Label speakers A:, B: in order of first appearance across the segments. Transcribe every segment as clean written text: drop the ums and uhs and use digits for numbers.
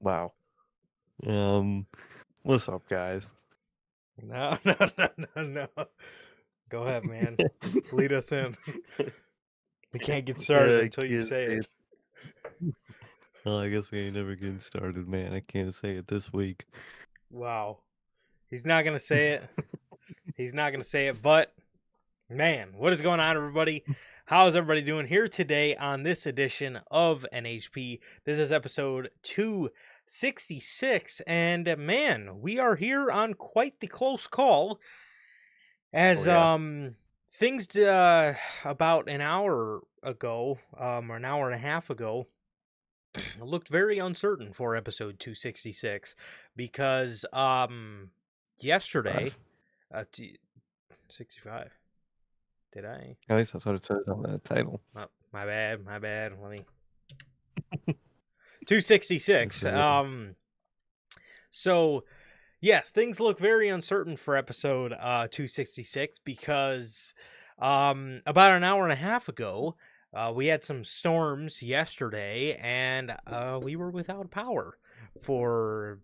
A: Wow. Um, what's up, guys?
B: No. Go ahead, man. Lead us in. We can't get started
A: I
B: until you
A: can't
B: say
A: say
B: it.
A: it. Well, I guess we ain't never getting started, man. I can't say it this week.
B: Wow. He's not going to say it. He's not going to say it, but man, what is going on, everybody? How is everybody doing here today on this edition of NHP? This is episode 266, and man, we are here on quite the close call
A: Oh
B: as
A: yeah.
B: things about an hour ago, or an hour and a half ago, looked very uncertain for episode 266 because yesterday
A: 65.
B: 65. Did I?
A: At least that's what it says on the title.
B: Oh, my bad. Let me
A: It's
B: 266. So yes, things look very uncertain for episode 266 because about an hour and a half ago, we had some storms yesterday, and we were without power for,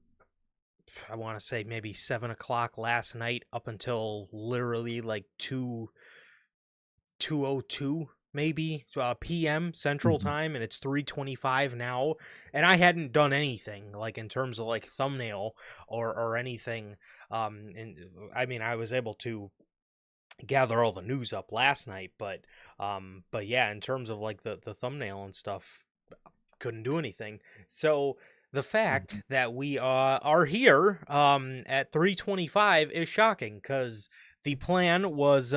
B: I want to say, maybe 7 o'clock last night up until literally like 2:02 maybe p.m. Central
A: Mhm.
B: Time, and it's 3:25 now, and I hadn't done anything like in terms of like thumbnail or anything. And I mean, I was able to gather all the news up last night, but yeah, in terms of like the thumbnail and stuff, couldn't do anything. So the
A: Mhm.
B: fact that we are here at 3:25 is shocking because the plan was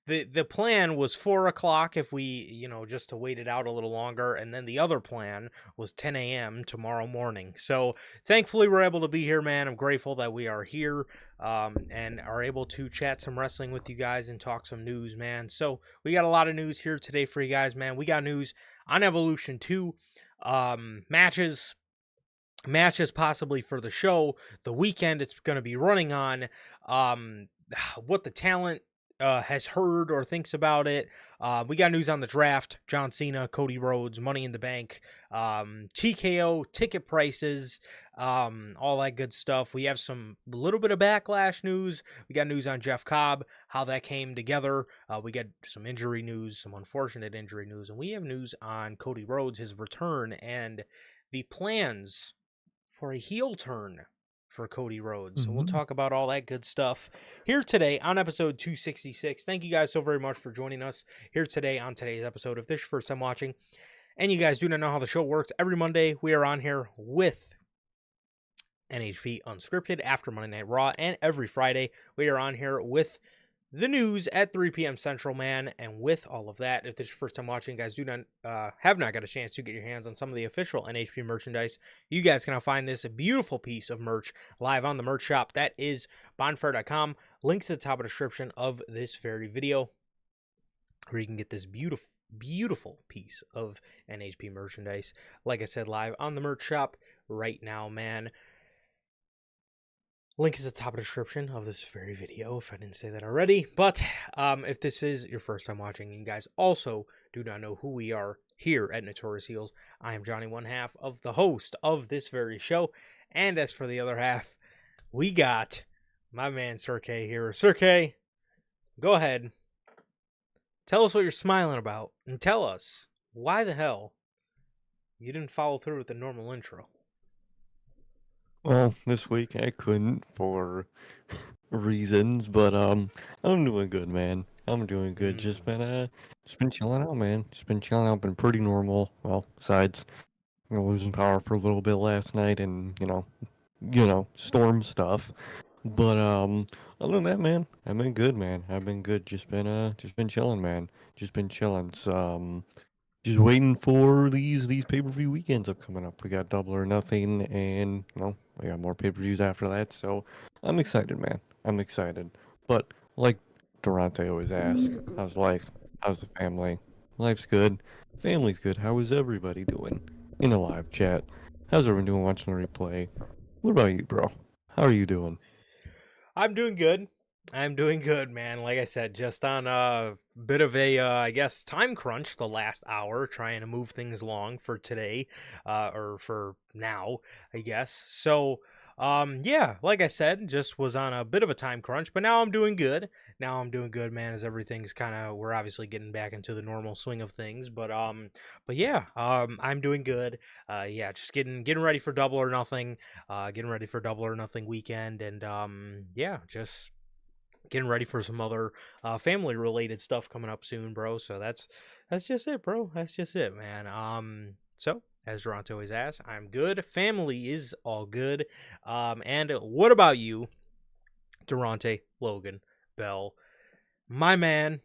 B: the plan was 4 o'clock if we, just to wait it out a little longer, and then the other plan was 10 a.m. tomorrow morning. So thankfully we're able to be here, man. I'm grateful that we are here and are able to chat some wrestling with you guys and talk some news, man. So we got a lot of news here today for you guys, man. We got news on Evolution 2, matches possibly for the show, the weekend it's going to be running on, um, what the talent has heard or thinks about it. We got news on the draft, John Cena, Cody Rhodes, Money in the Bank, TKO, ticket prices, all that good stuff. We have some little bit of backlash news. We got news on Jeff Cobb, how that came together. We got some injury news, some unfortunate injury news, and we have news on Cody Rhodes, his return, and the plans for a heel turn for Cody Rhodes. So we'll
A: Mhm.
B: talk about all that good stuff here today on episode 266. Thank you guys so very much for joining us here today on today's episode. If this is your first time watching and you guys do not know how the show works, every Monday we are on here with NHP Unscripted after Monday Night Raw, and every Friday we are on here with the news at 3 p.m. Central, man. And with all of that, if this is your first time watching, guys, do not have not got a chance to get your hands on some of the official NHP merchandise, you guys can now find this beautiful piece of merch live on the merch shop. That is bonfire.com. Links at the top of the description of this very video, where you can get this beautiful piece of NHP merchandise. Like I said, live on the merch shop right now, man. Link is at the top of the description of this very video, if I didn't say that already. But if this is your first time watching, and you guys also do not know who we are here at Notorious Heels, I am Johnny, one half of the host of this very show. And as for the other half, we got my man Sir K here. Sir K, go ahead. Tell us what you're smiling about, and tell us why the hell you didn't follow through with the normal intro.
A: Well, this week I couldn't for reasons, but I'm doing good, man. I'm doing good. Just been chilling out, man. Just been chilling out, been pretty normal. Well, besides losing power for a little bit last night and storm stuff. But other than that, man, I've been good, man. I've been good. Just been chilling, man. Just been chilling. So, just waiting for these pay-per-view weekends up coming up. We got Double or Nothing, and we got more pay-per-views after that. So I'm excited, man. I'm excited. But like Durante always asks, how's life? How's the family? Life's good. Family's good. How is everybody doing in the live chat? How's everyone doing watching the replay? What about you, bro? How are you doing?
B: I'm doing good. I'm doing good, man. Like I said, just on a bit of a, I guess, time crunch the last hour, trying to move things along for today, or for now, I guess. So, yeah, like I said, just was on a bit of a time crunch, but now I'm doing good. Now I'm doing good, man. As everything's kind of, we're obviously getting back into the normal swing of things, but yeah, I'm doing good. Yeah, just getting ready for Double or Nothing, getting ready for Double or Nothing weekend, and yeah, just getting ready for some other family related stuff coming up soon, bro. So that's just it, bro. That's just it, man. So as Duranto always asks, I'm good. Family is all good. And what about you, Durante, Logan, Bell, my man,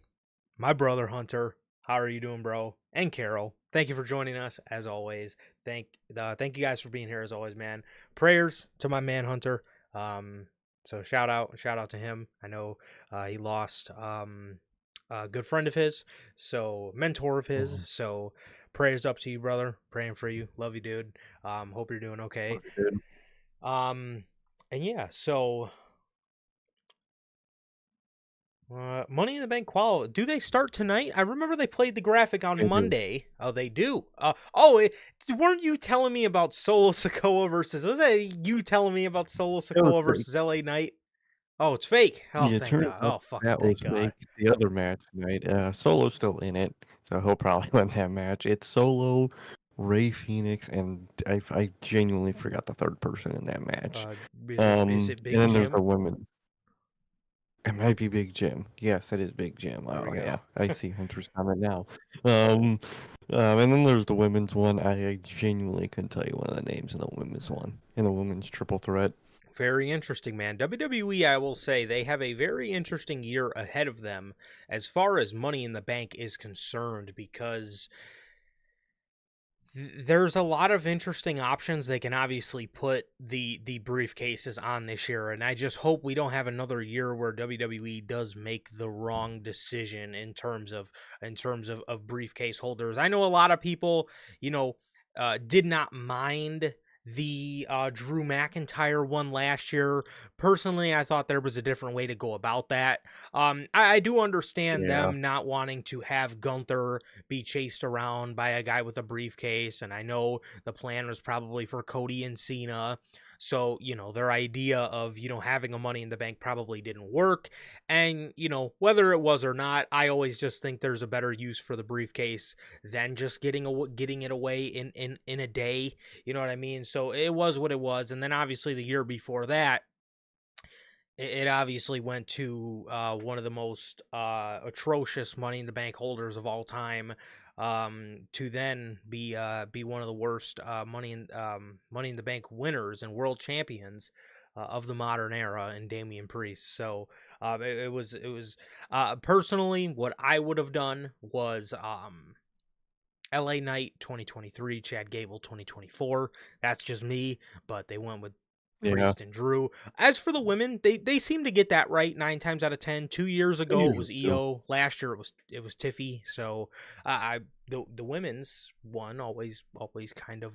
B: my brother Hunter? How are you doing, bro? And Carol, thank you for joining us as always. Thank you guys for being here as always, man. Prayers to my man Hunter. Um, so shout out to him. I know he lost a good friend of his, so mentor of his.
A: Mhm.
B: So prayers up to you, brother. Praying for you. Love you, dude. Hope you're doing
A: Love
B: okay.
A: you, dude.
B: Um, and yeah, so Money in the Bank qual. Do they start tonight? I remember they played the graphic on
A: They do.
B: Monday. Oh, they do. Weren't you telling me about Solo Sokoa versus? Was that you telling me about Solo
A: It was
B: Sokoa
A: fake.
B: versus LA Knight? Oh, it's fake. Oh,
A: Yeah, it
B: thank
A: turns
B: God.
A: out
B: Oh, fucking
A: that was
B: thank God.
A: fake. The other match tonight, Solo's still in it, so he'll probably win that match. It's Solo, Ray Phoenix, and I genuinely forgot the third person in that match.
B: Is it
A: And
B: Big
A: then there's the
B: Jim?
A: women. It might be Big Jim. Yes, it is Big Jim.
B: There we
A: Oh
B: go.
A: yeah, I see Hunter's comment now. Um, and then there's the women's one. I genuinely couldn't tell you one of the names in the women's one. In the women's triple threat.
B: Very interesting, man. WWE, I will say, they have a very interesting year ahead of them as far as Money in the Bank is concerned because there's a lot of interesting options they can obviously put the briefcases on this year, and I just hope we don't have another year where WWE does make the wrong decision in terms of briefcase holders. I know a lot of people, you know, did not mind the Drew McIntyre one last year. Personally, I thought there was a different way to go about that. I do understand
A: Yeah.
B: them not wanting to have Gunther be chased around by a guy with a briefcase. And I know the plan was probably for Cody and Cena. So, their idea of, having a Money in the Bank probably didn't work. And, whether it was or not, I always just think there's a better use for the briefcase than just getting it away in a day. You know what I mean? So it was what it was. And then obviously the year before that, it obviously went to one of the most atrocious Money in the Bank holders of all time, to then be one of the worst Money in the Bank winners and world champions of the modern era in Damian Priest. So it was personally what I would have done was LA Knight 2023, Chad Gable 2024. That's just me, but they went with
A: Yeah.
B: Priest and Drew. As for the women, they seem to get that right 9 times out of 10. 2 years
A: They
B: ago it
A: usually
B: was
A: do.
B: EO. Last year it was Tiffy. So I the women's one always kind of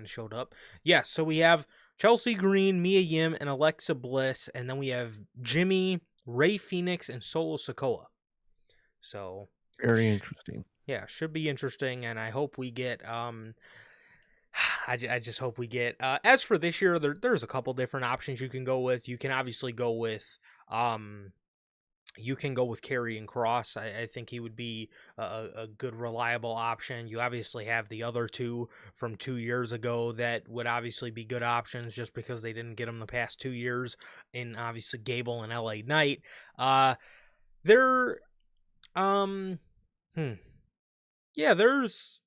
B: showed up. Yeah. So we have Chelsea Green, Mia Yim, and Alexa Bliss, and then we have Jimmy, Ray Phoenix, and Solo Sokoa. So
A: Very interesting.
B: yeah, should be interesting, and I hope we get I just hope we get as for this year there's a couple different options you can go with. You can obviously go with um you can go with Karrion Cross. I think he would be a good reliable option. You obviously have the other two from 2 years ago that would obviously be good options just because they didn't get them the past 2 years in obviously Gable and LA Knight. They're um hmm yeah, there's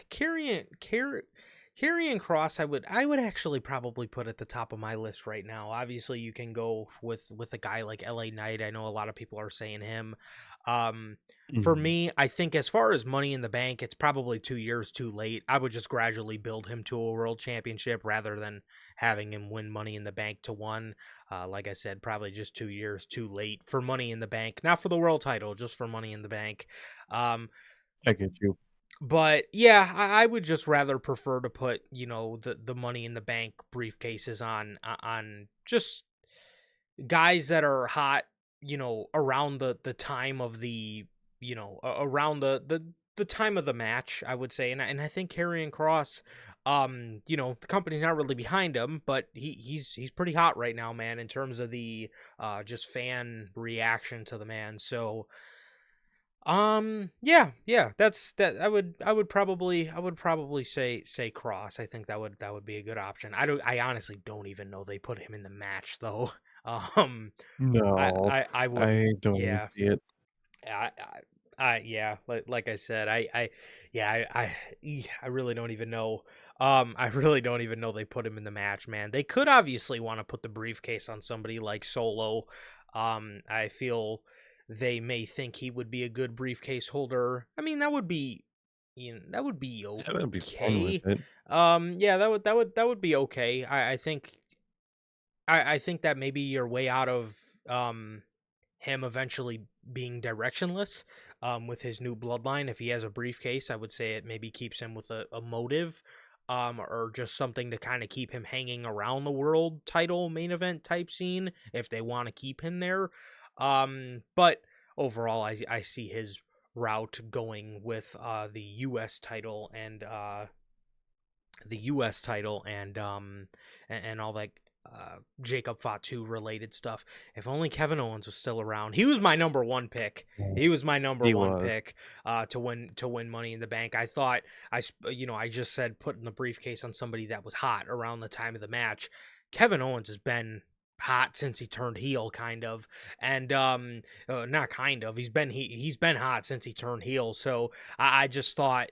B: Carrying Carrying Cross. I would actually probably put at the top of my list right now. Obviously, you can go with a guy like LA Knight. I know a lot of people are saying him. Um, for
A: Mhm.
B: me, I think as far as Money in the Bank, it's probably 2 years too late. I would just gradually build him to a world championship rather than having him win Money in the Bank to one. Like I said, probably just 2 years too late for Money in the Bank, not for the world title, just for Money in the Bank. Um,
A: I get you.
B: but yeah, I would just rather prefer to put the Money in the Bank briefcases on just guys that are hot, around the time of the, around the time of the match, I would say. And I think Karrion Kross, the company's not really behind him, but he's pretty hot right now, man, in terms of the just fan reaction to the man. So yeah, that's that. I would probably say Cross. I think that would be a good option. I honestly don't even know they put him in the match though. Um, I
A: No,
B: I I wouldn't.
A: I don't even
B: Yeah,
A: see it.
B: yeah. Like I said, yeah, I really don't even know. I really don't even know they put him in the match, man. They could obviously want to put the briefcase on somebody like Solo. I feel they may think he would be a good briefcase holder. I mean, that would be
A: Yeah, that'd be fun with
B: okay.
A: it.
B: Yeah, that would be okay. I think that maybe you're way out of him eventually being directionless with his new bloodline. If he has a briefcase, I would say it maybe keeps him with a motive, or just something to kind of keep him hanging around the world title main event type scene if they want to keep him there. But overall, I see his route going with the U.S. title and and all that Jacob Fatu related stuff. If only Kevin Owens was still around. He was my number one pick.
A: Yeah.
B: He was my number
A: He
B: one
A: was.
B: pick to win Money in the Bank. I thought I just said putting the briefcase on somebody that was hot around the time of the match. Kevin Owens has been hot since he turned heel, kind of, and not kind of. He's been hot since he turned heel. So I just thought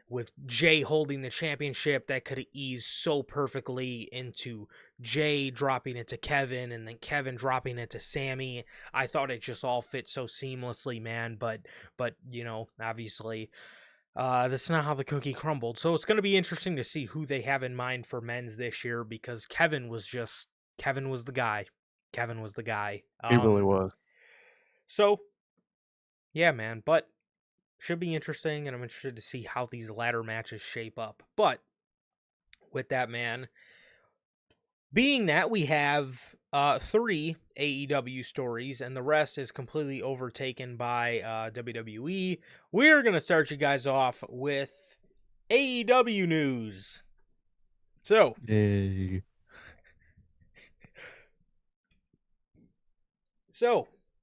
B: with Jay holding the championship, that could have eased so perfectly into Jay dropping it to Kevin and then Kevin dropping it to Sammy. I thought it just all fit so seamlessly, man. But obviously, that's not how the cookie crumbled. So it's going to be interesting to see who they have in mind for men's this year because Kevin was the guy. Kevin was the guy.
A: He really was.
B: So yeah, man. But should be interesting, and I'm interested to see how these ladder matches shape up. But with that, man, being that we have three AEW stories and the rest is completely overtaken by WWE, we're going to start you guys off with AEW news. So,
A: Yay.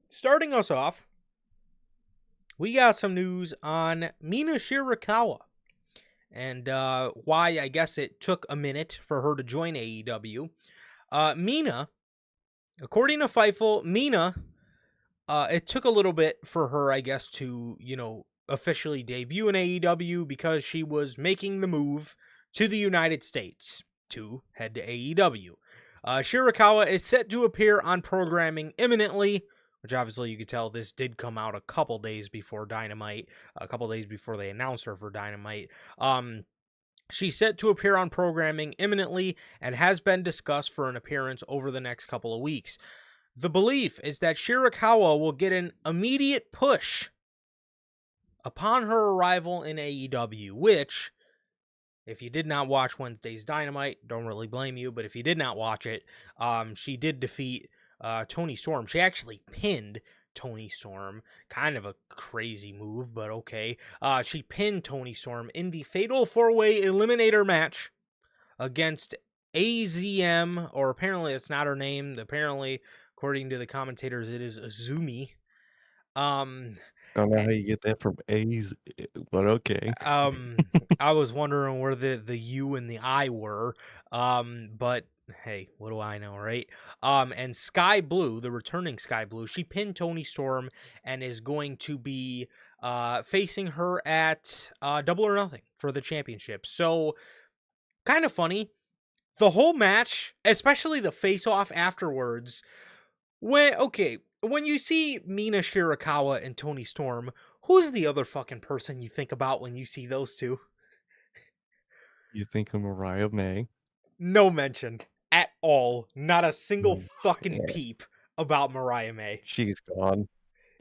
B: starting us off, we got some news on Mina Shirakawa and why I guess it took a minute for her to join AEW. Mina, according to Fightful, Mina, it took a little bit for her, I guess, to, officially debut in AEW because she was making the move to the United States to head to AEW. Shirakawa is set to appear on programming imminently, which obviously you could tell this did come out a couple days before Dynamite, a couple days before they announced her for Dynamite. She's set to appear on programming imminently and has been discussed for an appearance over the next couple of weeks. The belief is that Shirakawa will get an immediate push upon her arrival in AEW, which, if you did not watch Wednesday's Dynamite, don't really blame you, but if you did not watch it, she did defeat Toni Storm. She actually pinned Toni Storm. Kind of a crazy move, but okay. She pinned Toni Storm in the Fatal 4-Way Eliminator match against AZM, or apparently it's not her name. Apparently, according to the commentators, it is Azumi.
A: I don't know how you get that from A's, but okay.
B: I was wondering where the U and the I were. But hey, what do I know, right? And Sky Blue, the returning Sky Blue, she pinned Toni Storm and is going to be facing her at Double or Nothing for the championship. So kind of funny. The whole match, especially the face-off afterwards, when you see Mina Shirakawa and Toni Storm, who's the other fucking person you think about when you see those two?
A: You think of Mariah May?
B: No mention at all. Not a single
A: Mm,
B: fucking
A: yeah,
B: peep about Mariah May.
A: she's gone.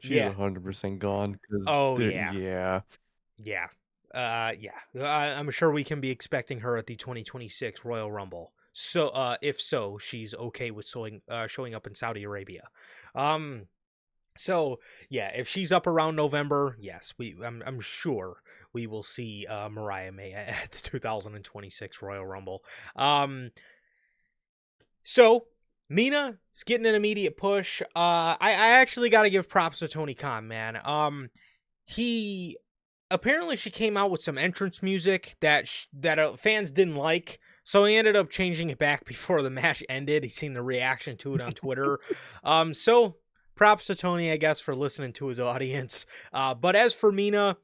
A: She's
B: Yeah.
A: 100% gone because
B: Oh yeah.
A: yeah.
B: Yeah. Yeah. I'm sure we can be expecting her at the 2026 Royal Rumble. if so, she's okay with showing up in Saudi Arabia. Um, so yeah, if she's up around November, yes, I'm sure we will see Mariah May at the 2026 Royal Rumble. Um, so Mina is getting an immediate push. I actually got to give props to Tony Khan, man. He apparently she came out with some entrance music that fans didn't like. So he ended up changing it back before the match ended. He seen the reaction to it on Twitter. So props to Tony, I guess, for listening to his audience. But as for Mina,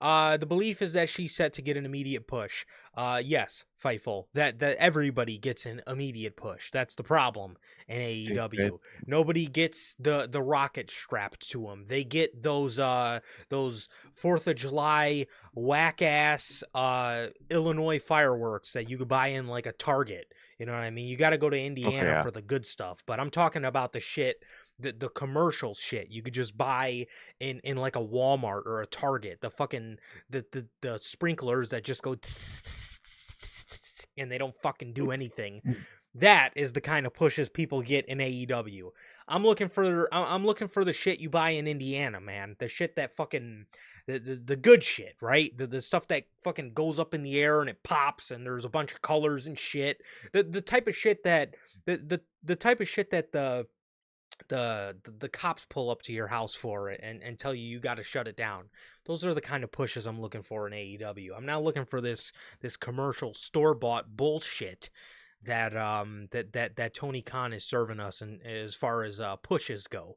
B: the belief is that she's set to get an immediate push. Yes, Fightful. That everybody gets an immediate push. That's the problem in
A: Okay.
B: AEW. Nobody gets the rocket strapped to them. They get those 4th of July whack ass Illinois fireworks that you could buy in like a Target. You know what I mean? You got to go to
A: Okay.
B: Indiana
A: Yeah.
B: for the good stuff. But I'm talking about the shit, the commercial shit you could just buy in like a Walmart or a Target. The fucking the sprinklers that just go and they don't fucking do anything. That is the kind of pushes people get in AEW. I'm looking for the shit you buy in Indiana, man. The shit that fucking the good shit, right? The stuff that fucking goes up in the air and it pops and there's a bunch of colors and shit. The type of shit that the type of shit that the cops pull up to your house for it and tell you got to shut it down. Those are the kind of pushes I'm looking for in AEW. I'm not looking for this commercial store-bought bullshit that Tony Khan is serving us, and as far as pushes go.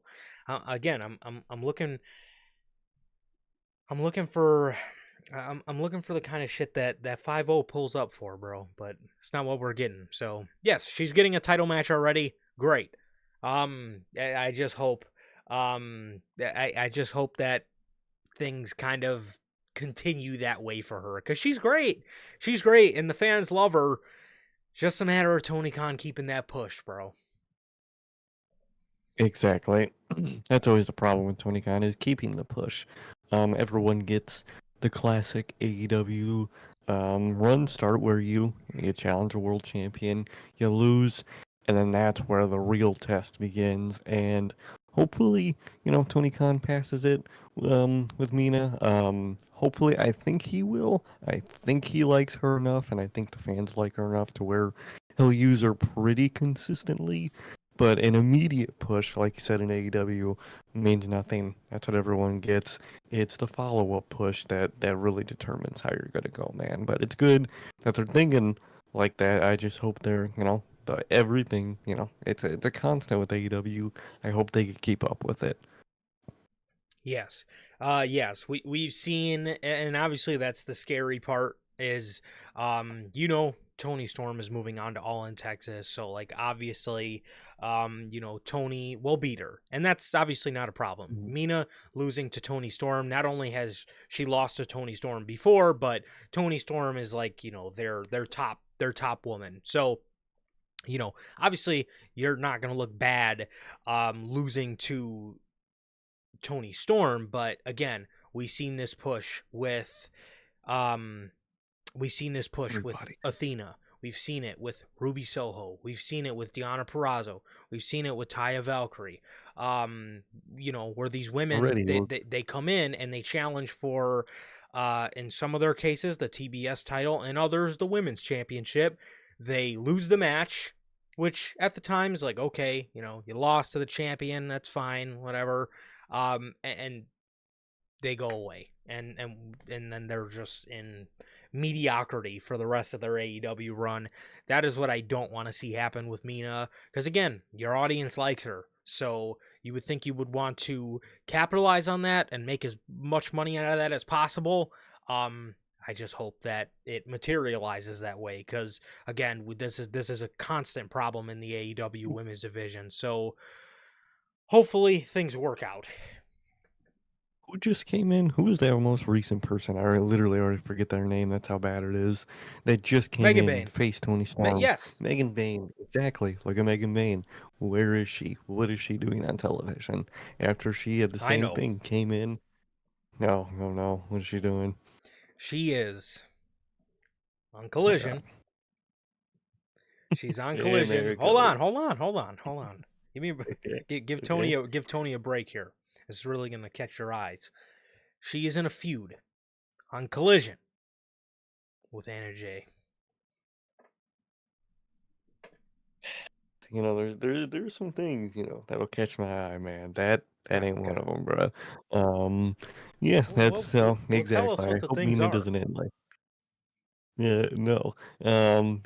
B: Again, I'm looking for I'm looking for the kind of shit that 5-0 pulls up for, bro, but it's not what we're getting. So, yes, she's getting a title match already. Great. I just hope I just hope that things kind of continue that way for her, cuz she's great. She's great and the fans love her. Just a matter of Tony Khan keeping that push, bro.
A: Exactly. That's always the problem with Tony Khan is keeping the push. Everyone gets the classic AEW run start where you challenge a world champion, you lose, and then that's where the real test begins. And hopefully, Tony Khan passes it with Mina. Hopefully, I think he will. I think he likes her enough, and I think the fans like her enough to where he'll use her pretty consistently. But an immediate push, like you said in AEW, means nothing. That's what everyone gets. It's the follow-up push that really determines how you're gonna go, man. But it's good that they're thinking like that. I just hope they're, everything, it's a constant with AEW. I hope they can keep up with it.
B: Yes. Yes, we've seen, and obviously that's the scary part is Tony Storm is moving on to All in Texas, so like obviously Tony will beat her. And that's obviously not a problem.
A: Mhm.
B: Mina losing to Tony Storm, not only has she lost to Tony Storm before, but Tony Storm is like, their top woman. So obviously you're not going to look bad losing to Tony Storm, but again, we've seen this push with um
A: Everybody.
B: Athena. We've seen it with Ruby Soho. We've seen it with Deonna Purrazzo. We've seen it with Taya Valkyrie. Where these women
A: Already.
B: they come in and they challenge for in some of their cases the TBS title and others the women's championship. They lose the match, which at the time is like, okay, you lost to the champion, that's fine, whatever. And they go away, and then they're just in mediocrity for the rest of their AEW run. That is what I don't want to see happen with Mina, because again, your audience likes her, so you would think you would want to capitalize on that and make as much money out of that as possible. I just hope that it materializes that way, because again, this is a constant problem in the AEW women's division. So hopefully things work out.
A: Who just came in? Who was that most recent person? I literally already forget their name. That's how bad it is. They just came
B: Megan
A: in,
B: Bain.
A: faced Tony Storm.
B: Yes,
A: Megan Bain. Exactly. Look at Megan Bain. Where is she? What is she doing on television? After she had the
B: I
A: same
B: know.
A: thing, came in. No, no, no. What is she doing?
B: She is on
A: Oh,
B: Collision.
A: God.
B: She's on
A: Yeah,
B: Collision.
A: there it
B: Hold
A: goes.
B: on, hold on, hold on, hold on. Give me
A: Okay.
B: give
A: Okay.
B: Tony a break here. This is really gonna catch your eyes. She is in a feud on Collision with Anna Jay.
A: There's some things, that'll catch my eye, man. That ain't one
B: Okay.
A: of them, bro. Um, yeah,
B: Well,
A: that's so
B: well, tell us
A: exactly.
B: what
A: I
B: the
A: hope
B: things
A: Mina
B: are.
A: doesn't end like. Yeah, no.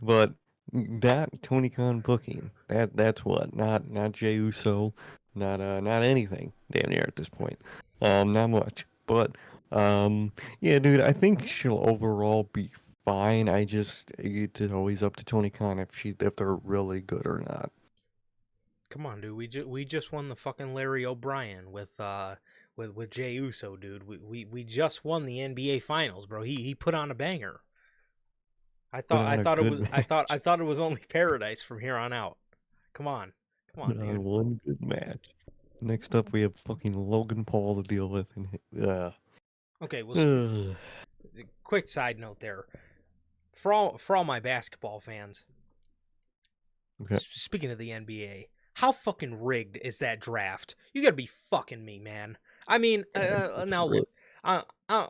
A: But that Tony Khan booking, that's what, not Jey Uso, not anything, damn near at this point. Not much. But yeah, dude, I think she'll overall be fine. It's always up to Tony Khan if they're really good or not.
B: Come on, dude. We just won the fucking Larry O'Brien with Jey Uso, dude. We just won the NBA Finals, bro. He put on a banger.
A: Put on a good
B: I
A: match.
B: thought it was only paradise from here on out. Come on,
A: Put
B: dude.
A: on one good match. Next up, we have fucking Logan Paul to deal with, and
B: Okay, well,
A: uh,
B: quick side note there for all my basketball fans.
A: okay.
B: Speaking of the NBA, how fucking rigged is that draft? You gotta be fucking me, man. I mean, now look, I, I,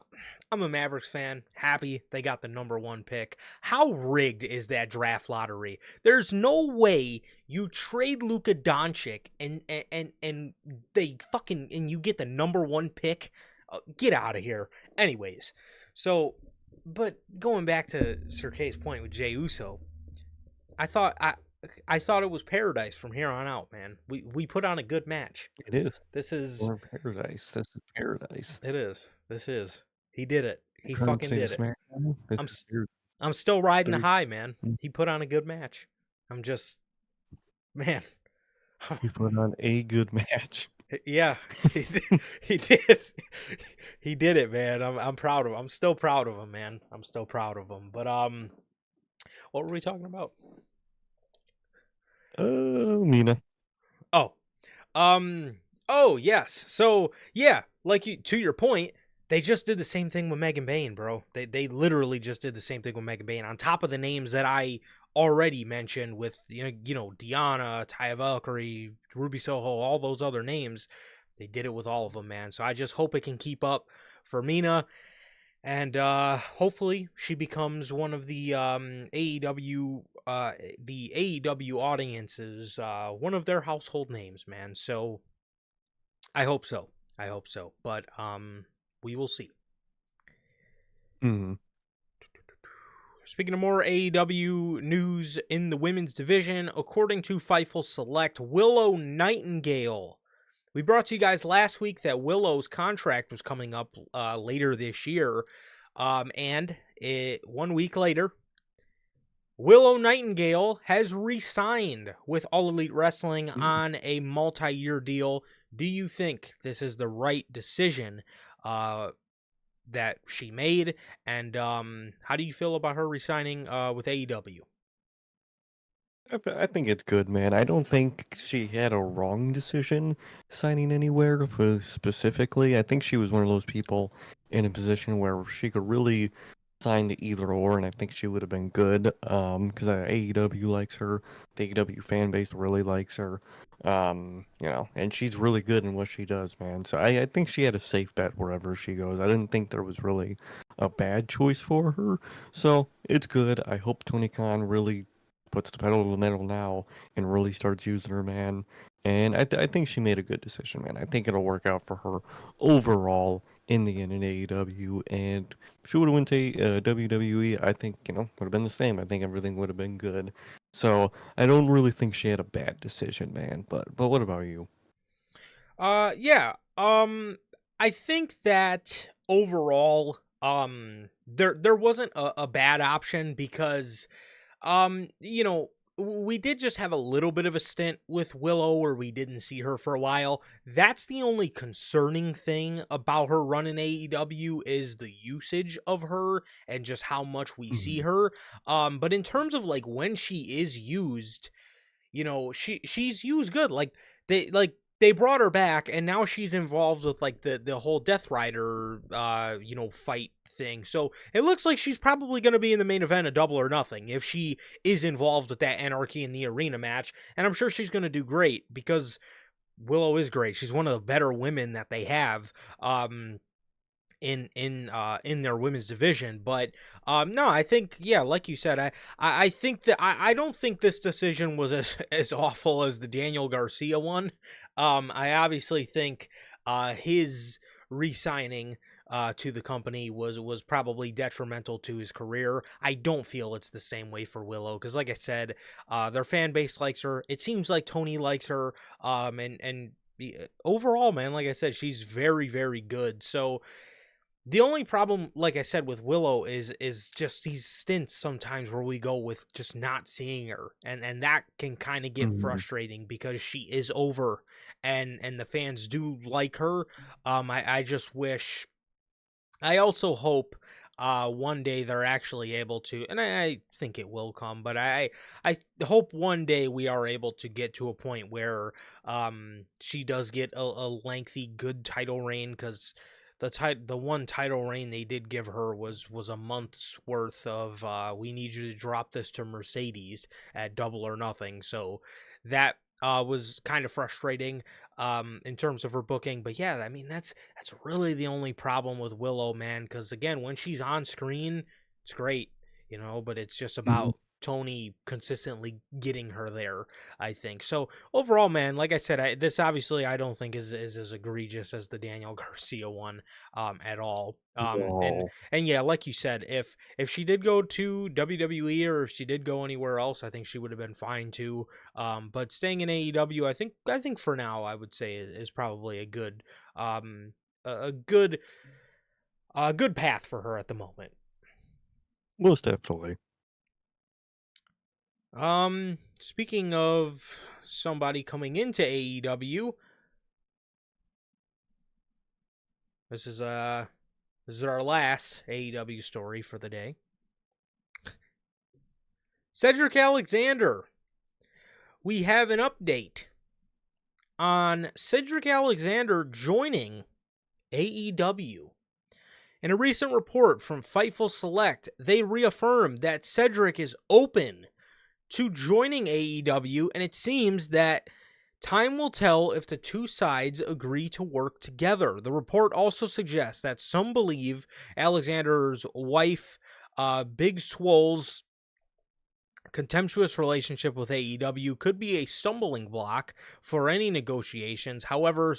B: I'm a Mavericks fan. Happy they got the number one pick. How rigged is that draft lottery? There's no way you trade Luka Doncic and they fucking and you get the number one pick. Get out of here. Anyways, so, but going back to Sir K's point with Jey Uso, I thought I thought it was paradise from here on out, man. We put on a good match.
A: It is.
B: This is
A: We're in paradise. This is paradise.
B: it is. This is. He did it. He
A: Current
B: fucking
A: state of
B: did it.
A: SmackDown. This
B: I'm
A: is
B: s-
A: your
B: I'm still riding the
A: three.
B: high, man. He put on a good match. I'm just man.
A: You put on a good match.
B: Yeah, he did. He did. He did it, man. I'm proud of him. I'm still proud of him, man. I'm still proud of him. But what were we talking about?
A: Mina.
B: Oh, Um. Oh yes. So yeah, like you to your point, they just did the same thing with Megan Bain, bro. They literally just did the same thing with Megan Bain on top of the names that I already mentioned with Deanna, Taya Valkyrie, Ruby Soho, all those other names. They did it with all of them, man. So I just hope it can keep up for Mina. And hopefully she becomes one of the AEW audiences, one of their household names, man. So I hope so. I hope so. But we will see.
A: Mm.
B: Speaking of more AEW news in the women's division, according to Fightful Select, Willow Nightingale. We brought to you guys last week that Willow's contract was coming up later this year. And 1 week later, Willow Nightingale has re-signed with All Elite Wrestling on a multi-year deal. Do you think this is the right decision that she made? And how do you feel about her re-signing with AEW?
A: I think it's good, man. I don't think she had a wrong decision signing anywhere specifically. I think she was one of those people in a position where she could really sign to either or, and I think she would have been good. Because AEW likes her, the AEW fan base really likes her. And she's really good in what she does, man. So I think she had a safe bet wherever she goes. I didn't think there was really a bad choice for her. So it's good. I hope Tony Khan really puts the pedal to the metal now and really starts using her, man. And I think she made a good decision, man. I think it'll work out for her overall in the end in AEW. And if she would have went to WWE, I think, would have been the same. I think everything would have been good. So I don't really think she had a bad decision, man. But what about you?
B: Yeah. I think that overall, there wasn't a bad option because we did just have a little bit of a stint with Willow where we didn't see her for a while. That's the only concerning thing about her running AEW is the usage of her and just how much we see
A: Mhm.
B: her. But in terms of like when she is used, she's used good. They brought her back and now she's involved with like the whole Death Rider fight thing. So it looks like she's probably going to be in the main event of Double or Nothing if she is involved with that Anarchy in the Arena match. And I'm sure she's going to do great because Willow is great. She's one of the better women that they have. In their women's division. But no, I think, yeah, like you said, I think that I don't think this decision was as awful as the Daniel Garcia one. I obviously think his re-signing to the company was probably detrimental to his career. I don't feel it's the same way for Willow because, like I said, their fan base likes her. It seems like Tony likes her. And overall, man, like I said, she's very, very good. So the only problem, like I said, with Willow is just these stints sometimes where we go with just not seeing her, and that can kind of get
A: Mhm.
B: frustrating because she is over, and the fans do like her. I just wish. I also hope one day they're actually able to, and I think it will come, but I hope one day we are able to get to a point where she does get a lengthy good title reign because the one title reign they did give her was a month's worth of we need you to drop this to Mercedes at Double or Nothing. So that was kind of frustrating in terms of her booking. But yeah, I mean that's really the only problem with Willow, man, because again, when she's on screen, it's great, but it's just
A: Mhm.
B: about Tony consistently getting her there, I think. So overall, man, like I said, this obviously I don't think is as egregious as the Daniel Garcia one at all. And
A: No.
B: and yeah, like you said, if she did go to WWE or if she did go anywhere else, I think she would have been fine too. But staying in AEW, I think for now, I would say is probably a good um a good good path for her at the moment.
A: Most definitely.
B: Speaking of somebody coming into AEW, this is uh this is our last AEW story for the day. Cedric Alexander. We have an update on Cedric Alexander joining AEW. In a recent report from Fightful Select, they reaffirmed that Cedric is open to joining AEW, and it seems that time will tell if the two sides agree to work together. The report also suggests that some believe Alexander's wife, Big Swole's contemptuous relationship with AEW could be a stumbling block for any negotiations. However,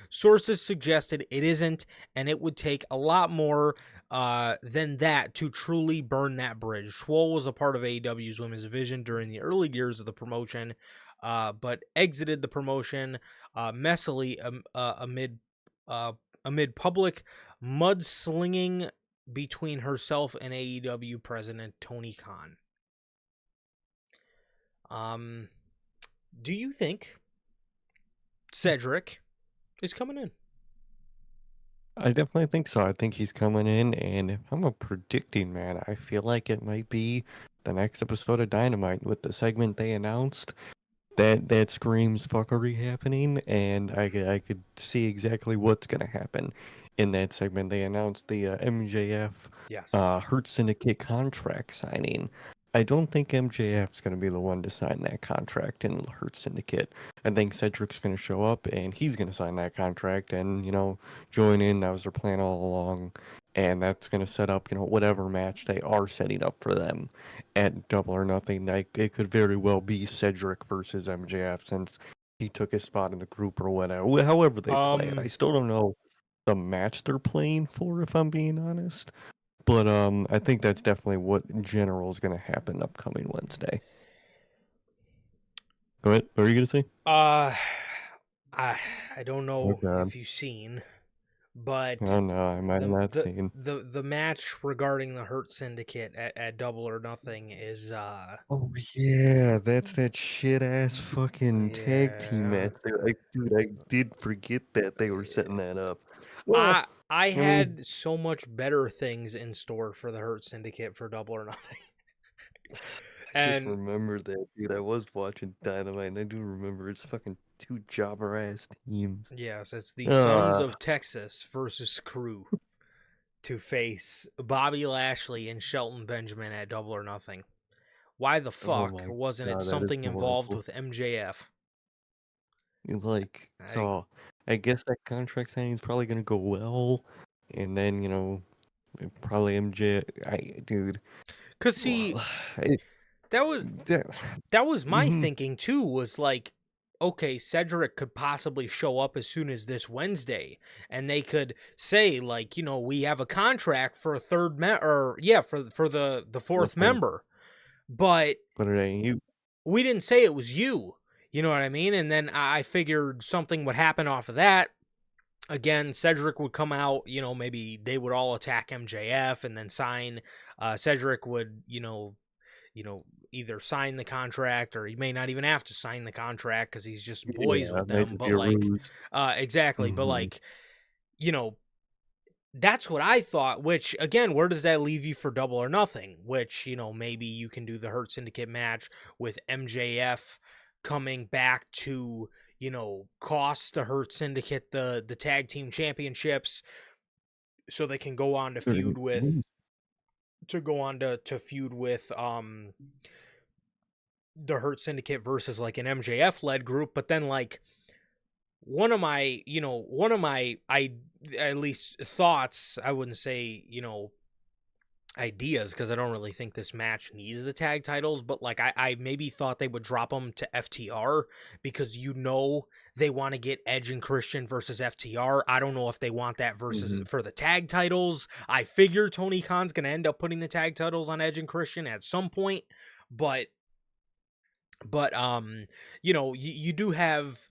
B: sources suggested it isn't, and it would take a lot more than that to truly burn that bridge. Swole was a part of AEW's women's division during the early years of the promotion, but exited the promotion messily amid public mudslinging between herself and AEW president Tony Khan. Um, do you think Cedric is coming in?
A: I definitely think so. I think he's coming in, and if I'm a predicting man, I feel like it might be the next episode of Dynamite with the segment they announced. That screams fuckery happening, and I could see exactly what's gonna happen in that segment. They announced the MJF
B: Yes.
A: Hurt Syndicate contract signing. I don't think MJF's gonna be the one to sign that contract in Hurt Syndicate. I think Cedric's gonna show up and he's gonna sign that contract and join in. That was their plan all along, and that's gonna set up whatever match they are setting up for them at Double or Nothing. Like it could very well be Cedric versus MJF since he took his spot in the group or whatever. However they play it, I
B: Um,
A: still don't know the match they're playing for, if I'm being honest. But I think that's definitely what in general is going to happen upcoming Wednesday. Go ahead. What are you going to say?
B: uh, I I don't
A: Oh
B: know
A: God.
B: if you've seen, but
A: Oh no, I might have
B: the
A: not
B: the
A: seen.
B: the match regarding the Hurt Syndicate at Double or Nothing is
A: Oh yeah, that's that shit ass fucking tag team
B: yeah.
A: match. Dude, I did forget that they were setting that up. Well,
B: I
A: I mean,
B: had so much better things in store for the Hurt Syndicate for Double or Nothing.
A: I just
B: And
A: remembered that, dude. I was watching Dynamite, and I do remember it's fucking two jobber ass teams.
B: yes, it's the Sons
A: Uh,
B: of Texas versus Crew. to face Bobby Lashley and Shelton Benjamin at Double or Nothing. Why the
A: Oh
B: fuck
A: my
B: wasn't it
A: god, that is
B: something involved
A: horrible.
B: with MJF?
A: Like,
B: I,
A: so I guess that contract signing is probably gonna go well, and then probably MJ. Dude,
B: Cause see,
A: well, it,
B: that was
A: that,
B: that was my
A: mhm,
B: thinking too. Was like, okay, Cedric could possibly show up as soon as this Wednesday, and they could say like, we have a contract for a third or yeah, for the
A: the
B: fourth
A: fourth,
B: member, but
A: but it ain't you.
B: we didn't say it was you. You know what I mean? And then I figured something would happen off of that. Again, Cedric would come out, maybe they would all attack MJF and then sign. Cedric would, either sign the contract or he may not even have to sign the contract because he's just boys
A: Yeah,
B: with
A: it may
B: them.
A: just be
B: But
A: a
B: like,
A: ruse.
B: exactly. But
A: Hmm.
B: like, you know, that's what I thought, which again, where does that leave you for Double or Nothing? Which, maybe you can do the Hurt Syndicate match with MJF coming back to, cost the Hurt Syndicate the tag team championships so they can go on to feud with the Hurt Syndicate versus like an MJF led group, but then like one of my I at least thoughts, I wouldn't say, ideas because I don't really think this match needs the tag titles, but like I maybe thought they would drop them to FTR because they want to get Edge and Christian versus FTR. I don't know if they want that versus
A: Hmm.
B: for the tag titles. I figure Tony Khan's gonna end up putting the tag titles on Edge and Christian at some point, but you do have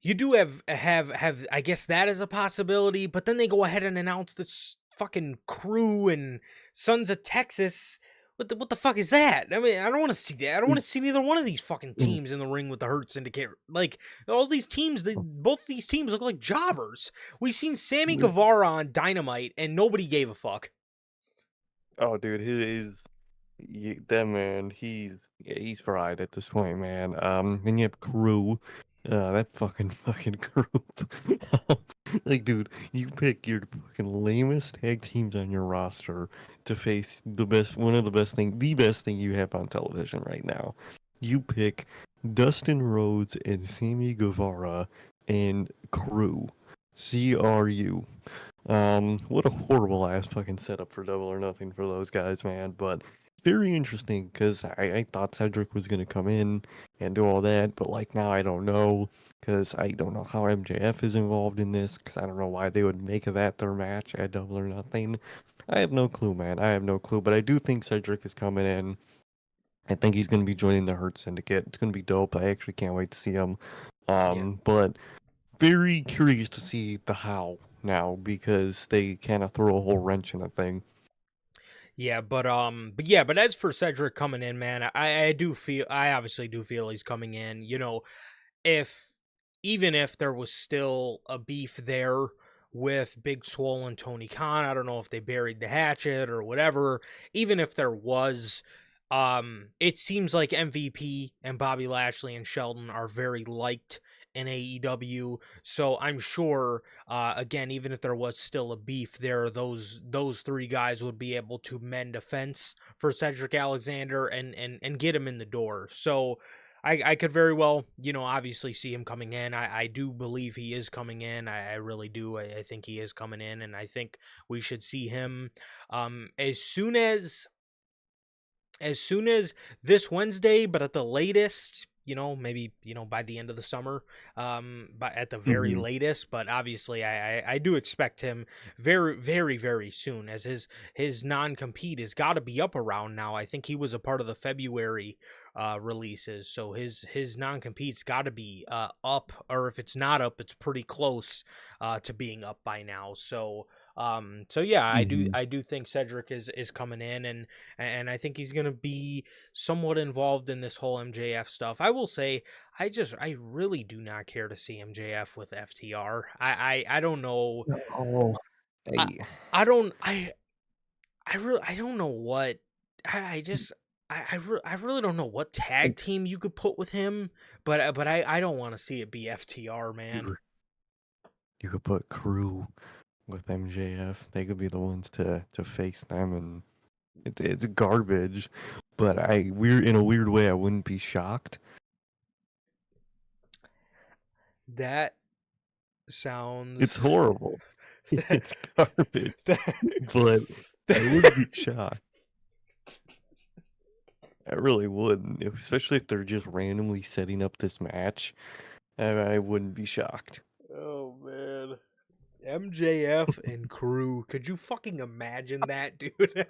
B: I guess that is a possibility, but then they go ahead and announce this fucking crew and Sons of Texas. What the fuck is that? I mean, I don't want to see that. I don't want to see neither one of these fucking teams in the ring with the Hurt Syndicate. Like all these teams, both these teams look like jobbers. We seen Sammy Guevara on Dynamite and nobody gave a fuck.
A: Oh, dude, that man. He's fried at this point, man. Then you have crew. That fucking group. Like, dude, you pick your fucking lamest tag teams on your roster to face the best thing you have on television right now. You pick Dustin Rhodes and Sammy Guevara and crew. CRU. What a horrible ass fucking setup for Double or Nothing for those guys, man. But very interesting because I thought Cedric was gonna come in and do all that, but like now I don't know because I don't know how MJF is involved in this because I don't know why they would make that their match at Double or Nothing. I have no clue, man. I have no clue, but I do think Cedric is coming in. I think he's gonna be joining the Hurt Syndicate. It's gonna be dope. I actually can't wait to see him.
B: Yeah.
A: But very curious to see the how now because they kind of throw a whole wrench in the thing.
B: Yeah, but as for Cedric coming in, man, I obviously do feel he's coming in. If even if there was still a beef there with Big Swole and Tony Khan, I don't know if they buried the hatchet or whatever. Even if there was, it seems like MVP and Bobby Lashley and Sheldon are very liked in AEW. So I'm sure, again, even if there was still a beef there, those three guys would be able to mend a fence for Cedric Alexander and get him in the door. So I could very well, obviously see him coming in. I do believe he is coming in. I really do. I think he is coming in, and I think we should see him as soon as this Wednesday, but at the latest, maybe by the end of the summer, but at the very
A: Hmm.
B: latest. But obviously, I do expect him very, very, very soon, as his non compete has got to be up around now. I think he was a part of the February releases, so his non compete's got to be up, or if it's not up, it's pretty close to being up by now. So yeah,
A: Hmm.
B: I do think Cedric is coming in, and I think he's gonna be somewhat involved in this whole MJF stuff. I will say, I really do not care to see MJF with FTR. I don't know.
A: Oh,
B: I
A: hey,
B: I don't I don't know what I just I really don't know what tag team you could put with him, but I don't want to see it be FTR, man.
A: you you could put crew. with MJF. They could be the ones to face them, and it's garbage. But we're in a weird way, I wouldn't be shocked.
B: That sounds.
A: It's horrible.
B: that,
A: It's garbage. But I
B: that,
A: wouldn't be shocked. I really wouldn't, especially if they're just randomly setting up this match. I wouldn't be shocked.
B: Oh man. MJF and crew. Could you fucking imagine that, dude?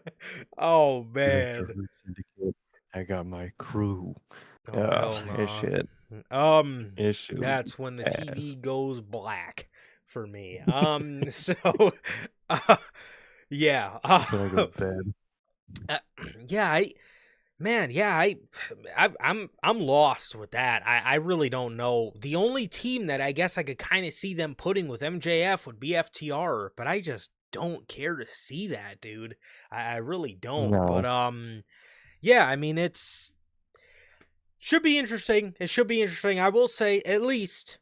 B: Oh man.
A: Notorious Syndicate. I got my crew.
B: Oh hell
A: It's
B: no.
A: shit.
B: Um
A: It should be
B: that's when the
A: ass.
B: TV goes black for me. So uh, yeah.
A: That's when I go to bed.
B: Yeah, I'm lost with that. I really don't know. The only team that I guess I could kind of see them putting with MJF would be FTR, but I just don't care to see that, dude. I really don't. But
A: No.
B: yeah, I mean it's should be interesting. It should be interesting. I will say at least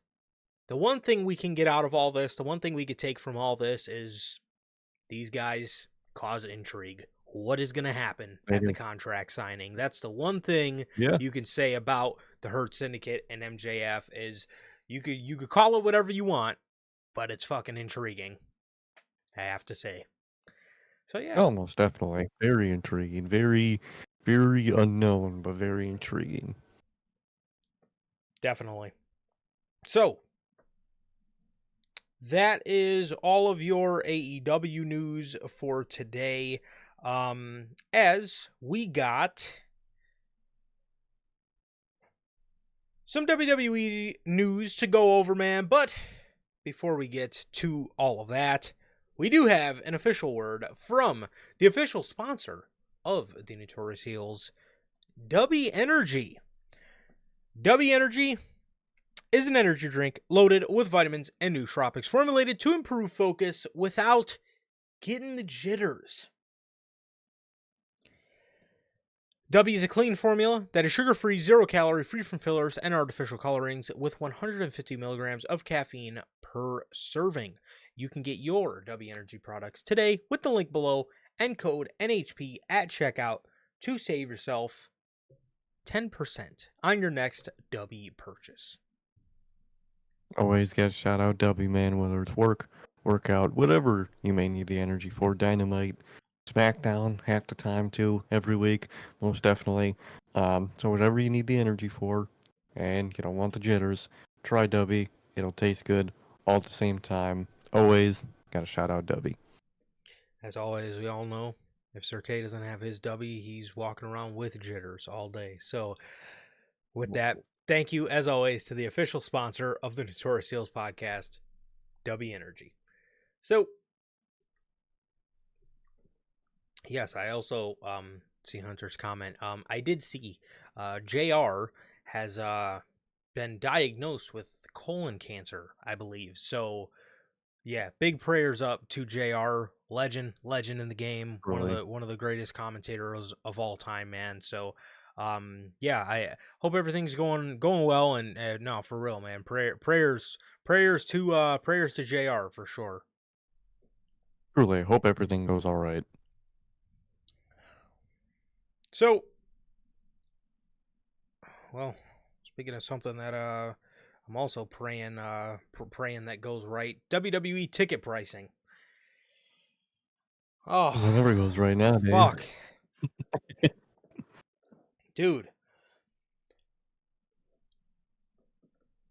B: the one thing we can get out of all this, the one thing we could take from all this is these guys cause intrigue. What is going to happen
A: They
B: at the
A: do.
B: contract signing? That's the one thing
A: Yeah.
B: you can say about the Hurt Syndicate and MJF is you could call it whatever you want, but it's fucking intriguing. I have to say. So yeah,
A: Almost definitely. Very intriguing. Very, very unknown, but very intriguing.
B: definitely. So that is all of your AEW news for today. As we got some WWE news to go over, man, but before we get to all of that, we do have an official word from the official sponsor of the Notorious Heels, W Energy. W Energy is an energy drink loaded with vitamins and nootropics formulated to improve focus without getting the jitters. W is a clean formula that is sugar-free, zero-calorie, free from fillers and artificial colorings with 150 milligrams of caffeine per serving. You can get your W Energy products today with the link below and code NHP at checkout to save yourself 10% on your next W purchase.
A: Always get a shout out W, man, whether it's work, workout, whatever you may need the energy for. Dynamite, SmackDown, half the time too, every week, most definitely. So whatever you need the energy for, and you don't want the jitters, try W. It'll taste good all at the same time. Always got to shout out W.
B: As always, we all know if Sir K doesn't have his W, he's walking around with jitters all day. So with that, thank you, as always, to the official sponsor of the Notorious Heels podcast, W Energy. So, yes, I also see Hunter's comment. I did see JR has been diagnosed with colon cancer, I believe. So, yeah, big prayers up to JR, legend in the game,
A: Really.
B: one of the greatest commentators of all time, man. So, yeah, I hope everything's going well, and no, for real, man. Prayers to JR for sure.
A: Truly, I hope everything goes all right.
B: So, well, speaking of something that I'm also praying praying that goes right. WWE ticket pricing. Oh,
A: It never goes right nowadays.
B: fuck. Dude.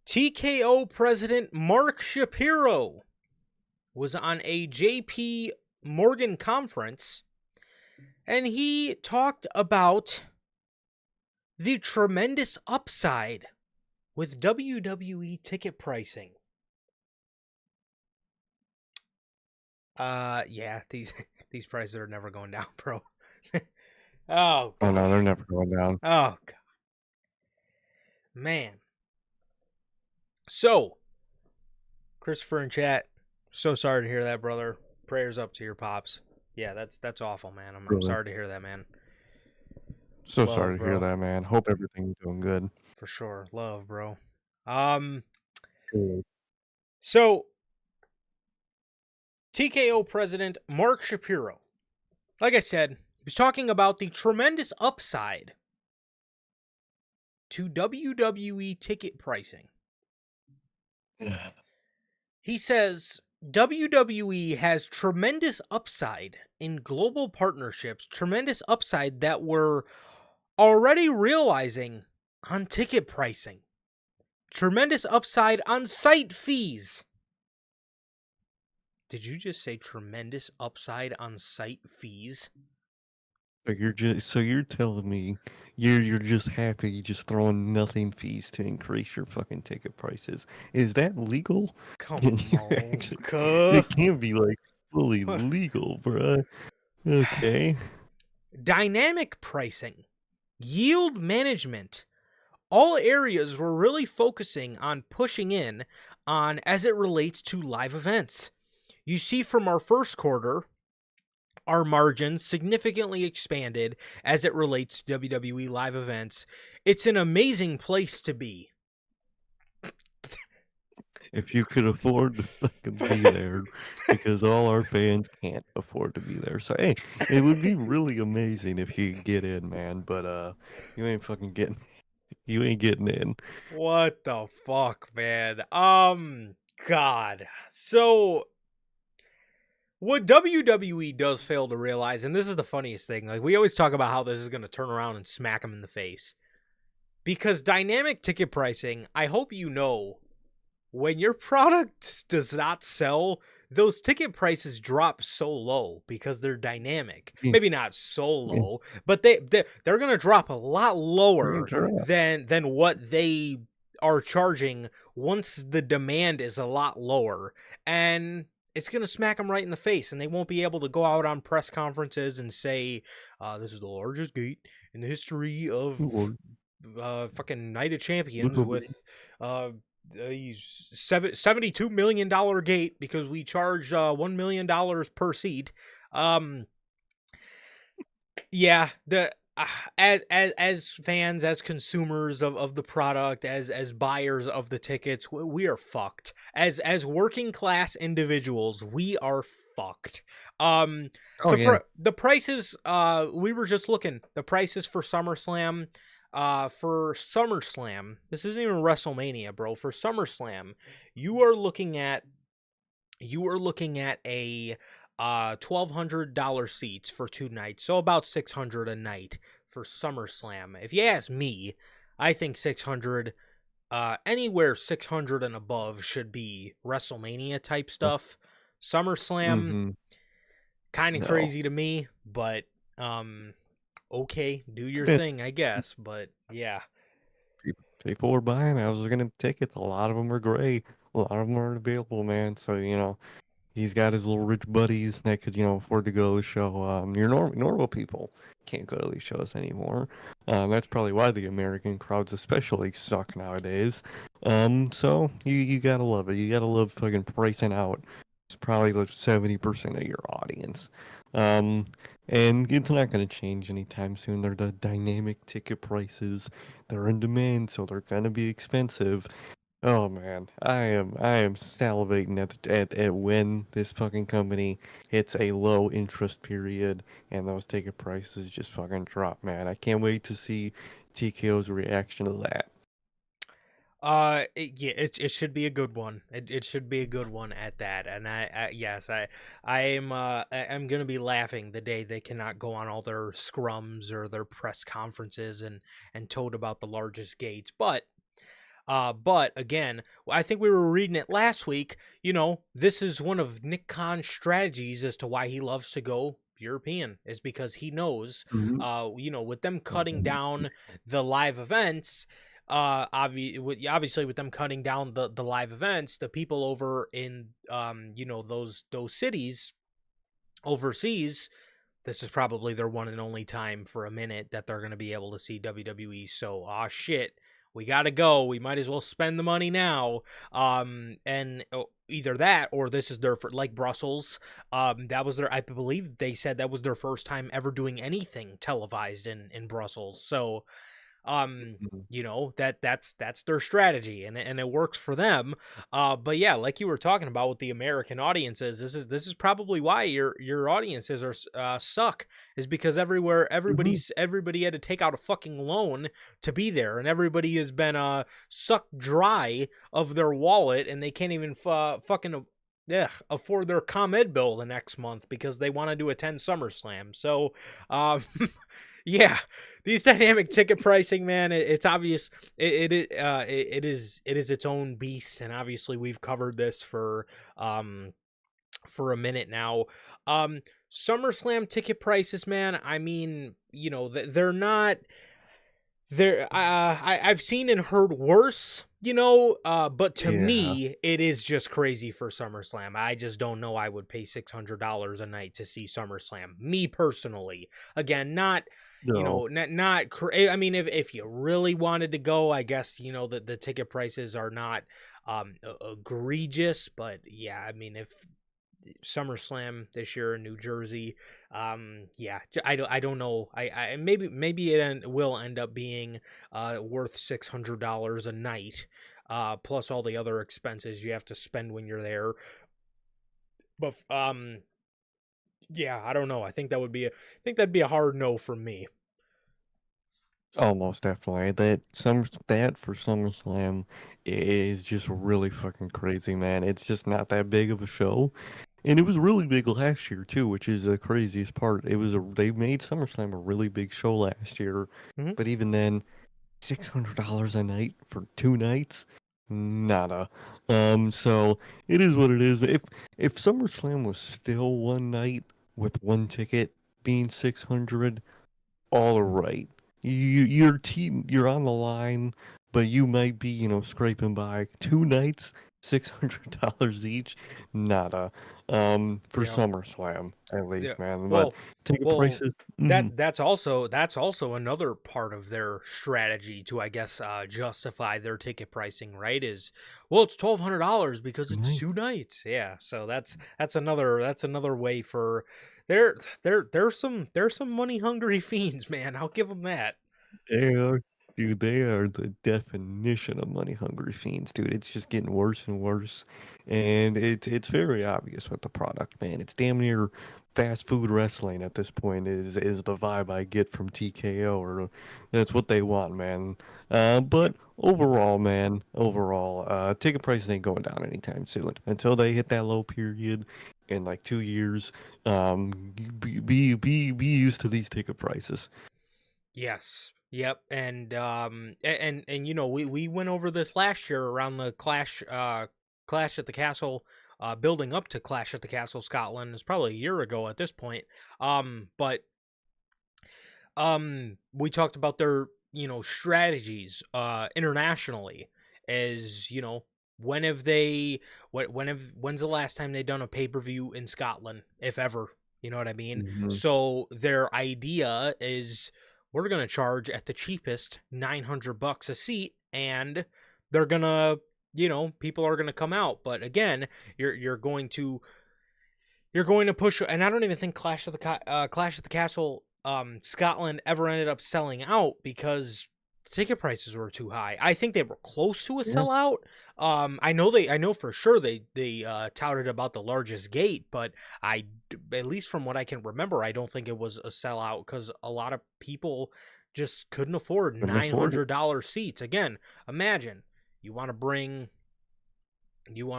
B: TKO president Mark Shapiro was on a JP Morgan conference, and he talked about the tremendous upside with WWE ticket pricing. Yeah, these prices are never going down, bro. Oh, God.
A: Oh no, they're never going down.
B: Oh, God. Man. So, Christopher in chat, so sorry to hear that, brother. Prayers up to your pops. Yeah, that's awful, man. I'm
A: Really.
B: sorry to hear that, man.
A: So
B: Love,
A: sorry to hear
B: bro.
A: that, man. Hope everything's doing good.
B: For sure. Love, bro.
A: Truly.
B: So TKO president Mark Shapiro, like I said, he was talking about the tremendous upside to WWE ticket pricing. He says WWE has tremendous upside in global partnerships, tremendous upside that we're already realizing on ticket pricing, tremendous upside on site fees. Did you just say tremendous upside on site fees?
A: So you're telling me you're just happy just throwing nothing fees to increase your fucking ticket prices. Is that legal?
B: Come
A: Can you
B: on,
A: actually, it can't be like fully
B: Huh.
A: legal, bruh. Okay.
B: Dynamic pricing, yield management, all areas we're really focusing on pushing in on as it relates to live events. You see from our first quarter, our margins significantly expanded as it relates to WWE live events. It's an amazing place to be.
A: If you could afford to fucking be there, because all our fans can't afford to be there. So hey, it would be really amazing if you could get in, man. But you ain't fucking getting you ain't getting in.
B: What the fuck, man? God. So what WWE does fail to realize, and this is the funniest thing, like we always talk about how this is going to turn around and smack them in the face. Because dynamic ticket pricing, I hope you know, when your product does not sell, those ticket prices drop so low because they're dynamic.
A: Yeah,
B: Maybe not so
A: yeah,
B: low, but they're going to drop a lot
A: they're
B: lower
A: gonna drop.
B: than what they are charging once the demand is a lot lower, and it's going to smack them right in the face, and they won't be able to go out on press conferences and say, this is the largest gate in the history of
A: Or
B: fucking Night of Champions
A: literally.
B: with a $72 million gate because we charge $1 million per seat. Yeah, the as fans, as consumers of the product, as buyers of the tickets, we are fucked. As working class individuals, we are fucked.
A: Oh yeah.
B: The prices, we were just looking, the prices for SummerSlam. For SummerSlam, this isn't even WrestleMania, bro. For SummerSlam, you are looking at a $1,200 seats for 2 nights, so about $600 a night for SummerSlam. If you ask me, I think 600, anywhere 600 and above should be WrestleMania type stuff. SummerSlam,
A: Mm-hmm.
B: kind of
A: No.
B: crazy to me, but okay, do your
A: Yeah,
B: thing, I guess. But yeah.
A: people were buying. I was looking at tickets. A lot of them are gray. A lot of them aren't available, man. So he's got his little rich buddies that could afford to go to the show. Your normal people can't go to these shows anymore. That's probably why the American crowds especially suck nowadays. So you gotta love it. You gotta love fucking pricing out. It's probably like 70% of your audience. Um, and it's not going to change anytime soon. They're the dynamic ticket prices. They're in demand, so they're going to be expensive. Oh man, I am salivating at when this fucking company hits a low interest period and those ticket prices just fucking drop, man. I can't wait to see TKO's reaction to that.
B: It should be a good one. It should be a good one at that. And yes, I'm gonna be laughing the day they cannot go on all their scrums or their press conferences and toad about the largest gates. But again, I think we were reading it last week. This is one of Nick Khan's strategies as to why he loves to go European, is because he knows,
A: Mhm.
B: with them cutting down the live events, obviously with them cutting down the live events, the people over in those cities overseas, this is probably their one and only time for a minute that they're going to be able to see WWE. So, shit, we got to go. We might as well spend the money now. And either that or this is their, like Brussels. That was I believe they said that was their first time ever doing anything televised in Brussels. So,
A: Mhm.
B: That's their strategy, and it works for them. But yeah, like you were talking about with the American audiences, this is probably why your audiences are suck, is because
A: Mhm.
B: everybody had to take out a fucking loan to be there, and everybody has been sucked dry of their wallet, and they can't even fucking afford their ComEd bill the next month because they want to attend SummerSlam. So, um, yeah, these dynamic ticket pricing, man, it's obvious. It is its own beast, and obviously we've covered this for a minute now. Um, SummerSlam ticket prices, man. I mean, they're not there. I've seen and heard worse, but to
A: Yeah.
B: me it is just crazy for SummerSlam. I just don't know I would pay $600 a night to see SummerSlam, me personally. Again, not
A: No.
B: I mean, if you really wanted to go, I guess the ticket prices are not egregious, but yeah, I mean, if SummerSlam this year in New Jersey. Yeah, I don't know. I maybe will end up being worth $600 a night, plus all the other expenses you have to spend when you're there. But yeah, I don't know. I think that'd be a hard no for me.
A: Almost definitely. That for SummerSlam is just really fucking crazy, man. It's just not that big of a show. And it was really big last year too, which is the craziest part. They made SummerSlam a really big show last year,
B: Mhm.
A: but even then, $600 a night for 2 nights, nada. So it is what it is. But if SummerSlam was still one night with one ticket being 600, all right. Your team, you're on the line, but you might be, scraping by 2 nights, $600 each. Nada. For
B: Yeah.
A: SummerSlam at
B: Yeah.
A: least, man. But
B: Well,
A: ticket
B: well,
A: prices, mhm.
B: that's also another part of their strategy to, I guess, justify their ticket pricing, right? Is, well, it's $1,200 because
A: Two
B: it's two
A: nights.
B: nights. Yeah, so that's another way for there's some money hungry fiends, man. I'll give them that.
A: They are, dude, they are the definition of money hungry fiends, dude. It's just getting worse and worse. And it's very obvious with the product, man. It's damn near fast food wrestling at this point is the vibe I get from TKO, or that's what they want, man. But overall, ticket prices ain't going down anytime soon. Until they hit that low period in like 2 years, be used to these ticket prices.
B: Yes. Yep. And we went over this last year around the Clash at the Castle, building up to Clash at the Castle Scotland. It's probably a year ago at this point. But we talked about their strategies internationally, as when have they when's the last time they done a pay-per-view in Scotland, if ever? You know what I mean?
A: Mhm.
B: So their idea is, we're going to charge at the cheapest $900 a seat, and they're going to people are going to come out. But again, you're going to push, and I don't even think Clash of the Castle Scotland ever ended up selling out because ticket prices were too high. I think they were close to a
A: Yeah.
B: sellout. I know for sure they touted about the largest gate, but at least from what I can remember, I don't think it was a sellout because a lot of people just couldn't afford
A: Couldn't
B: nine
A: afford it.
B: hundred dollar seats. Again, imagine you want to bring your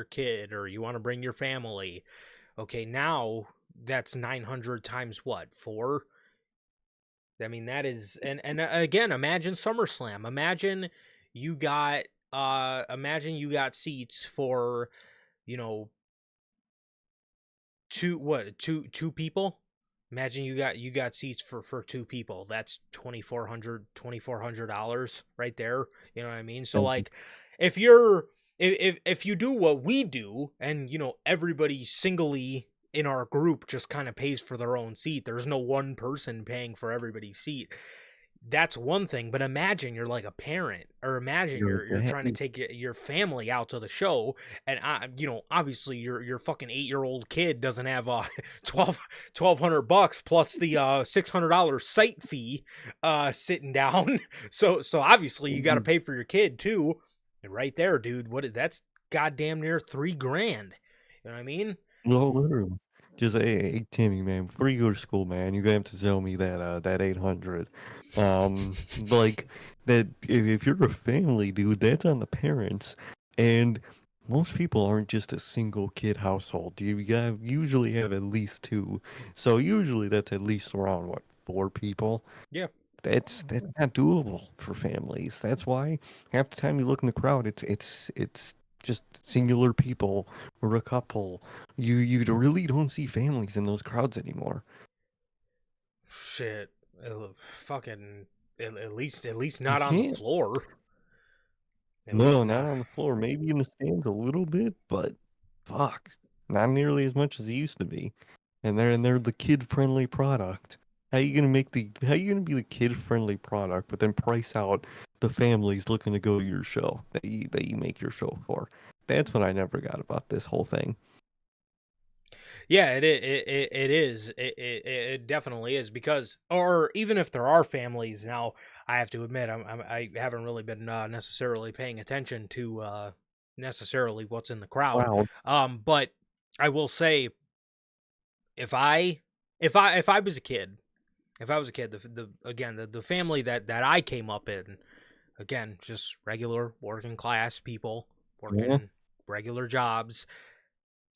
B: kid, or you want to bring your family. Okay, now that's 900 times what, 4? I mean, that is, and again, imagine SummerSlam. Imagine you got seats for, you know two people. Imagine you got seats for two people. That's $2,400 right there. You know what I mean? So,
A: Mhm.
B: like, if you're if you do what we do, and everybody singly in our group just kind of pays for their own seat, there's no one person paying for everybody's seat. that's one thing, but imagine you're like a parent, or imagine
A: You're
B: you're
A: that
B: trying to take your family out to the show, and obviously your fucking 8-year-old kid doesn't have 1200 bucks plus the $600 site fee sitting down. So obviously you got to pay for your kid too. And right there, dude, that's goddamn near $3,000. You know what I mean?
A: no, literally. Just hey, Timmy, man, before you go to school, man, you're gonna have to sell me that 800. Like that if you're a family, dude, that's on the parents. And most people aren't just a single kid household. Usually have at least two. So usually that's at least around what, four people?
B: Yeah.
A: That's not doable for families. That's why half the time you look in the crowd, it's just singular people or a couple. You really don't see families in those crowds anymore.
B: Shit. Fucking at least
A: You
B: not on the
A: can't.
B: floor. At
A: No,
B: least
A: not
B: not.
A: on the floor. Maybe in the stands a little bit, but fuck, not nearly as much as it used to be. And they're the kid-friendly product. How you gonna be the kid-friendly product, but then price out the families looking to go to your show that you make your show for? That's what I never got about this whole thing.
B: Yeah, it is. It definitely is, because, or even if there are families now, I have to admit I haven't really been necessarily paying attention to necessarily what's in the crowd.
A: Wow.
B: But I will say, if I was a kid, the again the family that I came up in, again, just regular working class people
A: Yeah.
B: working regular jobs.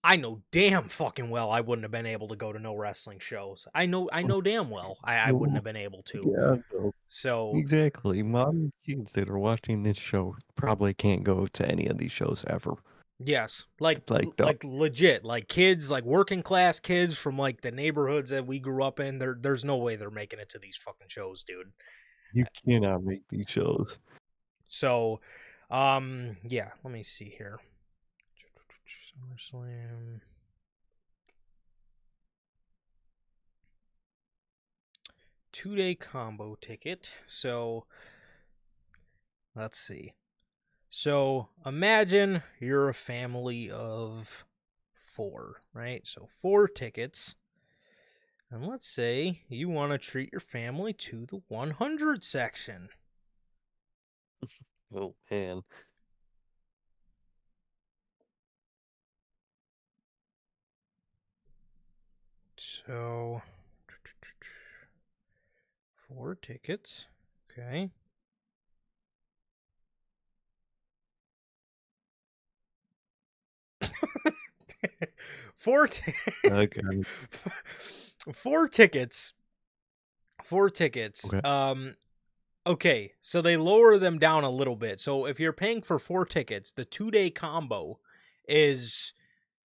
B: I know damn fucking well I wouldn't have been able to go to no wrestling shows. I know damn well I wouldn't
A: No.
B: have been able to.
A: Yeah. No.
B: So
A: Exactly. Modern kids that are watching this show probably can't go to any of these shows ever.
B: yes, like
A: Like, no,
B: like legit, like kids, like working class kids from like the neighborhoods that we grew up in, there's no way they're making it to these fucking shows, dude.
A: you cannot make these shows.
B: So yeah, let me see here. SummerSlam 2-day combo ticket. So let's see. So imagine you're a family of 4, right? So 4 tickets. And let's say you want to treat your family to the 100 section.
A: Oh man.
B: So 4 tickets. Okay. four, t-
A: Okay.
B: 4 tickets. 4 tickets.
A: Okay.
B: Okay, so they lower them down a little bit. So if you're paying for 4 tickets, the 2-day combo is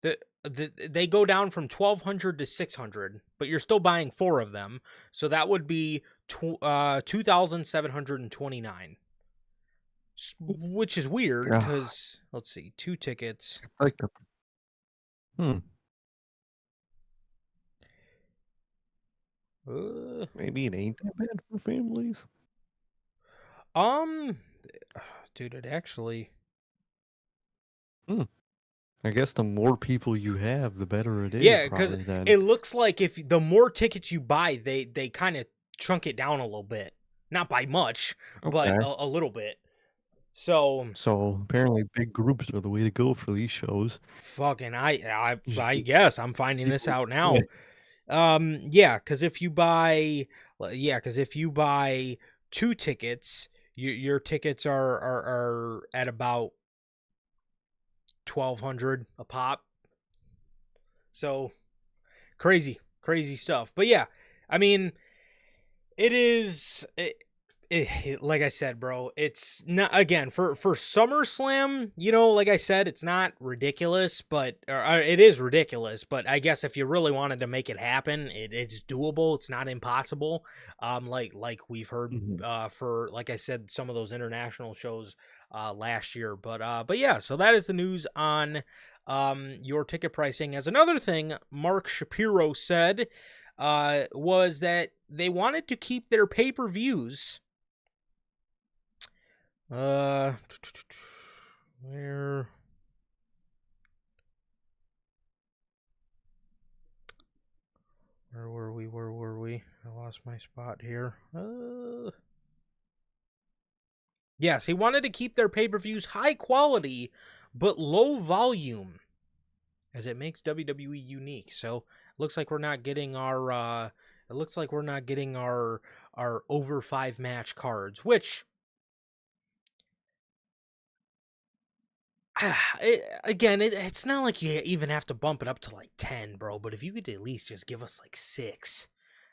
B: they go down from 1,200 to 600, but you're still buying 4 of them. So that would be 2,729, which is weird
A: Ah,
B: because let's see, 2 tickets.
A: like the hmm.
B: Uh,
A: Maybe it ain't that bad for families.
B: um, dude, it actually.
A: Hmm. I guess the more people you have, the better it is,
B: Yeah, because
A: probably then.
B: it looks like if the more tickets you buy, they kind of chunk it down a little bit. Not by much, but
A: Okay.
B: a little bit. So
A: So apparently big groups are the way to go for these shows.
B: fucking
A: Just
B: I
A: get
B: guess I'm finding this
A: people.
B: out
A: Yeah.
B: now. Because if you buy 2 tickets, your tickets are at about 1,200 a pop. So crazy stuff. But yeah, I mean, it is. Like I said, bro, it's not, again, for SummerSlam. Like I said, it's not ridiculous, but or it is ridiculous. But I guess if you really wanted to make it happen, it's doable. It's not impossible. Like we've heard
A: Mhm.
B: for, like I said, some of those international shows last year. But yeah, so that is the news on your ticket pricing. As another thing, Mark Shapiro said, was that they wanted to keep their pay-per-views. Where were we? Where were we? I lost my spot here. Yes, he wanted to keep their pay-per-views high quality, but low volume, as it makes WWE unique. So it looks like we're not getting our over 5 match cards, which it's not like you even have to bump it up to like 10, bro. But if you could at least just give us like 6,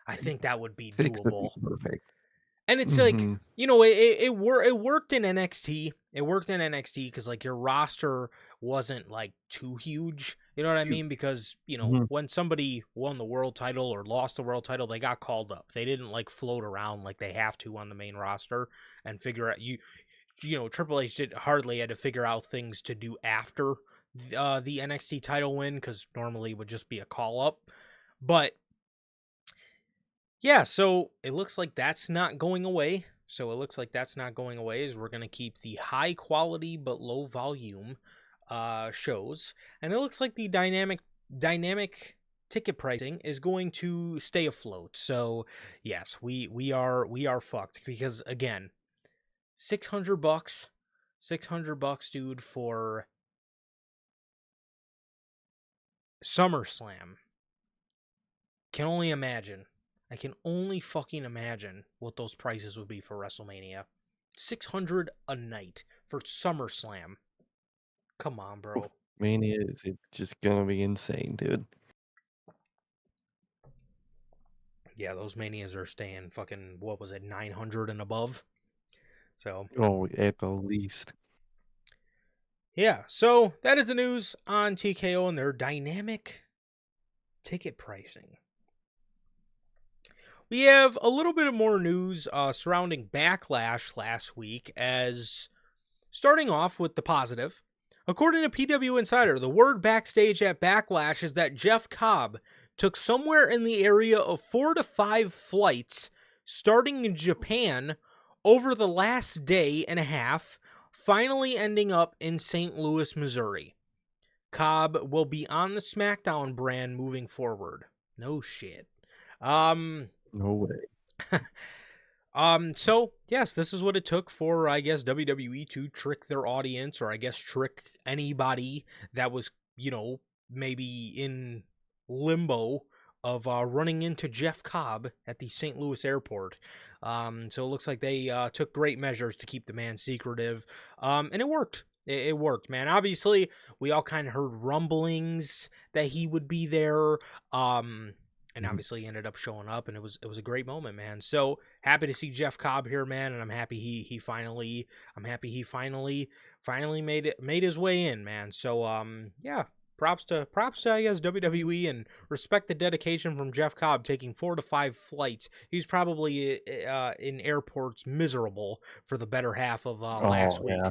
B: I think that would be
A: 6 would be
B: doable.
A: perfect.
B: And it's like, it worked in NXT. It worked in NXT because like your roster wasn't like too huge. You know what I mean? Because, when somebody won the world title or lost the world title, they got called up. They didn't like float around like they have to on the main roster and figure out Triple H hardly had to figure out things to do after the NXT title win, because normally it would just be a call up. But yeah, so it looks like that's not going away. As we're going to keep the high quality but low volume shows. And it looks like the dynamic ticket pricing is going to stay afloat. So yes, we are fucked, because again, $600, dude, for SummerSlam. Can only imagine. I can only fucking imagine what those prices would be for WrestleMania. $600 a night for SummerSlam. Come on, bro.
A: Mania is just gonna be insane, dude.
B: Yeah, those Manias are staying fucking, what was it, 900 and above? So.
A: Oh, at the least.
B: Yeah, so that is the news on TKO and their dynamic ticket pricing. We have a little bit of more news surrounding Backlash last week, as starting off with the positive. According to PW Insider, the word backstage at Backlash is that Jeff Cobb took somewhere in the area of 4 to 5 flights starting in Japan over the last day and a half, finally ending up in St. Louis, Missouri. Cobb will be on the SmackDown brand moving forward. No shit.
A: No way.
B: So yes, this is what it took for, I guess, WWE to trick their audience, or I guess trick anybody that was, maybe in limbo of running into Jeff Cobb at the St. Louis airport. So it looks like they took great measures to keep the man secretive, and it worked. It worked, man. Obviously, we all kind of heard rumblings that he would be there. And obviously he ended up showing up, and it was a great moment, man. So happy to see Jeff Cobb here, man, and I'm happy he finally made his way in, man. So yeah, props to I guess WWE, and respect the dedication from Jeff Cobb, taking 4 to 5 flights. He's probably in airports miserable for the better half of last week.
A: Yeah.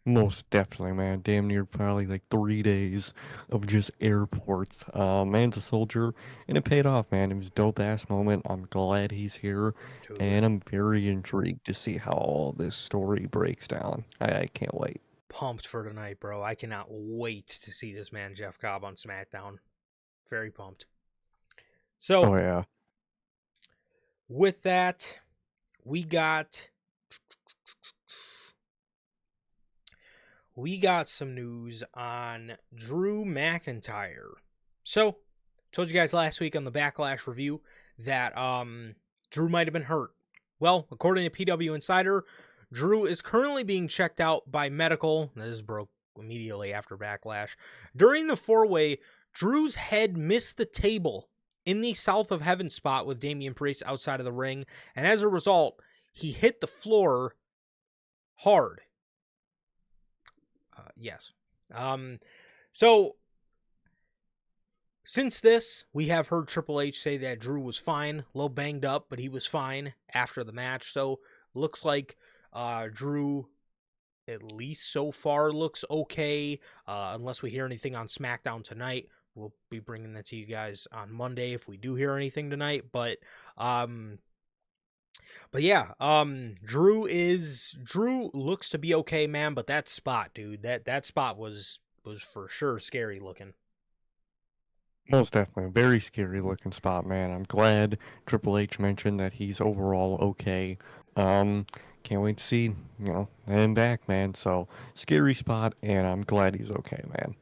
A: Most definitely, man. Damn near probably like 3 days of just airports. Man's a soldier, and it paid off, man. It was a dope ass moment. I'm glad he's here,
B: Dude.
A: and I'm very intrigued to see how all this story breaks down. I can't wait.
B: Pumped for tonight, bro. I cannot wait to see this man Jeff Cobb on SmackDown. Very pumped. So,
A: Oh yeah.
B: with that, we got some news on Drew McIntyre. So, told you guys last week on the Backlash review that Drew might have been hurt. Well, according to PW Insider, Drew is currently being checked out by medical. This broke immediately after Backlash. During the 4-way, Drew's head missed the table in the South of Heaven spot with Damian Priest outside of the ring, and as a result, he hit the floor hard. Yes. So, since this, we have heard Triple H say that Drew was fine, a little banged up, but he was fine after the match. So, looks like Drew, at least so far, looks okay, unless we hear anything on SmackDown tonight. we'll be bringing that to you guys on Monday if we do hear anything tonight. But yeah, Drew looks to be okay, man. But that spot, dude, that spot was for sure scary looking.
A: Most definitely. A very scary looking spot, man. I'm glad Triple H mentioned that he's overall okay. Um, can't wait to see, him back, man. So, scary spot, and I'm glad he's okay, man.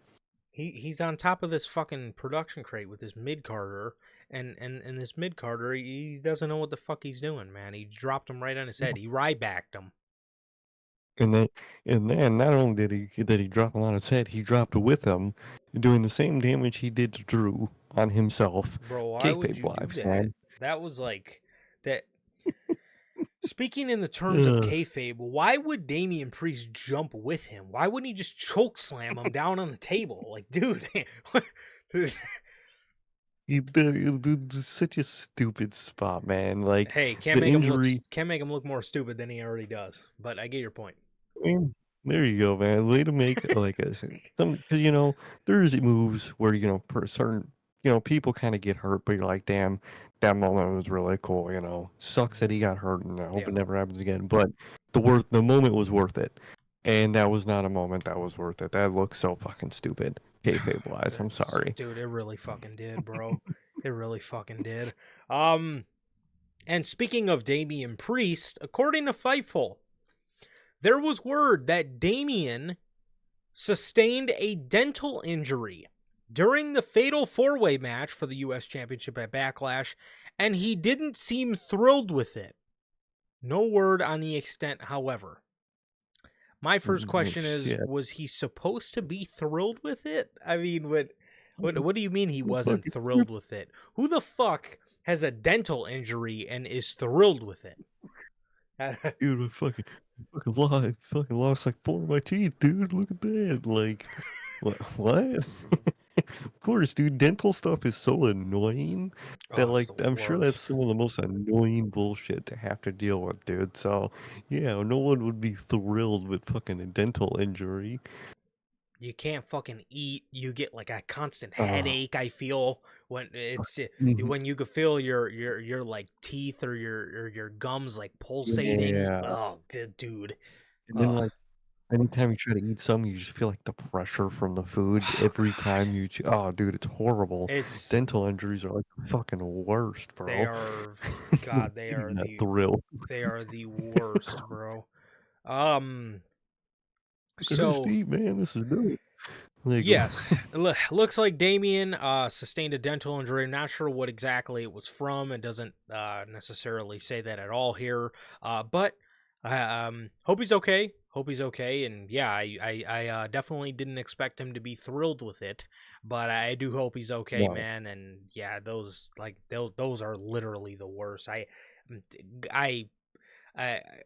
B: He's on top of this fucking production crate with his mid carder, and this mid carder, he doesn't know what the fuck he's doing, man. He dropped him right on his head. He Rybacked him.
A: And then, not only did he drop him on his head, he dropped with him, doing the same damage he did to Drew on himself.
B: Bro, why would
A: Kayfabe
B: you do
A: lives,
B: that?
A: man.
B: That was like that. Speaking in the terms of
A: Ugh.
B: kayfabe, why would Damian Priest jump with him? Why wouldn't he just choke slam him down on the table? Like, dude,
A: It's such a stupid spot, man. Like
B: hey,
A: the injury.
B: can't make him look more stupid than he already does. But I get your point.
A: I mean, there you go, man. Way to make like some, because there's moves where per certain people kind of get hurt, but you're like, damn, that moment was really cool. Sucks that he got hurt, and I hope
B: Yeah.
A: it never happens again. But the moment was worth it, and that was not a moment that was worth it. That looks so fucking stupid. Kayfabe wise, I'm sorry,
B: Dude, it really fucking did, bro. It really fucking did. And speaking of Damian Priest, according to Fightful, there was word that Damian sustained a dental injury during the fatal four-way match for the U.S. Championship at Backlash, and he didn't seem thrilled with it. No word on the extent, however. My first question is, was he supposed to be thrilled with it? I mean, what do you mean he wasn't thrilled with it? Who the fuck has a dental injury and is thrilled with it?
A: dude. I fucking lost like 4 of my teeth, dude. Look at that. Like, what? Of course, dude. Dental stuff is so annoying that,
B: It's
A: like,
B: the
A: I'm sure that's
B: worst.
A: some of the most annoying bullshit to have to deal with, dude. So, yeah, no one would be thrilled with fucking a dental injury.
B: You can't fucking eat. You get like a constant
A: Oh,
B: headache. I feel when when you could feel your like teeth or your gums like pulsating.
A: yeah.
B: Oh, dude.
A: And then,
B: Oh,
A: like, anytime you try to eat some, you just feel like the pressure from the food
B: oh
A: every
B: God.
A: time you oh, dude, it's horrible.
B: It's
A: Dental injuries are like the fucking worst,
B: they
A: bro.
B: are God.
A: Nobody's not thrilled.
B: They are the worst, bro. Um.
A: It hurts to
B: So
A: eat, man. This is new. Like,
B: yes, looks like Damien sustained a dental injury. Not sure what exactly it was from. It doesn't necessarily say that at all here. But hope he's okay. Hope he's okay. And yeah, I definitely didn't expect him to be thrilled with it, but I do hope he's okay,
A: no.
B: man. And yeah, those are literally the worst. I I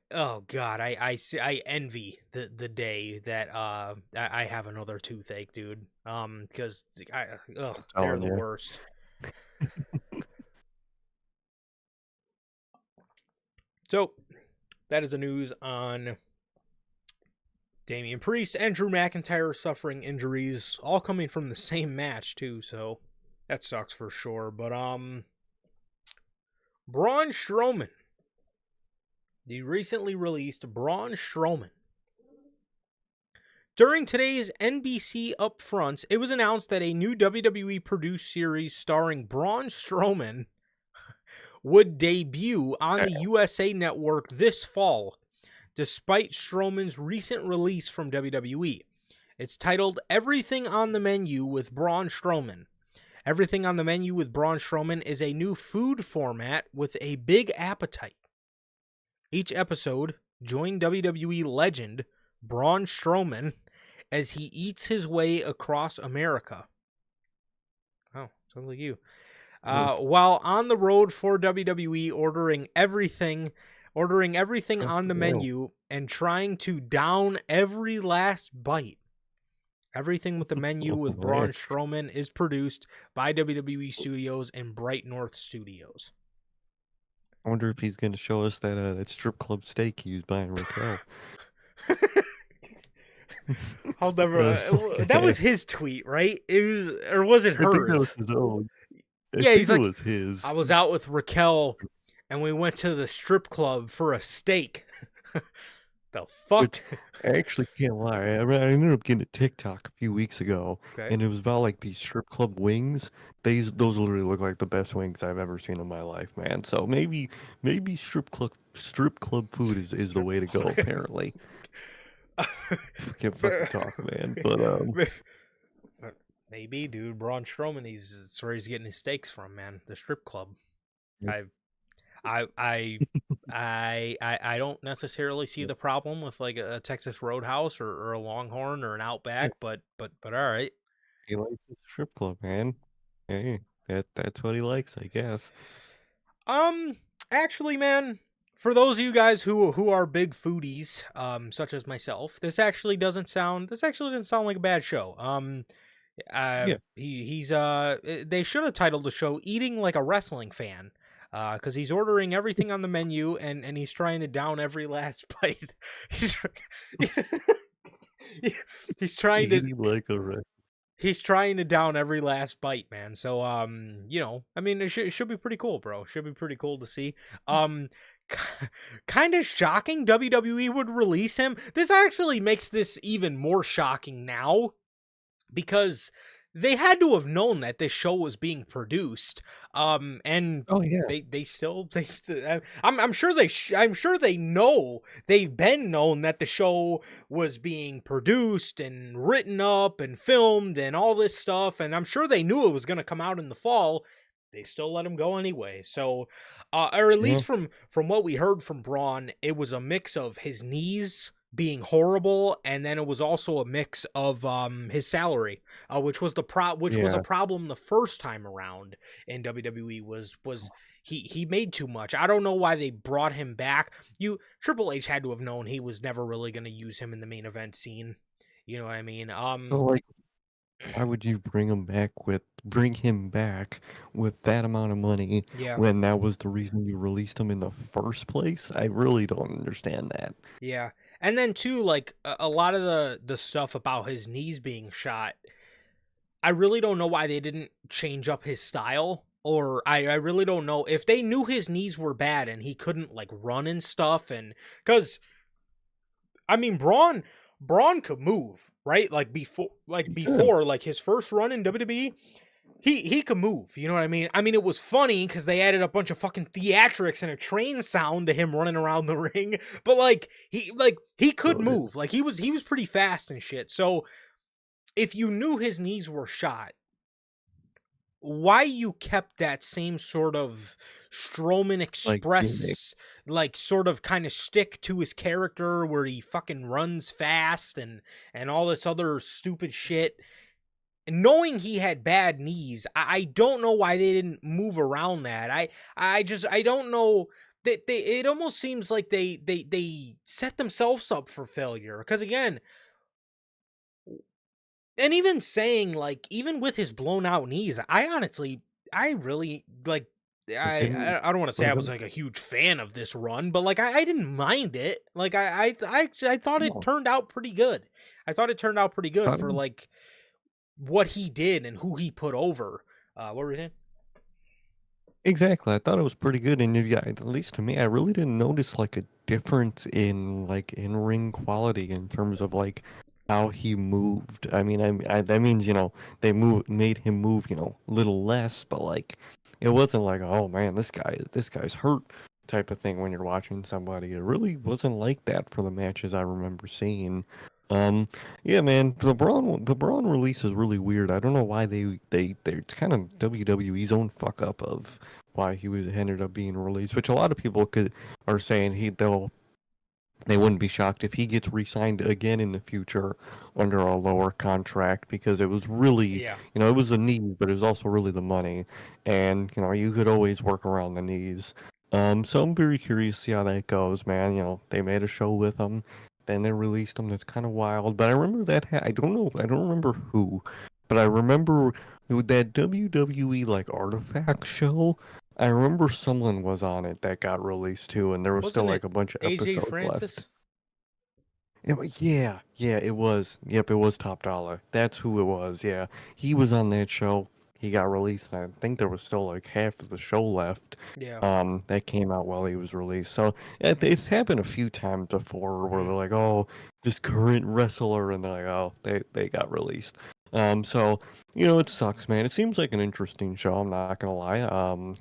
B: oh god, I envy the day that I have another toothache, dude. Because
A: I'm
B: they're
A: telling
B: the
A: you.
B: worst. So that is the news on Damian Priest and Drew McIntyre suffering injuries, all coming from the same match too. So that sucks for sure. But Braun Strowman, the recently released Braun Strowman. During today's NBC upfronts, it was announced that a new WWE produced series starring Braun Strowman would debut on the USA Network this fall, despite Strowman's recent release from WWE. It's titled Everything on the Menu with Braun Strowman. Everything on the Menu with Braun Strowman is a new food format with a big appetite. Each episode, join WWE legend Braun Strowman as he eats his way across America. Oh, sounds like you. While on the road for WWE, ordering everything on the menu and trying to down every last bite. Everything with the Menu with Braun Strowman is produced by WWE Studios and Bright North Studios.
A: I wonder if he's going to show us that strip club steak he was buying Raquel.
B: I'll never.
A: That's
B: That was
A: okay.
B: his tweet, right? It was, or was it
A: I think that was
B: hers?
A: his own. I
B: Yeah,
A: think
B: he's
A: it
B: like,
A: was
B: I
A: his.
B: was out with Raquel, and we went to the strip club for a steak. The fuck?
A: Which I actually can't lie. I ended up getting a TikTok a few weeks ago,
B: Okay.
A: and it was about like these strip club wings. Those literally look like the best wings I've ever seen in my life, man. So maybe strip club food is the
B: Strip
A: way to go.
B: club.
A: Apparently, can't fucking talk, man. But
B: Maybe, dude. Braun Strowman, it's where he's getting his steaks from, man. The strip club. I, I, I, I don't necessarily see the problem with like a Texas Roadhouse or a Longhorn or an
A: yeah,
B: Outback, but all right.
A: he likes his strip club, man. Hey, that's what he likes, I guess.
B: Um, actually, man, for those of you guys who are big foodies, such as myself, this actually doesn't sound like a bad show.
A: Yeah.
B: They should have titled the show "Eating Like a Wrestling Fan." Because he's ordering everything on the menu and he's trying to down every last bite. he's, he's trying to
A: Eating like a rat.
B: he's trying to down every last bite, man. So I mean, it should be pretty cool, bro. Should be pretty cool to see. Um, kind of shocking WWE would release him. This actually makes this even more shocking now because they had to have known that this show was being produced. And
A: Oh yeah.
B: I'm sure I'm sure they know they've been known that the show was being produced and written up and filmed and all this stuff, and I'm sure they knew it was going to come out in the fall. They still let him go anyway. So, or at
A: Yeah.
B: least from what we heard from Braun, it was a mix of his knees being horrible, and then it was also a mix of his salary, which was a
A: Yeah.
B: problem the first time around in WWE. Was he made too much. I don't know why they brought him back. Triple H had to have known he was never really going to use him in the main event scene. You know what I mean?
A: So like, why would you bring him back with that amount of money
B: Yeah.
A: when that was the reason you released him in the first place? I really don't understand that.
B: Yeah. And then too, like a lot of the stuff about his knees being shot, I really don't know why they didn't change up his style. Or I really don't know if they knew his knees were bad and he couldn't like run and stuff. And because I mean, Braun could move, right?
A: He could.
B: Like his first run in WWE, he could move. You know what I mean? I mean, it was funny because they added a bunch of fucking theatrics and a train sound to him running around the ring. But he could
A: Oh yeah.
B: move. Like he was pretty fast and shit. So if you knew his knees were shot, why you kept that same sort of Strowman
A: Like gimmick.
B: Express, like sort of kind of stick to his character where he fucking runs fast and all this other stupid shit. And knowing he had bad knees, I don't know why they didn't move around that. I don't know. They it almost seems like they set themselves up for failure because again, and even saying like even with his blown out knees, I really like
A: It didn't
B: I don't want to say I
A: hurt
B: was
A: him.
B: like a huge fan of this run, but like I didn't mind it. Like I thought it
A: No.
B: turned out pretty good. I thought it turned out pretty good
A: Thought it
B: for
A: was
B: like what he did and who he put over. What were you saying?
A: exactly. I thought it was pretty good, and yeah, at least to me, I really didn't notice like a difference in like in-ring quality in terms of like how he moved. I mean, that means they made him move a little less, but like it wasn't like, oh man, this guy's hurt type of thing when you're watching somebody. It really wasn't like that for the matches I remember seeing. Um, yeah, man, the Braun release is really weird. I don't know why it's kind of WWE's own fuck up of why he was ended up being released, which a lot of people are saying they wouldn't be shocked if he gets re-signed again in the future under a lower contract because it was really,
B: Yeah.
A: it was the knees, but it was also really the money, and you could always work around the knees. So I'm very curious to see how that goes, man. They made a show with him, then they released him. That's kind of wild. But I remember that I don't know, I don't remember who, but I remember with that WWE like artifact show. I remember someone was on it that got released too, and there was still
B: Wasn't
A: like
B: it
A: a bunch of
B: AJ
A: episodes left.
B: Francis?
A: Yeah, it was. Yep, it was Top Dollar. That's who it was. Yeah, he was on that show. He got released, and I think there was still like half of the show left.
B: Yeah.
A: That came out while he was released. So it's happened a few times before where they're
B: Mm.
A: like, "Oh, this current wrestler," and they're like, "Oh, they got released." So it sucks, man. It seems like an interesting show. I'm not gonna lie.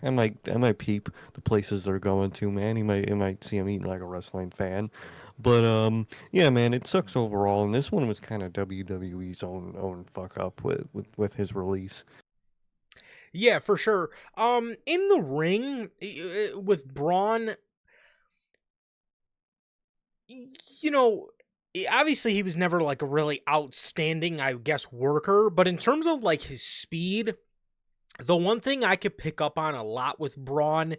A: I might peep the places they're going to, man. You might see him eating like a wrestling fan. But yeah, man, it sucks overall, and this one was kind of WWE's own fuck up with his release.
B: Yeah, for sure. In the ring with Braun, you know, obviously he was never like a really outstanding, I guess, worker, but in terms of like his speed, the one thing I could pick up on a lot with Braun,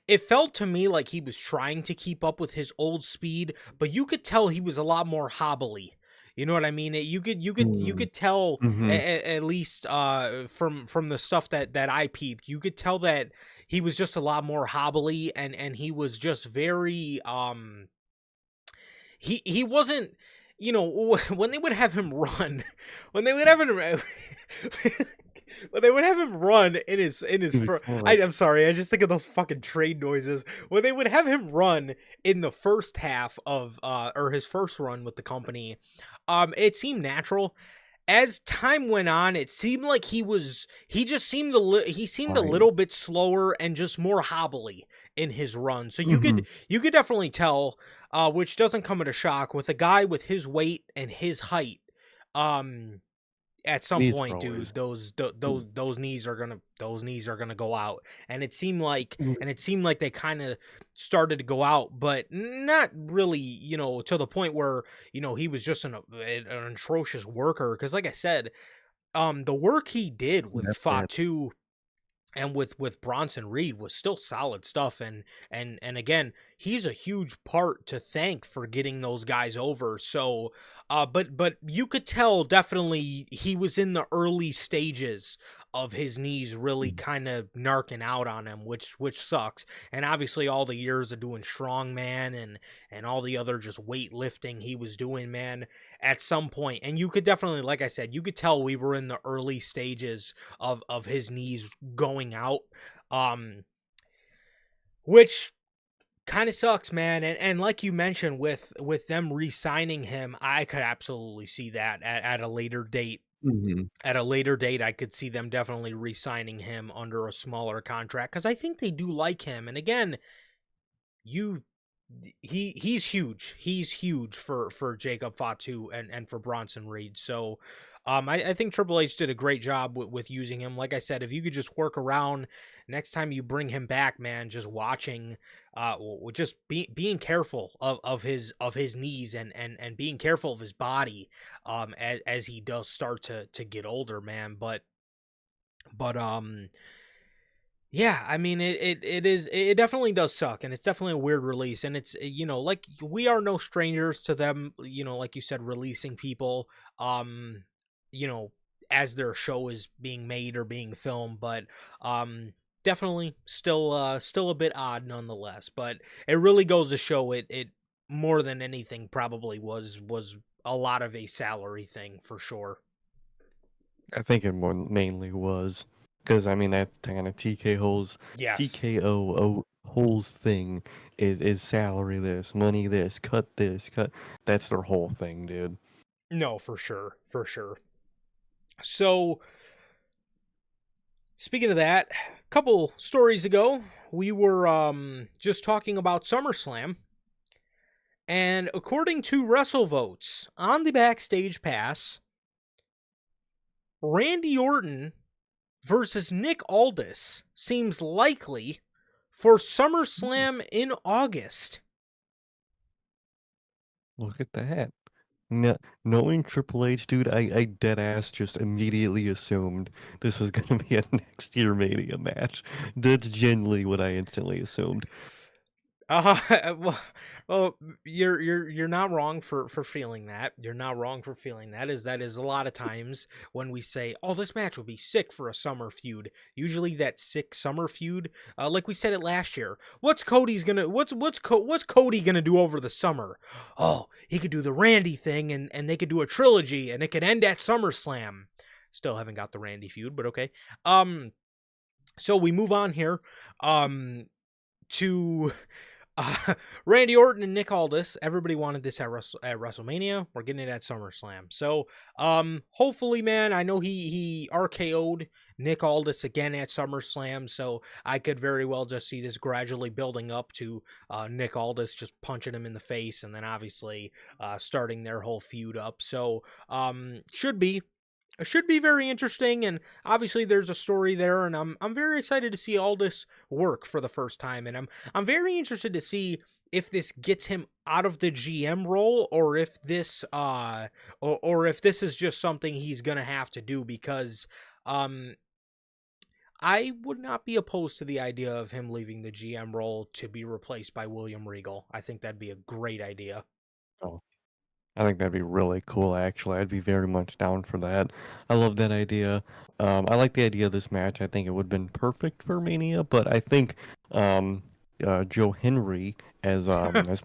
B: it felt to me like he was trying to keep up with his old speed, but you could tell he was a lot more hobbly. You know what I mean? You
A: Mm.
B: could tell
A: Mm-hmm.
B: at least from the stuff that I peeped, you could tell that he was just a lot more hobbly, and he was just very he wasn't, when they would have him run, when they would have him when they would have him run in his
A: He was kind of
B: I'm sorry, I just think of those fucking train noises. When they would have him run in the first half of or his first run with the company, it seemed natural. As time went on, it seemed like he just seemed he seemed a
A: right.
B: little bit slower and just more hobbly in his run. So you
A: Mm-hmm.
B: could you could definitely tell, which doesn't come at a shock with a guy with his weight and his height. Um, at some
A: These are
B: point,
A: always.
B: dude, those knees are gonna go out, and
A: Mm.
B: it seemed like they kind of started to go out, but not really, to the point where he was just an atrocious worker. Because, like I said, the work he did with
A: That's bad.
B: Fatu and with Bronson Reed was still solid stuff, and again, he's a huge part to thank for getting those guys over. So but you could tell definitely he was in the early stages of his knees really kind of narking out on him, which sucks. And obviously all the years of doing strongman and all the other just weightlifting he was doing, man, at some point. And you could definitely, like I said, you could tell we were in the early stages of his knees going out, um which kind of sucks, man. And like you mentioned, with them re-signing him, I could absolutely see that at a later date.
A: Mm-hmm.
B: At a later date, I could see them definitely re-signing him under a smaller contract, because I think they do like him. And again, you he's huge. He's huge for Jacob Fatu and for Bronson Reed. So I think Triple H did a great job with using him. Like I said, if you could just work around next time you bring him back, man, just watching, just being careful of his knees, and being careful of his body, as he does start to get older, man. But yeah, I mean, it definitely does suck, and it's definitely a weird release, and it's, like, we are no strangers to them, like you said, releasing people, um, you know, as their show is being made or being filmed, but definitely still a bit odd nonetheless. But it really goes to show it more than anything probably was a lot of a salary thing for sure.
A: I think it more mainly was because I mean that's kind of
B: Yes.
A: TKO Hole's thing is salary this, money this, cut this, cut. That's their whole thing, dude.
B: No, for sure, for sure. So, speaking of that, a couple stories ago, we were just talking about SummerSlam, and according to WrestleVotes on the Backstage Pass, Randy Orton versus Nick Aldis seems likely for SummerSlam in August.
A: Look at that. No, knowing Triple H, dude, I dead ass just immediately assumed this was gonna be a next year Mania match. That's genuinely what I instantly assumed.
B: Well, well, you're not wrong for feeling that. You're not wrong for feeling that. That is a lot of times when we say, "Oh, this match will be sick for a summer feud." Usually, that sick summer feud, like we said it last year. What's Cody gonna do over the summer? Oh, he could do the Randy thing, and they could do a trilogy, and it could end at SummerSlam. Still haven't got the Randy feud, but okay. So we move on here. To Randy Orton and Nick Aldis. Everybody wanted this at WrestleMania. We're getting it at SummerSlam. So, hopefully, man, I know he RKO'd Nick Aldis again at SummerSlam, so I could very well just see this gradually building up to Nick Aldis just punching him in the face, and then obviously starting their whole feud up. So, should be. It should be very interesting, and obviously there's a story there, and I'm very excited to see Aldis work for the first time, and I'm very interested to see if this gets him out of the GM role, or if this or if this is just something he's gonna have to do, because I would not be opposed to the idea of him leaving the GM role to be replaced by William Regal. I think that'd be a great idea.
A: Oh, I think that'd be really cool, actually. I'd be very much down for that. I love that idea. I like the idea of this match. I think it would have been perfect for Mania, but I think um, Joe Henry, as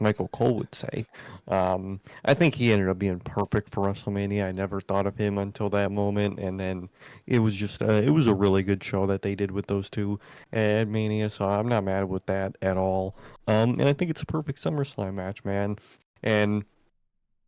A: Michael Cole would say, I think he ended up being perfect for WrestleMania. I never thought of him until that moment, and then it was a really good show that they did with those two at Mania, so I'm not mad with that at all. And I think it's a perfect SummerSlam match, man. And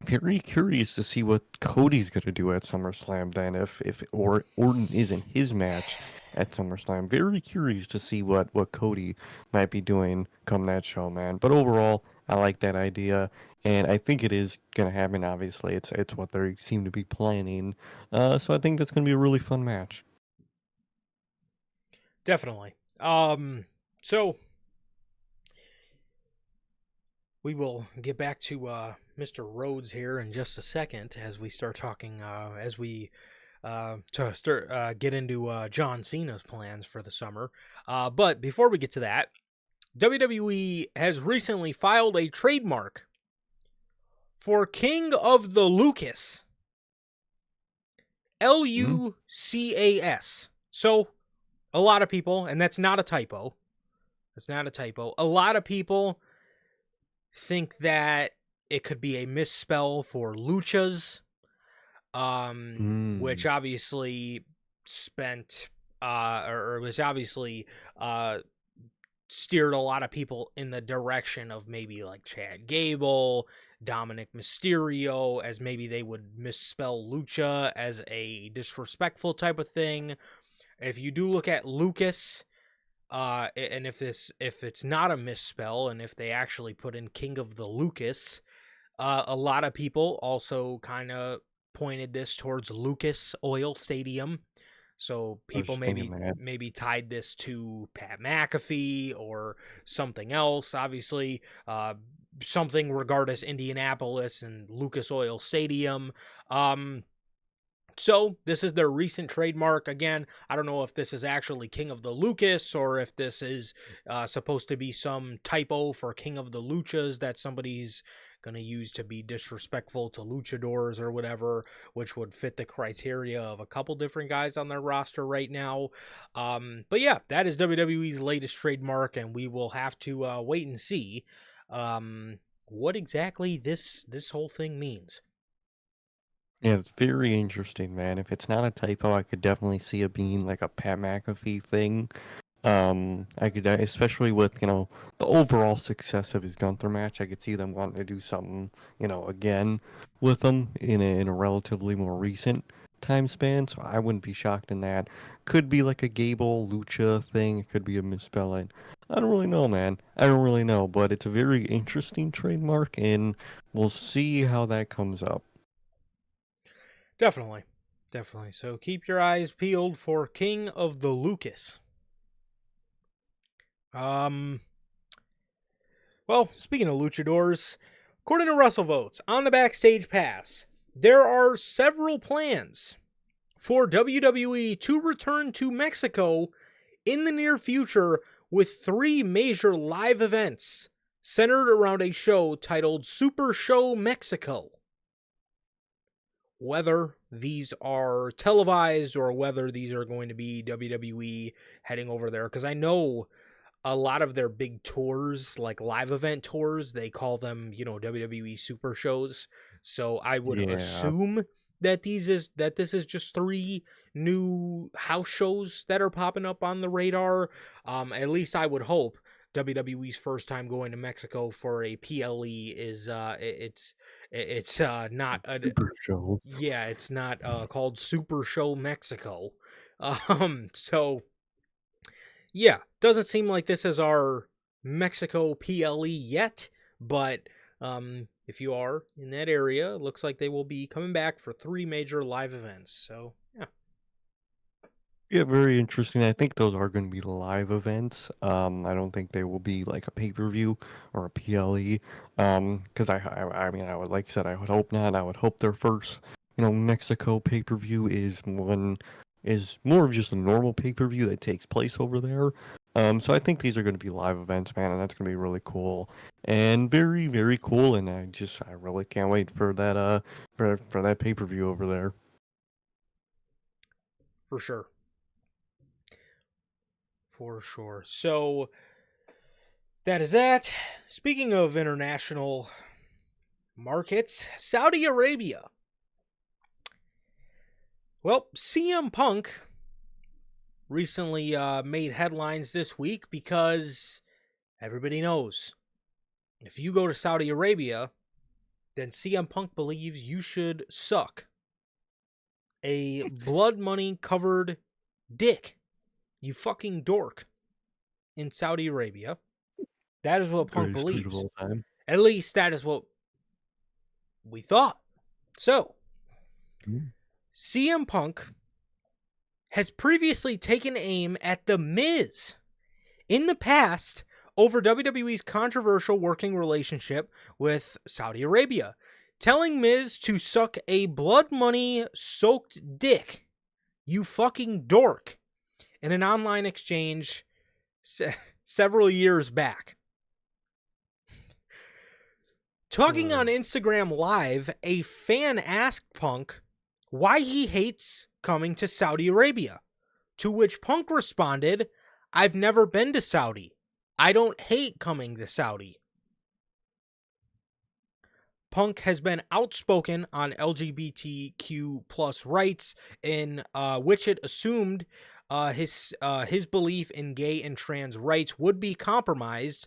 A: very curious to see what Cody's gonna do at SummerSlam then if Orton isn't his match at SummerSlam. Very curious to see what Cody might be doing come that show, man. But overall, I like that idea, and I think it is gonna happen. Obviously, it's what they seem to be planning. So I think that's gonna be a really fun match.
B: Definitely. So we will get back to Mr. Rhodes here in just a second as we start talking, as we to start get into John Cena's plans for the summer. But before we get to that, WWE has recently filed a trademark for King of the Lucas.
A: Mhm.
B: Lucas. So, a lot of people, and that's not a typo. That's not a typo. A lot of people think that it could be a misspell for luchas, which
A: Mm.
B: obviously spent or was obviously steered a lot of people in the direction of maybe like Chad Gable, Dominic Mysterio, as maybe they would misspell lucha as a disrespectful type of thing. If you do look at Lucas, and if it's not a misspell, and if they actually put in King of the Lucas, a lot of people also kind of pointed this towards Lucas Oil Stadium. So
A: I was
B: people
A: just thinking that.
B: maybe tied this to Pat McAfee or something else. Obviously, something regardless Indianapolis and Lucas Oil Stadium. So this is their recent trademark. Again, I don't know if this is actually King of the Lucas or if this is supposed to be some typo for King of the Luchas that somebody's going to use to be disrespectful to luchadors or whatever, which would fit the criteria of a couple different guys on their roster right now. But yeah, that is WWE's latest trademark, and we will have to wait and see what exactly this whole thing means.
A: Yeah, it's very interesting, man. If it's not a typo, I could definitely see it being like a Pat McAfee thing. I could, especially with, the overall success of his Gunther match, I could see them wanting to do something, again with him in a relatively more recent time span. So I wouldn't be shocked in that. Could be like a Gable Lucha thing. It could be a misspelling. I don't really know, man. I don't really know, but it's a very interesting trademark, and we'll see how that comes up.
B: Definitely. Definitely. So keep your eyes peeled for King of the Lucas. Um well, speaking of luchadors, according to WrestleVotes, on the Backstage Pass, there are several plans for WWE to return to Mexico in the near future with 3 major live events centered around a show titled Super Show Mexico. Whether these are televised or whether these are going to be WWE heading over there, because I know a lot of their big tours, like live event tours, they call them, WWE super shows. So I would
A: Yeah.
B: assume that this is just 3 new house shows that are popping up on the radar. At least I would hope. WWE's first time going to Mexico for a PLE is it's not a
A: Super show.
B: yeah, it's not called Super Show Mexico. So yeah, doesn't seem like this is our Mexico PLE yet, but if you are in that area, it looks like they will be coming back for 3 major live events. So, yeah.
A: Yeah, very interesting. I think those are going to be live events. I don't think they will be like a pay-per-view or a PLE. Because I mean, I would, like I said, I would hope not. I would hope their first, Mexico pay-per-view is more of just a normal pay-per-view that takes place over there. So I think these are going to be live events, man, and that's going to be really cool and very, very cool. And I really can't wait for that for that pay-per-view over there.
B: For sure. For sure. So, that is that. Speaking of international markets, Saudi Arabia. Well, CM Punk recently made headlines this week because everybody knows if you go to Saudi Arabia, then CM Punk believes you should suck a blood money covered dick. You fucking dork. In Saudi Arabia. That is what Punk
A: Greatest tweet of
B: believes.
A: all time.
B: At least that is what we thought. So, CM Punk has previously taken aim at The Miz in the past over WWE's controversial working relationship with Saudi Arabia, telling Miz to suck a blood money soaked dick. You fucking dork. In an online exchange several years back. Talking on Instagram Live, a fan asked Punk why he hates coming to Saudi Arabia, to which Punk responded, "I've never been to Saudi. I don't hate coming to Saudi." Punk has been outspoken on LGBTQ plus rights, in which it assumed his belief in gay and trans rights would be compromised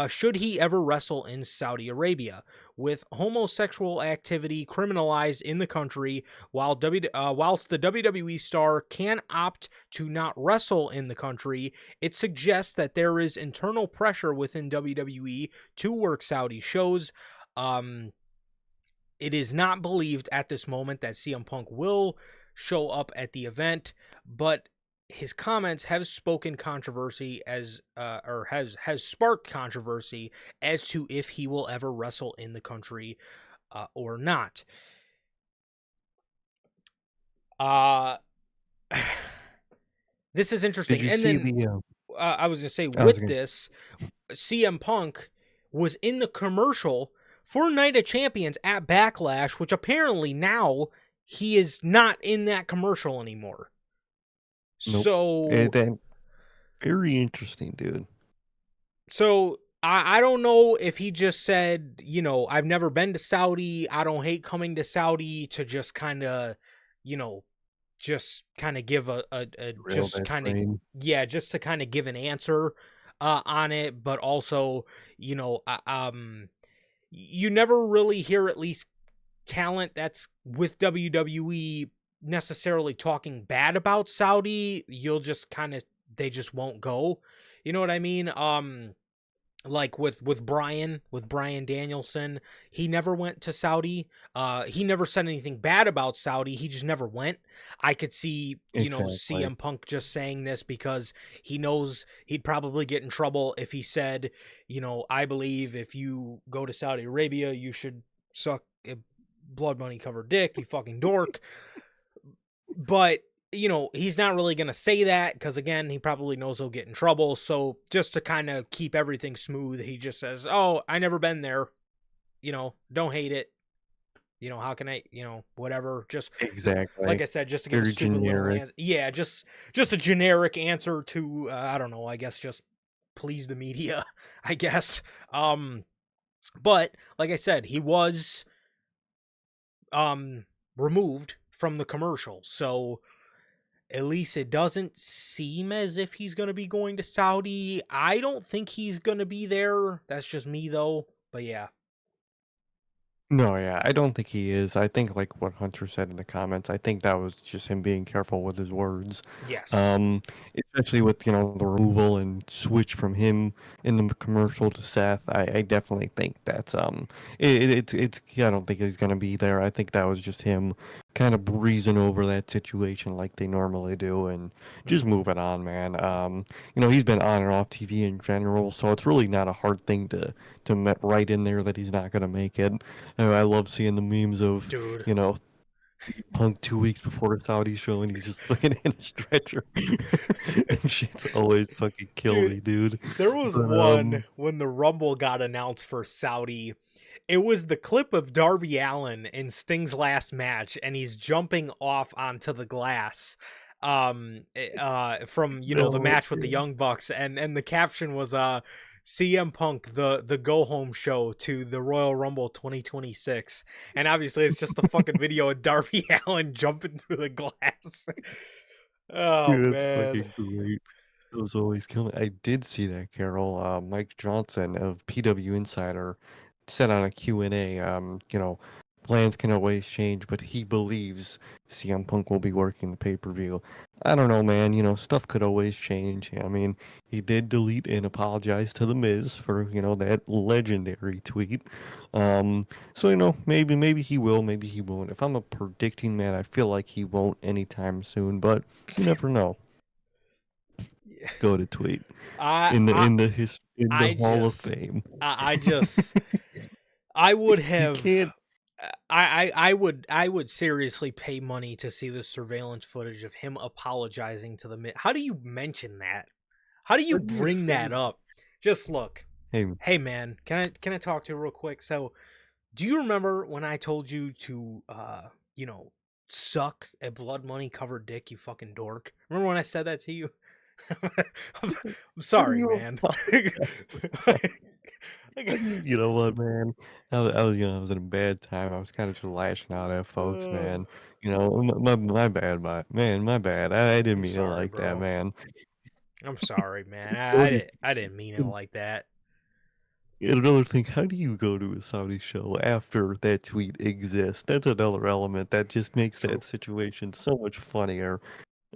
B: should he ever wrestle in Saudi Arabia, with homosexual activity criminalized in the country. Whilst the WWE star can opt to not wrestle in the country, it suggests that there is internal pressure within WWE to work Saudi shows. It is not believed at this moment that CM Punk will show up at the event, but his comments have spoken controversy has sparked controversy as to if he will ever wrestle in the country or not. This is interesting.
A: Did you
B: And
A: see
B: then
A: the?
B: I was going to say,
A: I was
B: with
A: gonna.
B: this, CM Punk was in the commercial for Night of Champions at Backlash, which apparently now he is not in that commercial anymore.
A: Nope.
B: So
A: That very interesting, dude.
B: So I don't know if he just said, I've never been to Saudi. I don't hate coming to Saudi, to just kind of, give
A: Real that train.
B: just to kind of give an answer on it. But also, you never really hear, at least talent that's with WWE, necessarily talking bad about Saudi. You'll just they just won't go. You know what I mean? Like with Brian Danielson, he never went to Saudi. He never said anything bad about Saudi. He just never went. I could see,
A: Exactly.
B: CM Punk just saying this because he knows he'd probably get in trouble if he said, I believe if you go to Saudi Arabia, you should suck a blood money covered dick, you fucking dork. But you know, he's not really going to say that because, again, he probably knows he'll get in trouble. So just to kind of keep everything smooth, he just says, oh, I never been there. You know, don't hate it. You know, how can I, you know, whatever. Just like
A: Exactly.
B: I said, just to give a
A: Very
B: stupid little
A: generic.
B: answer. Yeah, just a generic answer to, I don't know, I guess just please the media, I guess. But like I said, he was removed from the commercial. So at least it doesn't seem as if he's going to be going to Saudi. I don't think he's going to be there. That's just me though. But yeah.
A: No, yeah, I don't think he is. I think like what Hunter said in the comments, I think that was just him being careful with his words.
B: Yes.
A: Um, Especially with, the removal and switch from him in the commercial to Seth. I definitely think that's it's I don't think he's gonna be there. I think that was just him kind of breezing over that situation like they normally do and just
B: Mm-hmm.
A: moving on, man. He's been on and off TV in general, so it's really not a hard thing to write in there that he's not gonna make it. I love seeing the memes of,
B: Dude.
A: you know, Punk 2 weeks before the Saudi show and he's just fucking in a stretcher. And shit's always fucking kill
B: Dude,
A: me, dude.
B: there was
A: But
B: one when the Rumble got announced for Saudi. It was the clip of Darby Allin in Sting's last match, and he's jumping off onto the glass from, you know, the
A: no,
B: match with the Young Bucks, and the caption was CM Punk, the go home show to the Royal Rumble 2026. And obviously it's just a fucking video of Darby Allin jumping through the glass. Oh
A: dude, that's
B: man.
A: fucking great. Those always kill me. I did see that, Carol. Mike Johnson of PW Insider said on a Q&A, plans can always change, but he believes CM Punk will be working the pay-per-view. I don't know, man. Stuff could always change. I mean, he did delete and apologize to The Miz for, that legendary tweet. So, maybe he will, maybe he won't. If I'm a predicting man, I feel like he won't anytime soon, but you never know. Go to tweet
B: I
A: in the
B: I
A: in the his in the
B: I
A: Hall of
B: just
A: Fame.
B: I just I would
A: He
B: have
A: can't.
B: I would seriously pay money to see the surveillance footage of him apologizing to the How do you mention that? How do you
A: How do you
B: bring
A: say
B: that
A: that?
B: up? Just look.
A: Hey,
B: Hey man, can I talk to you real quick? So, do you remember when I told you to you know, suck a blood money covered dick, you fucking dork? Remember when I said that to you? I'm, I'm
A: how do
B: sorry,
A: you
B: man.
A: apologize? How do you? You know what, man? I was in a bad time. I was kind of just lashing out at folks,
B: Uh,
A: man. My bad, my bad. I didn't
B: I'm
A: mean it
B: sorry,
A: like that,
B: bro.
A: man.
B: I'm sorry, man.
A: Another,
B: I didn't mean it like that.
A: another thing, how do you go to a Saudi show after that tweet exists? That's another element that just makes
B: True.
A: that situation so much funnier.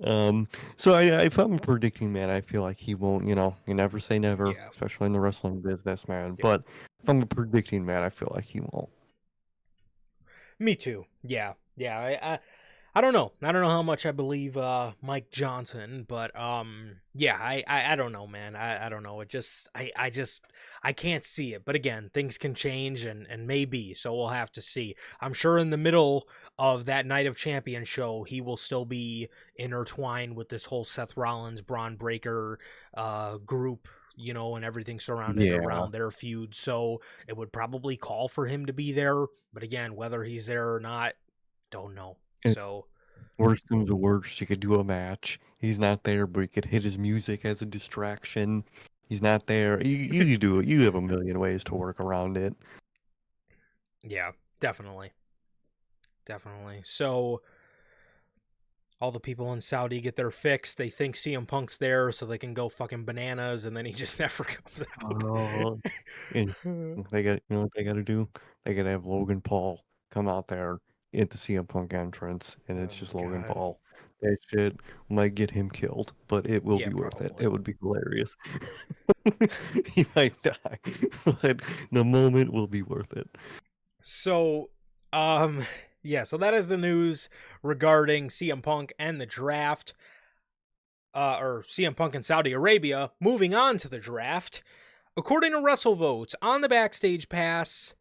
A: So if I'm predicting, man, I feel like he won't. You never say never,
B: Yeah.
A: especially in the wrestling business, man.
B: Yep.
A: But if I'm predicting, man, I feel like he won't.
B: Me too. Yeah. Yeah. I don't know. I don't know how much I believe Mike Johnson, but yeah, I don't know, man. I don't know. It just I just I can't see it. But again, things can change and maybe, so we'll have to see. I'm sure in the middle of that Night of Champions show, he will still be intertwined with this whole Seth Rollins Braun Breaker group, you know, and everything surrounded
A: Yeah.
B: around their feud. So it would probably call for him to be there, but again, whether he's there or not, don't know.
A: And
B: So
A: worst comes to worst, you could do a match. He's not there, but you could hit his music as a distraction. He's not there. You could do it. You have a million ways to work around it.
B: yeah, definitely. Definitely. So all the people in Saudi get their fix. They think CM Punk's there so they can go fucking bananas, and then he just never comes out.
A: Oh, and what they got to do? They got to have Logan Paul come out there at the CM Punk entrance, and it's
B: Oh
A: just
B: my
A: Logan
B: god.
A: Paul. That shit might get him killed, but it will
B: Yeah,
A: be worth it.
B: probably.
A: It would be hilarious. He might die, but the moment will be worth it.
B: So, yeah, so that is the news regarding CM Punk and the draft. Or CM Punk in Saudi Arabia. Moving on to the draft. According to WrestleVotes, on the Backstage Pass,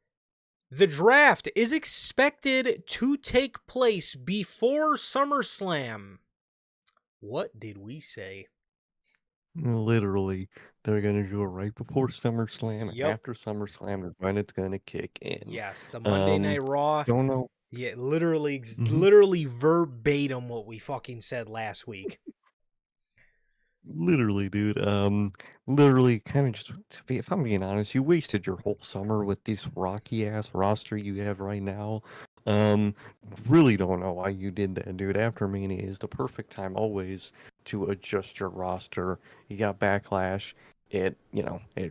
B: the draft is expected to take place before SummerSlam. What did we say?
A: Literally, they're gonna do it right before SummerSlam, and
B: Yep.
A: after SummerSlam is when it's gonna kick in.
B: Yes, the Monday
A: Um,
B: Night Raw.
A: don't know.
B: Yeah, literally,
A: Mhm.
B: literally verbatim what we fucking said last week.
A: Literally, dude. Literally, kind of just to be, if I'm being honest, you wasted your whole summer with this rocky ass roster you have right now. Um, really don't know why you did that, dude. After Mania is the perfect time always to adjust your roster. You got Backlash. It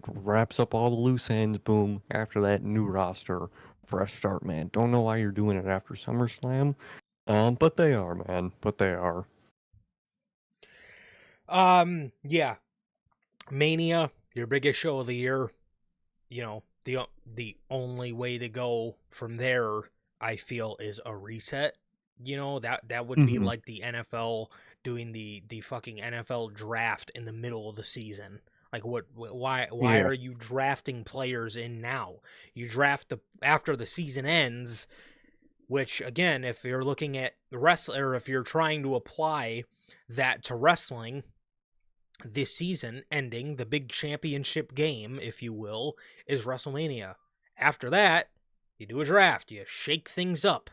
A: wraps up all the loose ends. Boom. After that, new roster, fresh start, man. Don't know why you're doing it after SummerSlam. But they are, man. But they are.
B: Yeah, Mania, your biggest show of the year. The only way to go from there, I feel, is a reset. That would be
A: Hmm.
B: like the NFL doing the fucking NFL draft in the middle of the season. Like why
A: Yeah.
B: are you drafting players in now? You draft the after the season ends, which again, if you're looking at the wrestler, if you're trying to apply that to wrestling, this season ending, the big championship game, if you will, is WrestleMania. After that, you do a draft, you shake things up.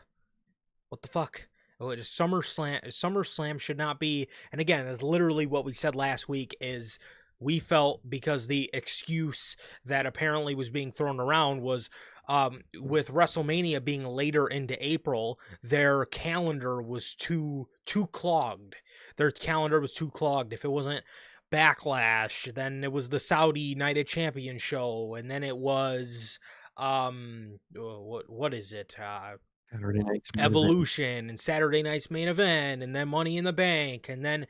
B: What the fuck? SummerSlam should not be. And again, that's literally what we said last week. Is we felt because the excuse that apparently was being thrown around was with WrestleMania being later into April, their calendar was too clogged. Their calendar was too clogged. If it wasn't Backlash, then it was the Saudi Night of Champions show, and then it was what is it?
A: Saturday night's main event.
B: Evolution and Saturday Night's Main Event, and then Money in the Bank, and then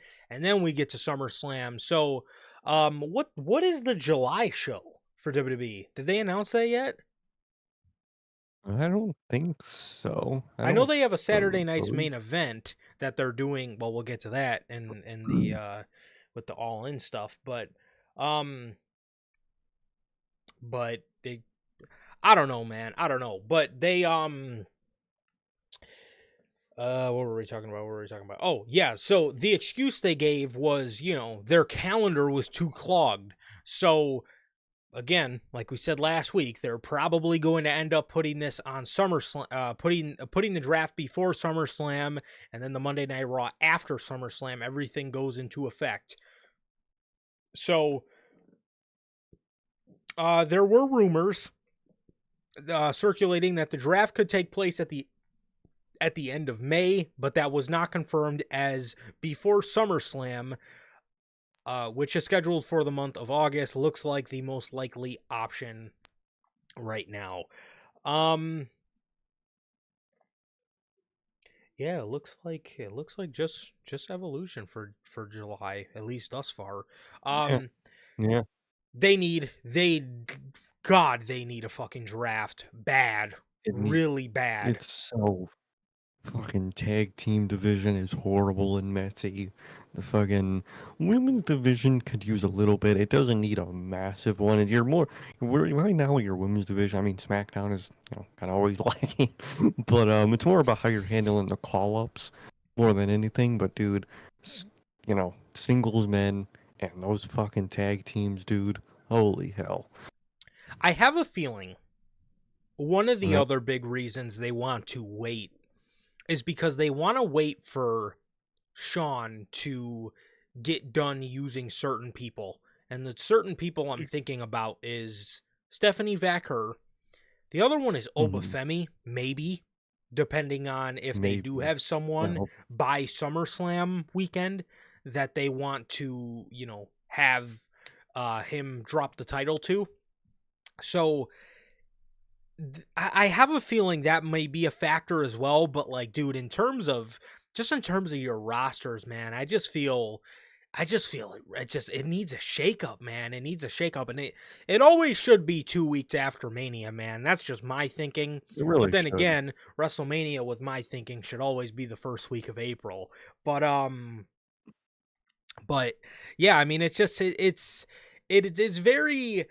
B: we get to SummerSlam. So, what is the July show for WWE? Did they announce that yet?
A: I don't think so. I
B: I know
A: don't
B: they have a Saturday Night's
A: believe.
B: Main Event that they're doing. Well, we'll get to that in the with the All In stuff, um, but they, I don't know, man, I don't know, but they what were we talking about? What were we talking about? Oh, yeah. So the excuse they gave was, their calendar was too clogged. So again, like we said last week, they're probably going to end up putting this on SummerSlam, putting the draft before SummerSlam, and then the Monday Night Raw after SummerSlam. Everything goes into effect. So there were rumors circulating that the draft could take place at the end of May, but that was not confirmed as before SummerSlam, which is scheduled for the month of August, looks like the most likely option right now. Yeah, it looks like just Evolution for July, at least thus far.
A: Yeah,
B: Um,
A: yeah.
B: they need a fucking draft bad,
A: It need,
B: really bad.
A: it's so fucking tag team division is horrible and messy. The fucking women's division could use a little bit. It doesn't need a massive one. You're more right now with your women's division. I mean, SmackDown is kind of always lacking, but it's more about how you're handling the call ups more than anything. But dude, singles men and those fucking tag teams, dude. Holy hell.
B: I have a feeling one of the
A: Yep.
B: other big reasons they want to wait is because they want to wait for Sean to get done using certain people. And the certain people I'm thinking about is Stephanie Vacker. The other one is
A: Hmm.
B: Obafemi, maybe, depending on if they do
A: Maybe.
B: have someone
A: Well,
B: by SummerSlam weekend that they want to, have him drop the title to. So I have a feeling that may be a factor as well, but like, dude, in terms of your rosters, man, I just feel it needs a shakeup, man. It needs a shakeup, and it always should be 2 weeks after Mania, man. That's just my thinking.
A: it
B: But
A: really
B: then
A: should.
B: again, WrestleMania with my thinking should always be the first week of April. But but yeah, I mean, it's very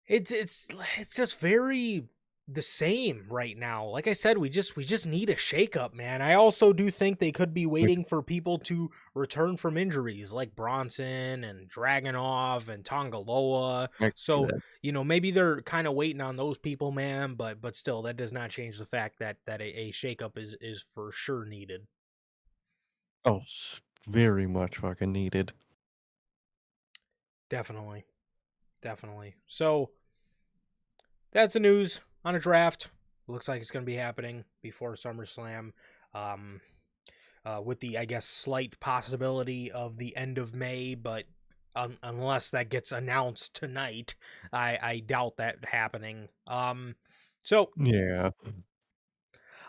B: it's just very the same right now. Like I said, we just need a shakeup, man. I also do think they could be
A: Like,
B: waiting for people to return from injuries, like Bronson and Dragunov and Tongaloa.
A: I can see
B: So
A: that.
B: maybe they're kind of waiting on those people, man. But still, that does not change the fact that a shakeup is for sure needed.
A: Oh, very much fucking needed.
B: Definitely, definitely. So that's the news on a draft. Looks like it's going to be happening before SummerSlam. Um, with the, I guess, slight possibility of the end of May, but unless that gets announced tonight, I doubt that happening. So
A: Yeah.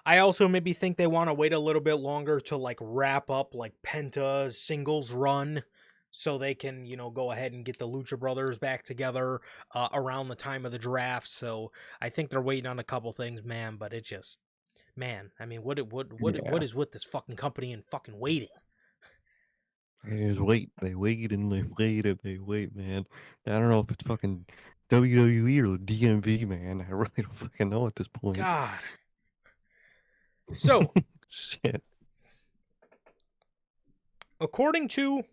B: I also maybe think they want to wait a little bit longer to like wrap up like Penta's singles run. So they can, go ahead and get the Lucha Brothers back together around the time of the draft. So I think they're waiting on a couple things, man. But it just, man, I mean, what
A: Yeah.
B: is with this fucking company and fucking waiting?
A: They just wait. They wait and they wait and they wait, man. I don't know if it's fucking WWE or the DMV, man. I really don't fucking know at this point.
B: God. So,
A: Shit.
B: according to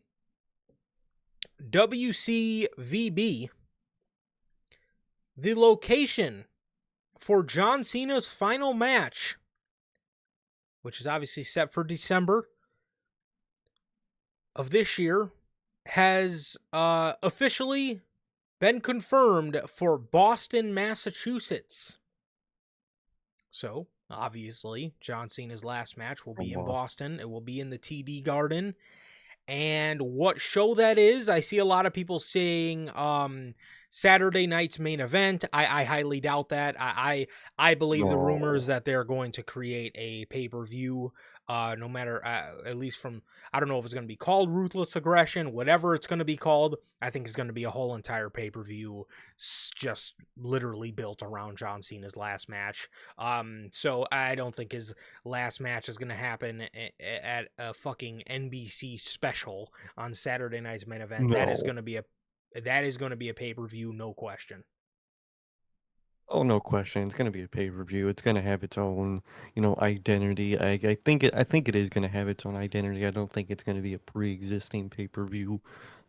B: WCVB, the location for John Cena's final match, which is obviously set for December of this year, has officially been confirmed for Boston, Massachusetts. So, obviously, John Cena's last match will
A: Oh,
B: be in
A: wow.
B: Boston. It will be in the TD Garden. And what show that is, I see a lot of people saying Saturday night's main event. I highly doubt that. I believe the rumors
A: No.
B: that they're going to create a pay-per-view, no matter, at least from, I don't know if it's going to be called Ruthless Aggression, whatever it's going to be called. I think it's going to be a whole entire pay-per-view just literally built around John Cena's last match. So I don't think his last match is going to happen at a fucking NBC special on Saturday night's main event. That is
A: No.
B: going to be a pay-per-view, no question.
A: Oh, no question. It's gonna be a pay-per-view. It's gonna have its own, identity. I think it is gonna have its own identity. I don't think it's gonna be a pre-existing pay-per-view.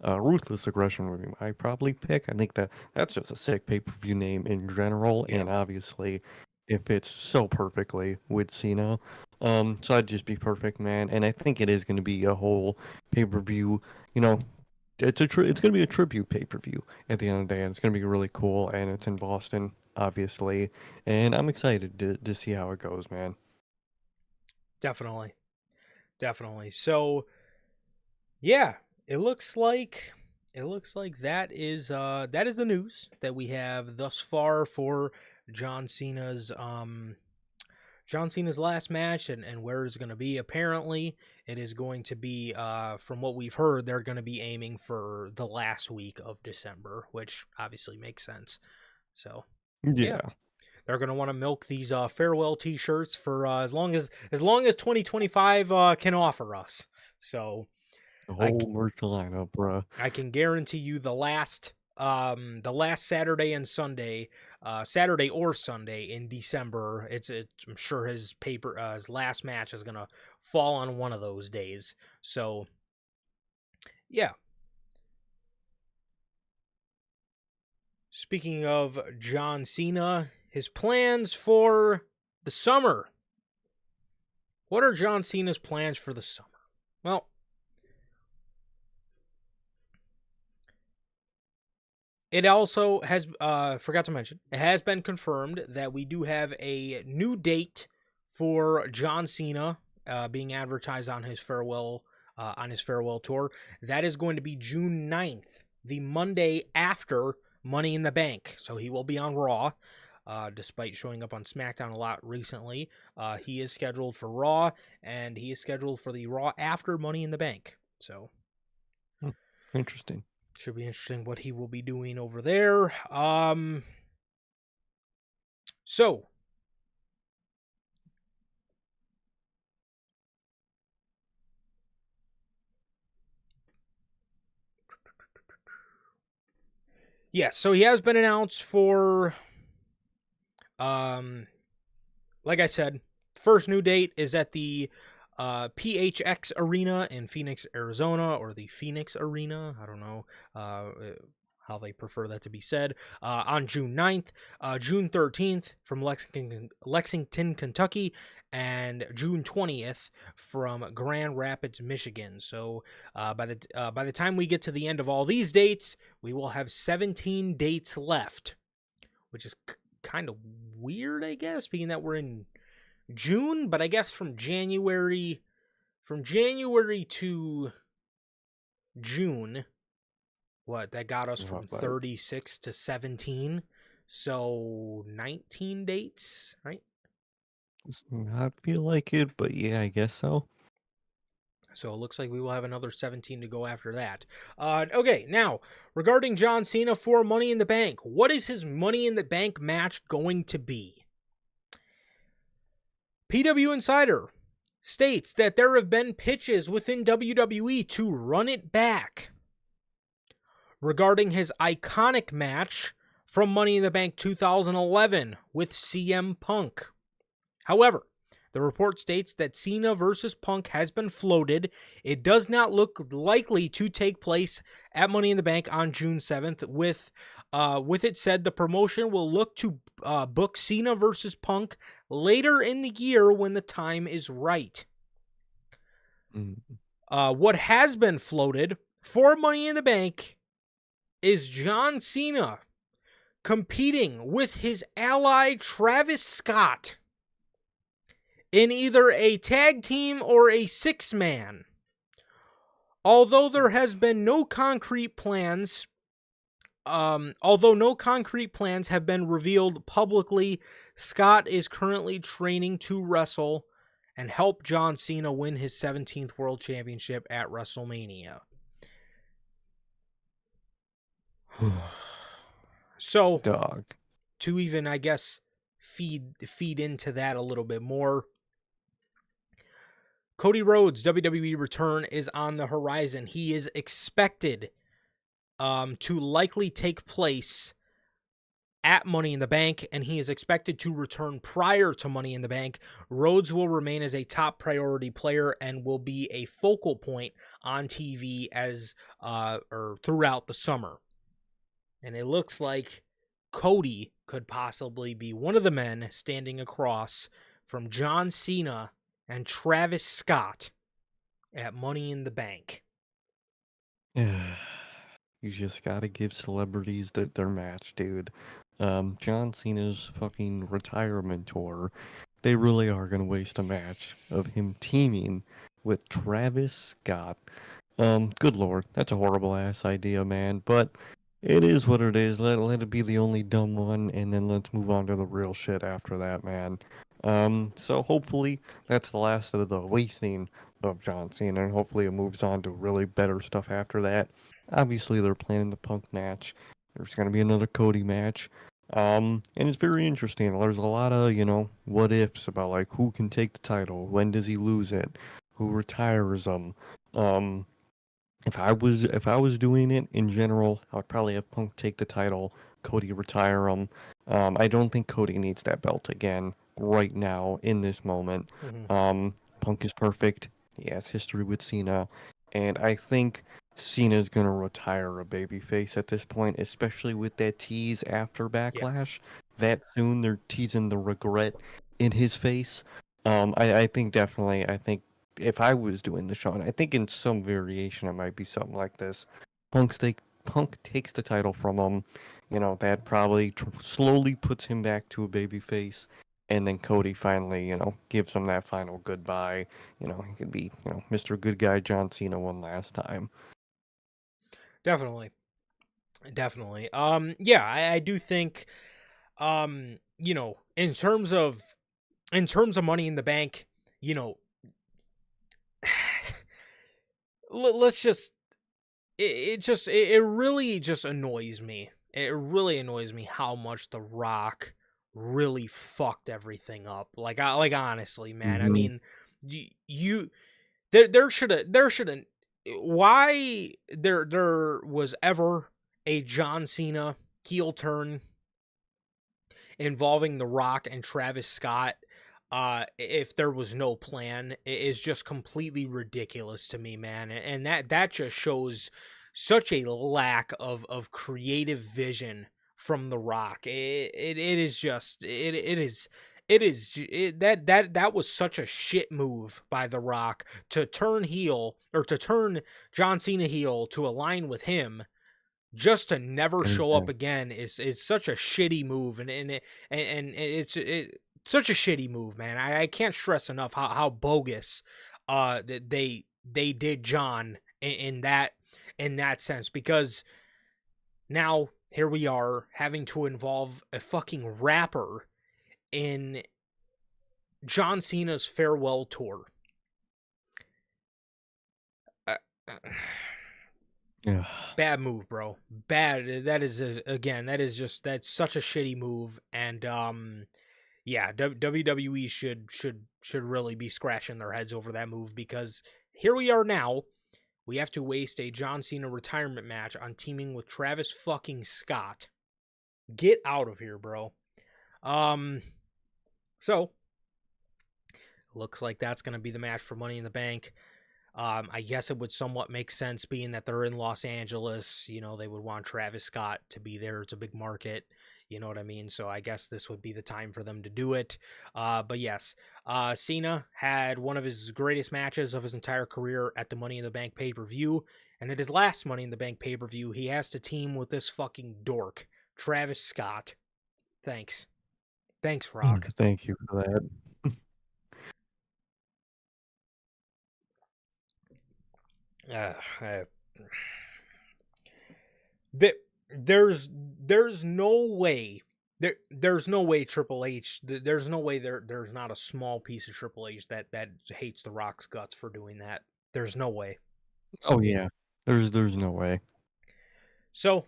A: Ruthless Aggression would be my probably pick. I think that's just a sick pay-per-view name in general,
B: Yep.
A: and obviously it fits so perfectly with Cena. So I'd just be perfect, man. And I think it is gonna be a whole pay-per-view, you know, it's gonna be a tribute pay-per-view at the end of the day, and it's gonna be really cool, and it's in Boston, obviously, and I'm excited to see how it goes, man.
B: Definitely. Definitely. So, yeah, it looks like that is the news that we have thus far for John Cena's last match and where it's going to be. Apparently, it is going to be, from what we've heard, they're going to be aiming for the last week of December, which obviously makes sense. So, yeah,
A: Yeah,
B: they're going to want to milk these farewell T-shirts for as long as 2025 can offer us. So,
A: the
B: I
A: whole merch lineup, bruh.
B: I can guarantee you the last Saturday and Sunday, Saturday or Sunday in December. I'm sure his last match is gonna fall on one of those days. So yeah. Speaking of John Cena, his plans for the summer. What are John Cena's plans for the summer? Well, it also has, forgot to mention, it has been confirmed that we do have a new date for John Cena being advertised on his farewell tour. That is going to be June 9th, the Monday after Money in the Bank. So he will be on Raw. Despite showing up on SmackDown a lot recently, he is scheduled for Raw, and he is scheduled for the Raw after Money in the Bank. So
A: Hmm, interesting.
B: should be interesting what he will be doing over there. So yes, so he has been announced for Like I said, first new date is at the PHX Arena in Phoenix, Arizona, or the Phoenix Arena. I don't know how they prefer that to be said. On June 9th, June 13th from Lexington, Kentucky, and June 20th from Grand Rapids, Michigan. So by the time we get to the end of all these dates, we will have 17 dates left, which is kind of weird, I guess, being that we're in June, but I guess from January to June, what that got us from 36 to 17, so 19 dates, right?
A: Does not feel like it, but yeah, I guess so.
B: So it looks like we will have another 17 to go after that. Okay, now, regarding John Cena for Money in the Bank, what is his Money in the Bank match going to be? PW Insider states that there have been pitches within WWE to run it back regarding his iconic match from Money in the Bank 2011 with CM Punk. However, the report states that Cena versus Punk has been floated. It does not look likely to take place at Money in the Bank on June 7th. With it said, the promotion will look to book Cena versus Punk later in the year when the time is right. What has been floated for Money in the Bank is John Cena competing with his ally Travis Scott in either a tag team or a six-man. Although there has been no concrete plans, have been revealed publicly, Scott is currently training to wrestle and help John Cena win his 17th World Championship at WrestleMania. So, to even, I guess, feed into that a little bit more, Cody Rhodes' WWE return is on the horizon. He is expected to likely take place at Money in the Bank, and he is expected to return prior to Money in the Bank. Rhodes will remain as a top priority player and will be a focal point on TV or throughout the summer. And it looks like Cody could possibly be one of the men standing across from John Cena and Travis Scott at Money in the Bank.
A: You just gotta give celebrities their match, dude. John Cena's fucking retirement tour, they really are gonna waste a match of him teaming with Travis Scott. Good lord, that's a horrible ass idea, man. But it is what it is. Let it be the only dumb one, and then let's move on to the real shit after that, man. So hopefully that's the last of the wasting of John Cena, and hopefully it moves on to really better stuff after that. Obviously, they're planning the Punk match. There's gonna be another Cody match. And it's very interesting. There's a lot of, what ifs about like who can take the title, when does he lose it, who retires them. If I was doing it in general, I would probably have Punk take the title, Cody retire him. I don't think Cody needs that belt again right now in this moment. Punk is perfect. He has history with Cena, and I think Cena's gonna retire a babyface at this point, especially with that tease after Backlash. That soon they're teasing the regret in his face. I think definitely. I think if I was doing the show, and I think in some variation it might be something like this. Punk takes the title from him. That probably slowly puts him back to a babyface. And then Cody finally, gives him that final goodbye. He could be, Mr. Good Guy John Cena one last time.
B: Definitely. Yeah, I do think, in terms of Money in the Bank, let's just, it really just annoys me. It really annoys me how much The Rock really fucked everything up. Like honestly, man. I mean, there shouldn't. Why there was ever a John Cena heel turn involving The Rock and Travis Scott, if there was no plan, is just completely ridiculous to me, man. And that just shows such a lack of creative vision from The Rock. It is just that was such a shit move by The Rock to turn heel, or to turn John Cena heel to align with him, just to never show up again, is such a shitty move, and it's such a shitty move, man. I can't stress enough how bogus that they did John in that sense, because now here we are having to involve a fucking rapper in John Cena's farewell tour.
A: Yeah.
B: Bad move, bro. Bad. That is that's such a shitty move, and yeah, WWE should really be scratching their heads over that move, because here we are now. We have to waste a John Cena retirement match on teaming with Travis fucking Scott. Get out of here, bro. So looks like that's going to be the match for Money in the Bank. I guess it would somewhat make sense, being that they're in Los Angeles. You know, they would want Travis Scott to be there. It's a big market. You know what I mean? So I guess this would be the time for them to do it. But yes, Cena had one of his greatest matches of his entire career at the Money in the Bank pay-per-view. And at his last Money in the Bank pay-per-view, he has to team with this fucking dork, Travis Scott. Thanks. Thanks, Rock.
A: Thank you for that.
B: There's no way there's no way Triple H, there's no way there's not a small piece of Triple H that hates The Rock's guts for doing that. There's no way.
A: Oh yeah, there's no way.
B: So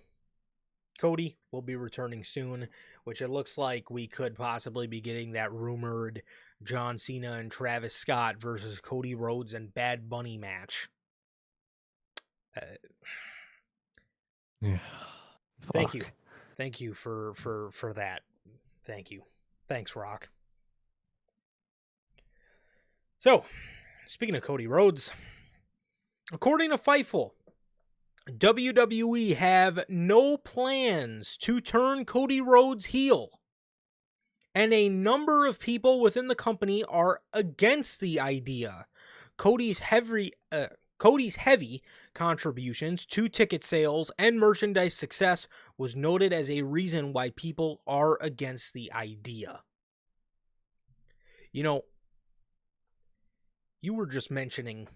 B: Cody will be returning soon, which it looks like we could possibly be getting that rumored John Cena and Travis Scott versus Cody Rhodes and Bad Bunny match.
A: Yeah.
B: Thank you for that. Thank you. Thanks, Rock. So, speaking of Cody Rhodes, according to Fightful, WWE have no plans to turn Cody Rhodes heel, and a number of people within the company are against the idea. Cody's heavy contributions to ticket sales and merchandise success was noted as a reason why people are against the idea. You know, you were just mentioning,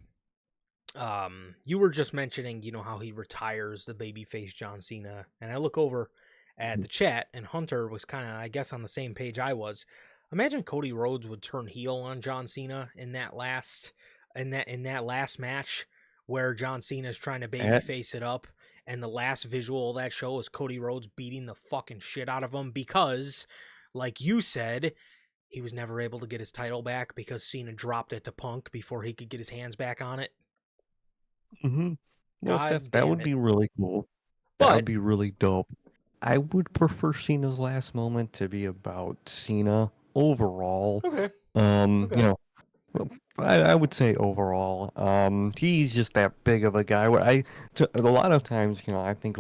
B: you know, how he retires the babyface John Cena, and I look over at the chat, and Hunter was kind of, I guess, on the same page I was. Imagine Cody Rhodes would turn heel on John Cena in that last match, where John Cena is trying to babyface it up, and the last visual of that show is Cody Rhodes beating the fucking shit out of him, because, like you said, he was never able to get his title back because Cena dropped it to Punk before he could get his hands back on it.
A: Mm-hmm. Well,
B: God
A: that
B: damn
A: would
B: it.
A: be really cool. That would be really dope. I would prefer Cena's last moment to be about Cena overall.
B: Okay.
A: You know, I would say overall, he's just that big of a guy. A lot of times, you know, I think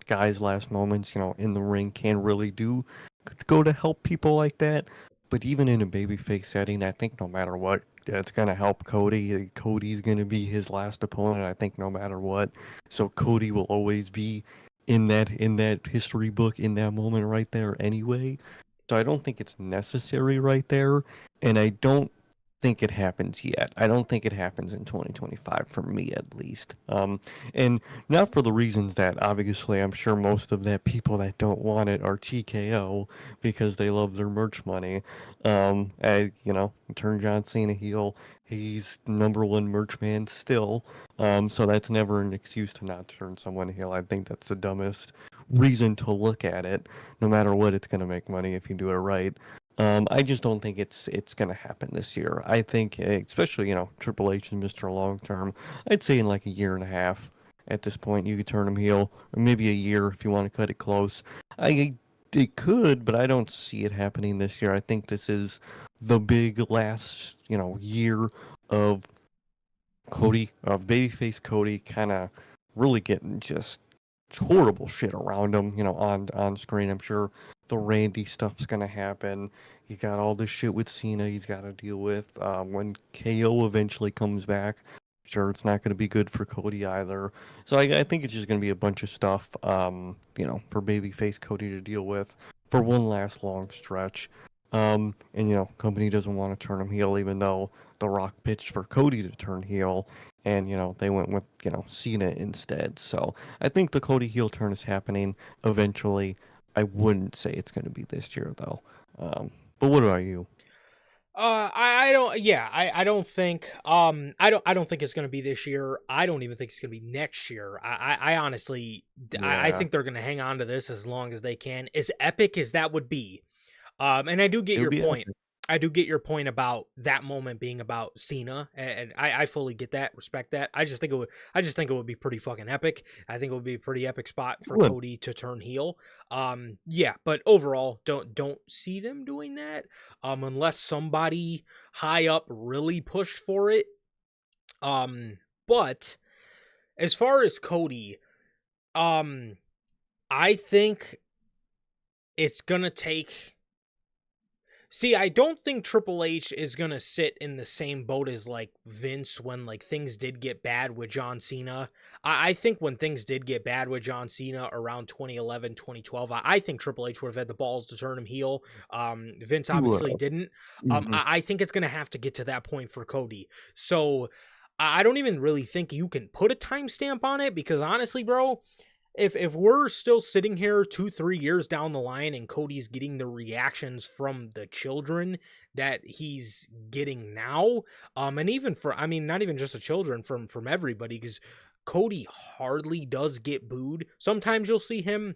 A: guys' last moments, you know, in the ring can really go to help people like that. But even in a babyface setting, I think no matter what, it's gonna help Cody. Cody's gonna be his last opponent, I think, no matter what. So Cody will always be in that history book, in that moment right there anyway. So I don't think it's necessary right there, and I don't think it happens yet. I don't think it happens in 2025 for me, at least. And not for the reasons that obviously I'm sure most of the people that don't want it are TKO because they love their merch money. You know, turn John Cena heel. He's #1 merch man still. So that's never an excuse to not turn someone heel. I think that's the dumbest reason to look at it. No matter what, it's going to make money if you do it right. I just don't think it's going to happen this year. I think, especially, you know, Triple H and Mr. Long Term, I'd say in like a year and a half at this point, you could turn him heel, or maybe a year if you want to cut it close. I it could, but I don't see it happening this year. I think this is the big last, year of Cody, babyface Cody, kind of really getting just horrible shit around him, on screen. I'm sure the Randy stuff's gonna happen. He got all this shit with Cena he's got to deal with. When KO eventually comes back, sure it's not gonna be good for Cody either. So I think it's just gonna be a bunch of stuff, for babyface Cody to deal with for one last long stretch. And company doesn't want to turn him heel, even though The Rock pitched for Cody to turn heel, and they went with Cena instead. So I think the Cody heel turn is happening eventually. I wouldn't say it's going to be this year though. But what about you?
B: I don't. Yeah, I don't think. I don't think it's gonna be this year. I don't even think it's gonna be next year. I honestly, I
A: Yeah,
B: think they're gonna hang on to this as long as they can. As epic as that would be, and I do get
A: it would
B: your
A: be
B: point.
A: epic.
B: I do get your point about that moment being about Cena, and I fully get that, respect that. I just think it would. I just think it would be pretty fucking epic. I think it would be a pretty epic spot
A: It
B: for
A: would.
B: Cody to turn heel. Yeah, but overall, don't see them doing that. Unless somebody high up really pushed for it. But as far as Cody, um, I think it's gonna take. See, I don't think Triple H is going to sit in the same boat as like Vince when like things did get bad with John Cena. I think when things did get bad with John Cena around 2011, 2012, I think Triple H would have had the balls to turn him heel. Vince
A: He would
B: obviously
A: have.
B: didn't.
A: Hmm.
B: I think it's going to have to get to that point for Cody. So I don't even really think you can put a timestamp on it because honestly, bro, if we're still sitting here 2-3 years down the line and Cody's getting the reactions from the children that he's getting now, and even for I mean not even just the children from everybody because Cody hardly does get booed. Sometimes you'll see him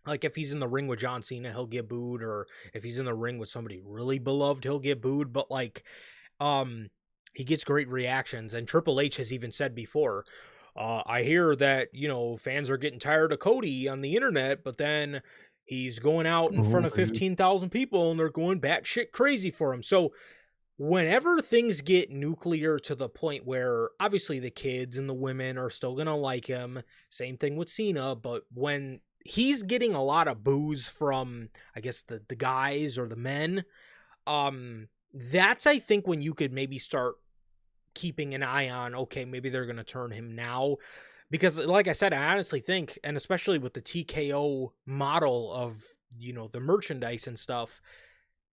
B: like if he's in the ring with John Cena, he'll get booed, or if he's in the ring with somebody really beloved, he'll get booed. But like, um, he gets great reactions, and Triple H has even said before, I hear that fans are getting tired of Cody on the internet, but then he's going out in front
A: Oh,
B: of
A: dude.
B: 15,000 people and they're going batshit crazy for him. So whenever things get nuclear to the point where obviously the kids and the women are still gonna like him, same thing with Cena, but when he's getting a lot of boos from I guess the guys or the men, that's I think when you could maybe start keeping an eye on, okay, maybe they're gonna turn him now. Because like I said, I honestly think, and especially with the TKO model of the merchandise and stuff,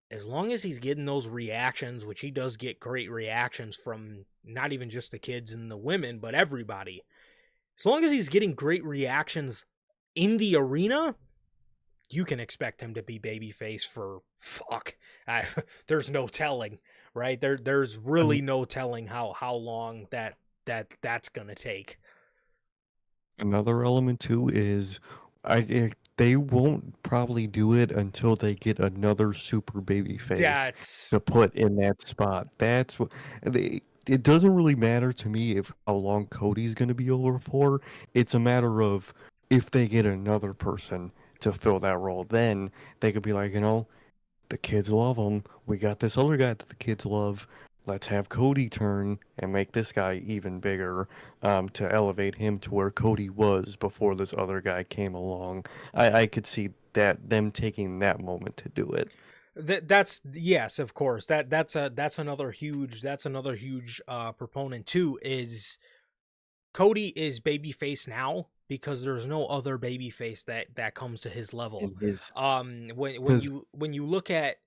B: as long as he's getting those reactions, which he does get great reactions from not even just the kids and the women, but everybody. As long as he's getting great reactions in the arena, you can expect him to be babyface for fuck. There's no telling, right? There's
A: An-
B: really no telling how long that's gonna take.
A: Another element too is they won't probably do it until they get another super baby face
B: That's
A: to put in that spot. That's what they. It doesn't really matter to me if how long Cody's going to be over for. It's a matter of if they get another person to fill that role. Then they could be like, the kids love him. We got this other guy that the kids love. Let's have Cody turn and make this guy even bigger, to elevate him to where Cody was before this other guy came along. I could see them taking that moment to do it.
B: that's yes, of course. That's another huge proponent too is Cody is babyface now because there's no other babyface that comes to his level.
A: In his,
B: When
A: because
B: you look at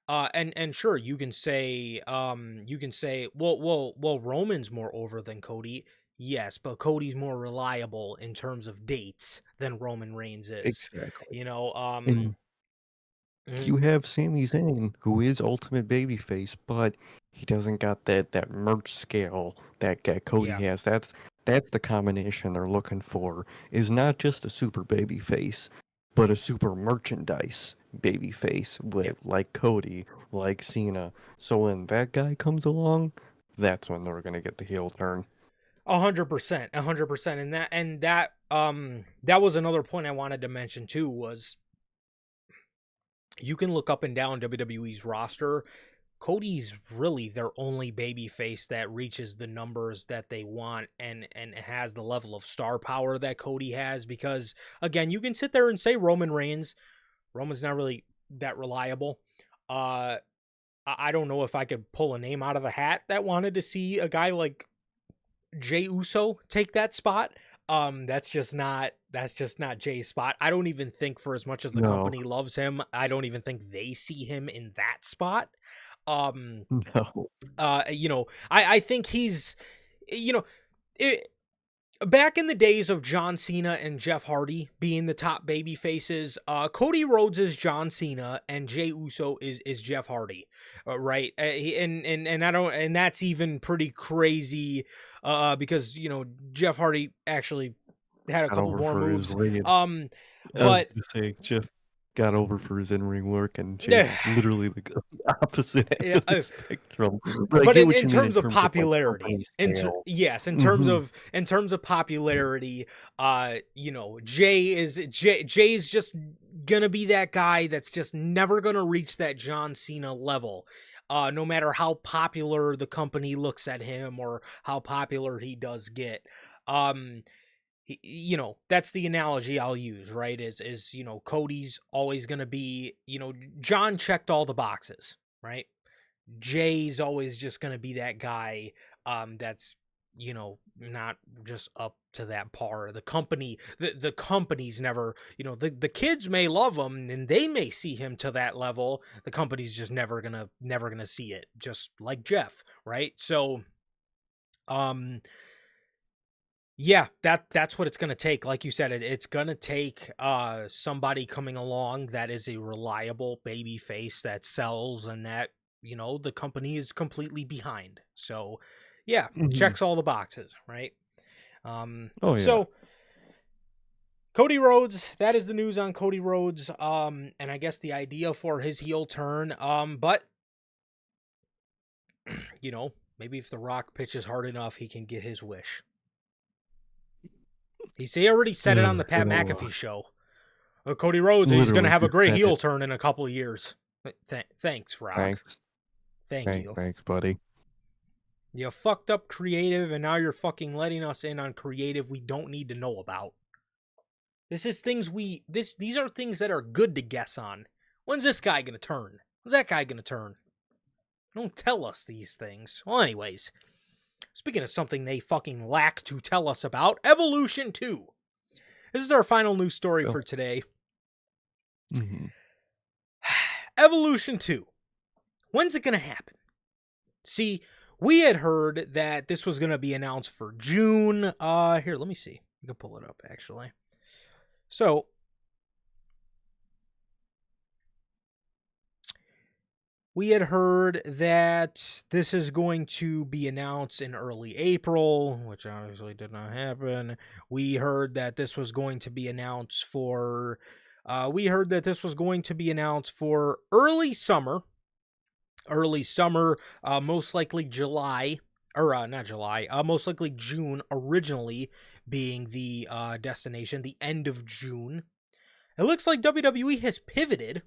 B: and sure you can say well Roman's more over than Cody. Yes, but Cody's more reliable in terms of dates than Roman Reigns is.
A: exactly.
B: You know,
A: And
B: mhm,
A: you have Sami Zayn, who is ultimate babyface, but he doesn't got that merch scale that Cody
B: yeah.
A: has. That's the combination they're looking for. Is not just a super babyface, but a super merchandise babyface
B: Yeah.
A: with like Cody, like Cena. So when that guy comes along, that's when they're gonna get the heel turn.
B: 100%, 100%, and that was another point I wanted to mention too was you can look up and down WWE's roster. Cody's really their only baby face that reaches the numbers that they want and has the level of star power that Cody has, because again, you can sit there and say Roman's not really that reliable. I don't know if I could pull a name out of the hat that wanted to see a guy like Jey Uso take that spot. That's just not Jay's spot. I don't even think, for as much as the
A: No,
B: company loves him, I don't even think they see him in that spot.
A: no.
B: You know, I think he's, you know, back in the days of John Cena and Jeff Hardy being the top baby faces, Cody Rhodes is John Cena and Jey Uso is Jeff Hardy, right? And I don't, and that's even pretty crazy, because you know Jeff Hardy actually had a
A: Got
B: couple
A: over
B: more
A: for his
B: moves,
A: ring. I was
B: but
A: gonna say Jeff got over for his in-ring work, and Jay's literally like the opposite end
B: yeah,
A: of the spectrum. But I
B: but
A: get
B: in,
A: what
B: in
A: you mean in
B: terms of
A: terms of like
B: popularity,
A: company scale.
B: yes,
A: Hmm.
B: in terms of popularity, you know, Jay's just gonna be that guy that's just never gonna reach that John Cena level. No matter how popular the company looks at him or how popular he does get. You know, that's the analogy I'll use, right? Is you know, Cody's always gonna be, you know, John checked all the boxes, right? Jay's always just going to be that guy that's, you know, not just up to that par. The company's never, you know, the kids may love him and they may see him to that level. The company's just never gonna see it, just like Jeff, right? So yeah, that's what it's gonna take. Like you said, it's gonna take somebody coming along that is a reliable baby face that sells and that, you know, the company is completely behind. So yeah,
A: Hmm.
B: checks all the boxes, right?
A: Oh yeah.
B: So Cody Rhodes, that is the news on Cody Rhodes. And I guess the idea for his heel turn. But you know, maybe if The Rock pitches hard enough, he can get his wish. He already said it on the Pat
A: It'll
B: McAfee show. Cody Rhodes, he's going to
A: literally
B: have a
A: just
B: great
A: said
B: heel
A: it.
B: turn in a couple of years. Thanks, Rock.
A: Thanks,
B: Thank you.
A: thanks, buddy.
B: You fucked up creative, and now you're fucking letting us in on creative we don't need to know about. These are things that are good to guess on. When's this guy going to turn? When's that guy going to turn? Don't tell us these things. Well, anyways, speaking of something they fucking lack to tell us about, Evolution 2. This is our final news story
A: So,
B: for today.
A: mhm.
B: Evolution 2. When's it going to happen? See, we had heard that this was going to be announced for June. Here, let me see. I can pull it up, actually. So, we had heard that this is going to be announced in early April, which obviously did not happen. We heard that this was going to be announced for... early summer. Most likely July, or not July, most likely June originally being the destination, the end of June. It looks like WWE has pivoted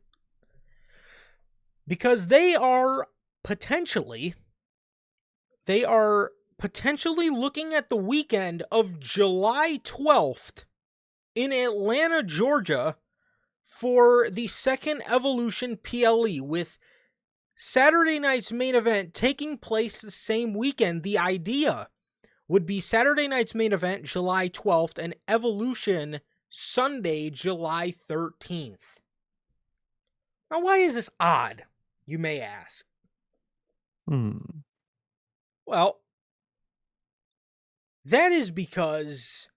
B: because they are potentially looking at the weekend of July 12th in Atlanta, Georgia for the second Evolution PLE, with Saturday night's main event taking place the same weekend. The idea would be Saturday night's main event, July 12th, and Evolution Sunday, July 13th. Now, why is this odd, you may ask?
A: Hmm.
B: Well, that is because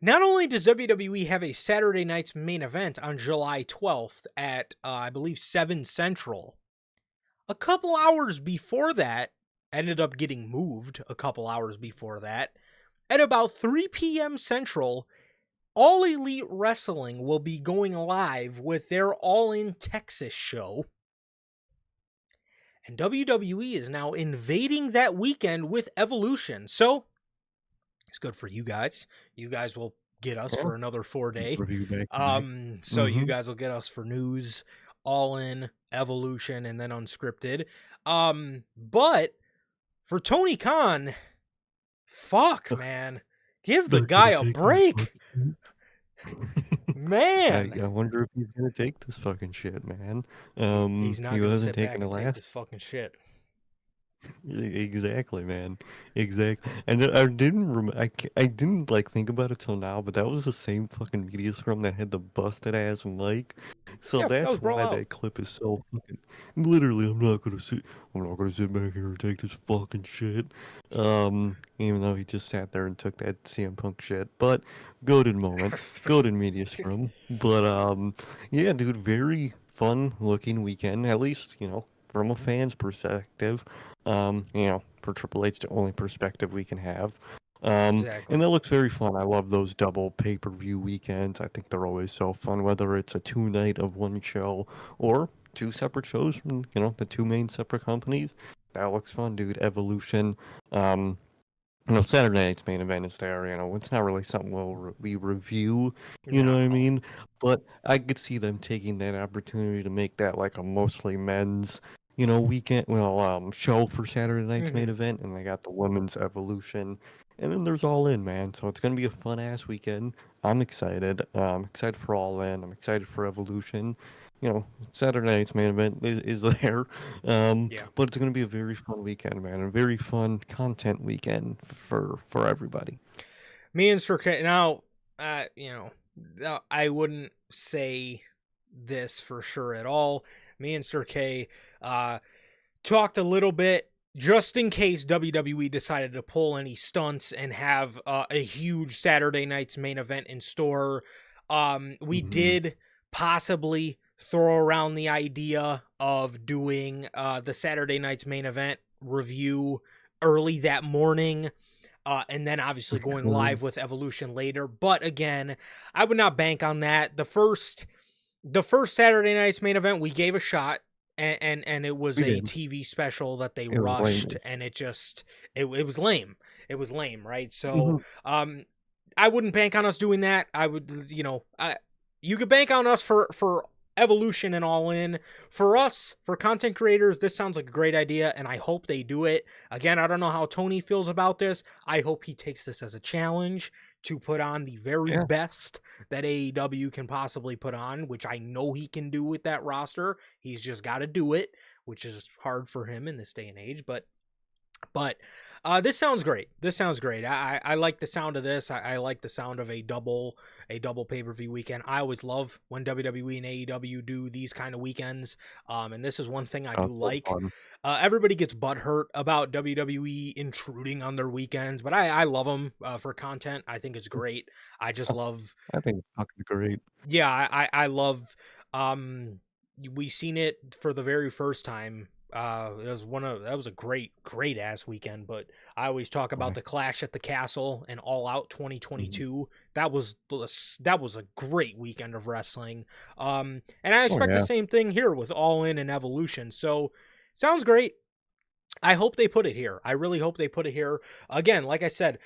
B: not only does WWE have a Saturday night's main event on July 12th at, I believe, 7 Central, a couple hours before that, ended up getting moved a couple hours before that, at about 3 p.m. Central, All Elite Wrestling will be going live with their All In Texas show. And WWE is now invading that weekend with Evolution. So, it's good for you guys. You guys will get us
A: Yeah.
B: for another 4-day.
A: Review back to back.
B: So you guys will get us for news, All In, Evolution, and then Unscripted. But for Tony Khan, fuck, man. Give the
A: They're
B: guy
A: gonna
B: a
A: take this
B: break.
A: fucking
B: Man.
A: I wonder if he's gonna take this fucking shit, man.
B: He's not
A: He
B: going to
A: wasn't
B: sit back
A: taking the
B: and take
A: last.
B: this fucking shit.
A: Exactly, man. Exactly. And I didn't like think about it till now, but that was the same fucking media scrum that had the busted ass mic. So
B: Yeah, that
A: that's
B: was Brawl
A: why
B: Out.
A: that clip is so fucking literally I'm not gonna sit back here and take this fucking shit. Even though he just sat there and took that CM Punk shit. But goated moment. Goated media scrum. But yeah, dude, very fun looking weekend, at least, from a fan's perspective. For Triple H, the only perspective we can have.
B: Exactly.
A: And that looks very fun. I love those double pay-per-view weekends. I think they're always so fun, whether it's a 2 night of one show or two separate shows from, the two main separate companies. That looks fun, dude. Evolution. Um, Saturday night's main event is there. It's not really something we review. You know
B: No.
A: what I mean? But I could see them taking that opportunity to make that like a mostly men's, weekend, show for Saturday night's main event, and they got the women's Evolution, and then there's All In, man. So it's gonna be a fun ass weekend. I'm excited. I'm excited for All In. I'm excited for Evolution. Saturday night's main event is there.
B: Yeah.
A: But it's going to be a very fun weekend, man. A very fun content weekend for everybody.
B: Me and Sir K. Now, I wouldn't say this for sure at all. Me and Sir K talked a little bit just in case WWE decided to pull any stunts and have a huge Saturday night's main event in store. We did possibly throw around the idea of doing the Saturday night's main event review early that morning. And then obviously going live with Evolution later. But again, I would not bank on that. The first Saturday night's main event, we gave a shot, and it was a TV special that they rushed, and it was lame. It was lame, right? So, I wouldn't bank on us doing that. I would, you could bank on us for Evolution and All In. For us, for content creators, this sounds like a great idea, and I hope they do it. Again, I don't know how Tony feels about this. I hope he takes this as a challenge to put on the very best that AEW can possibly put on, which I know he can do with that roster. He's just got to do it, which is hard for him in this day and age, but this sounds great. This sounds great. I like the sound of this. I like the sound of a double pay-per-view weekend. I always love when WWE and AEW do these kind of weekends. And this is one thing I do like. Everybody gets butthurt about WWE intruding on their weekends, but I love them for content. I think it's great. I just love.
A: I think it's fucking great.
B: Yeah, I love. We seen it for the very first time. That was a great ass weekend, but I always talk about the Clash at the Castle and All Out 2022. That was a great weekend of wrestling. And I expect the same thing here with All In and Evolution. So sounds great. I hope they put it here. I really hope they put it here. Again, like I said,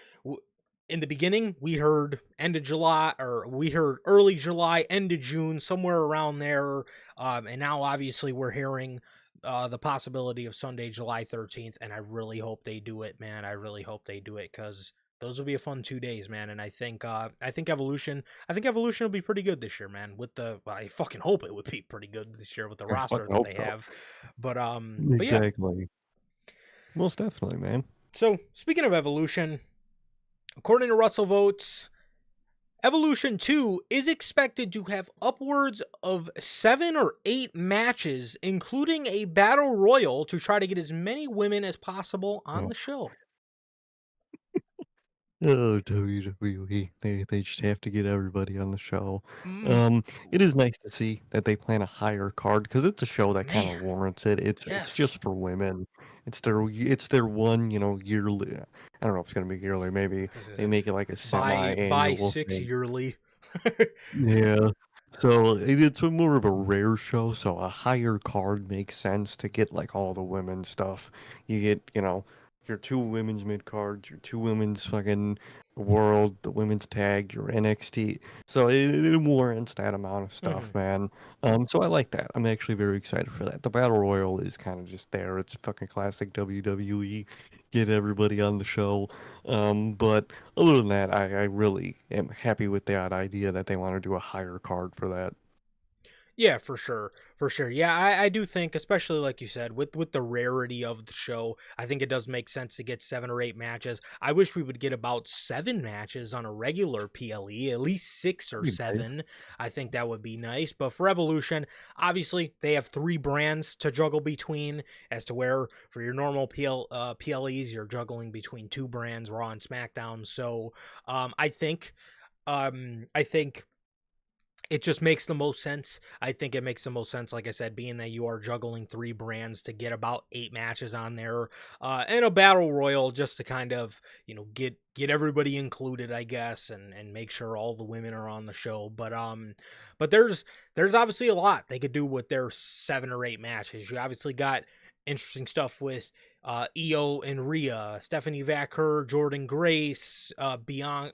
B: in the beginning, we heard end of July, or we heard early July, end of June, somewhere around there. And now obviously we're hearing the possibility of Sunday, July 13th, and I really hope they do it, man. I really hope they do it, because those will be a fun 2 days, man. And I think Evolution will be pretty good this year, man. I fucking hope it would be pretty good this year with the roster that they have. But yeah,
A: exactly. Most definitely, man.
B: So speaking of Evolution, according to Russell Votes, Evolution 2 is expected to have upwards of 7 or 8 matches, including a battle royal to try to get as many women as possible on the show.
A: Oh, WWE. They just have to get everybody on the show.
B: Mm.
A: It is nice to see that they plan a higher card, because it's a show that kind of warrants it. It's just for women. It's their one, yearly. I don't know if it's gonna be yearly. Maybe they make it like a semi-annual
B: by 6
A: thing.
B: yearly.
A: Yeah. So it's more of a rare show, so a higher card makes sense to get like all the women's stuff. You get, your 2 women's mid cards, your 2 women's fucking World, the women's tag, your NXT. So it warrants that amount of stuff,
B: Hmm.
A: man. So I like that. I'm actually very excited for that. The Battle Royal is kind of just there. It's fucking classic WWE. Get everybody on the show. But other than that, I really am happy with that idea that they want to do a higher card for that.
B: Yeah, for sure. For sure. Yeah, I do think, especially like you said, with the rarity of the show, I think it does make sense to get 7 or 8 matches. I wish we would get about 7 matches on a regular PLE, at least 6 or
A: That'd be nice.
B: 7. I think that would be nice. But for Evolution, obviously they have 3 brands to juggle between, as to where for your normal PLEs you're juggling between 2 brands, Raw and SmackDown. So I think it just makes the most sense. I think it makes the most sense, like I said, being that you are juggling 3 brands to get about 8 matches on there, and a battle royal just to kind of get everybody included, I guess, and make sure all the women are on the show. But there's obviously a lot they could do with their 7 or 8 matches. You obviously got interesting stuff with Io and Rhea, Stephanie Vacker, Jordan Grace, Bianca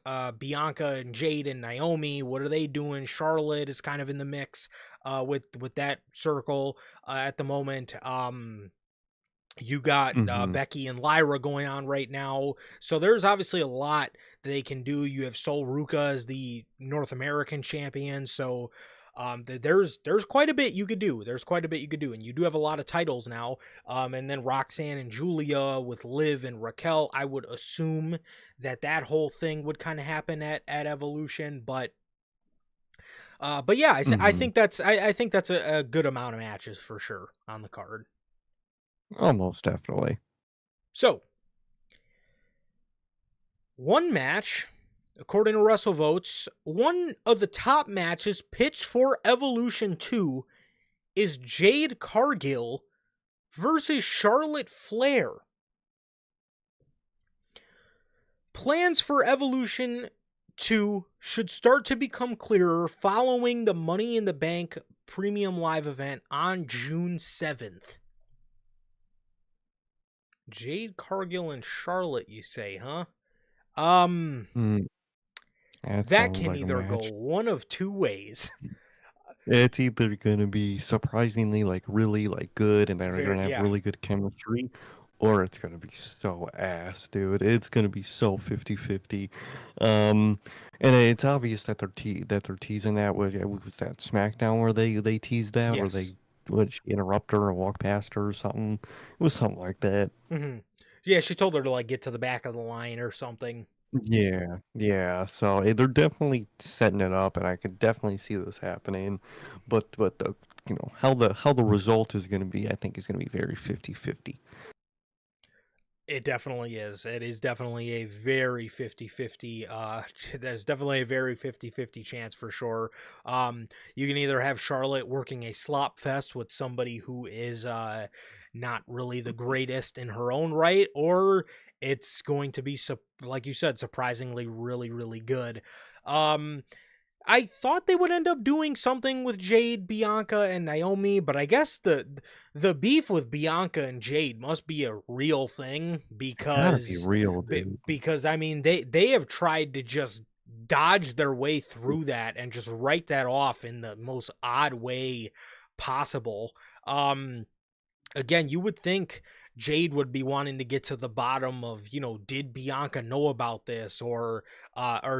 B: and Jade and Naomi. What are they doing? Charlotte is kind of in the mix with that circle at the moment. You got
A: Hmm.
B: Becky and Lyra going on right now. So there's obviously a lot that they can do. You have Sol Ruka as the North American champion. So there's quite a bit you could do. There's quite a bit you could do. And you do have a lot of titles now. And then Roxanne and Julia with Liv and Raquel. I would assume that whole thing would kind of happen at Evolution. But yeah, I
A: Hmm.
B: think that's a good amount of matches for sure on the card.
A: Almost definitely.
B: So one match, according to WrestleVotes, one of the top matches pitched for Evolution 2 is Jade Cargill versus Charlotte Flair. Plans for Evolution 2 should start to become clearer following the Money in the Bank Premium Live event on June 7th. Jade Cargill and Charlotte, you say, huh? Um,
A: Mm, that
B: that
A: sounds
B: can
A: like a
B: either go
A: match.
B: one of two ways.
A: It's either gonna be surprisingly like really like good and they're gonna
B: Very,
A: have
B: yeah.
A: really good chemistry, or it's gonna be so ass, dude. It's gonna be so 50-50. Um, and it's obvious that they're teasing that with was that SmackDown where they teased that where
B: Yes.
A: they would she interrupt her and walk past her or something. It was something like that.
B: Hmm. Yeah, she told her to like get to the back of the line or something.
A: Yeah, yeah. So they're definitely setting it up, and I could definitely see this happening. But the how the result is going to be, I think, is going to be very 50-50.
B: It definitely is. It is definitely a very 50-50. There's definitely a very 50-50 chance for sure. You can either have Charlotte working a slop fest with somebody who is not really the greatest in her own right, or it's going to be, like you said, surprisingly really, really good. Um, I thought they would end up doing something with Jade, Bianca, and Naomi, but I guess the beef with Bianca and Jade must be a real thing
A: Gotta be
B: because
A: real, dude.
B: because I mean they have tried to just dodge their way through that and just write that off in the most odd way possible. Um Again, you would think Jade would be wanting to get to the bottom of, did Bianca know about this, or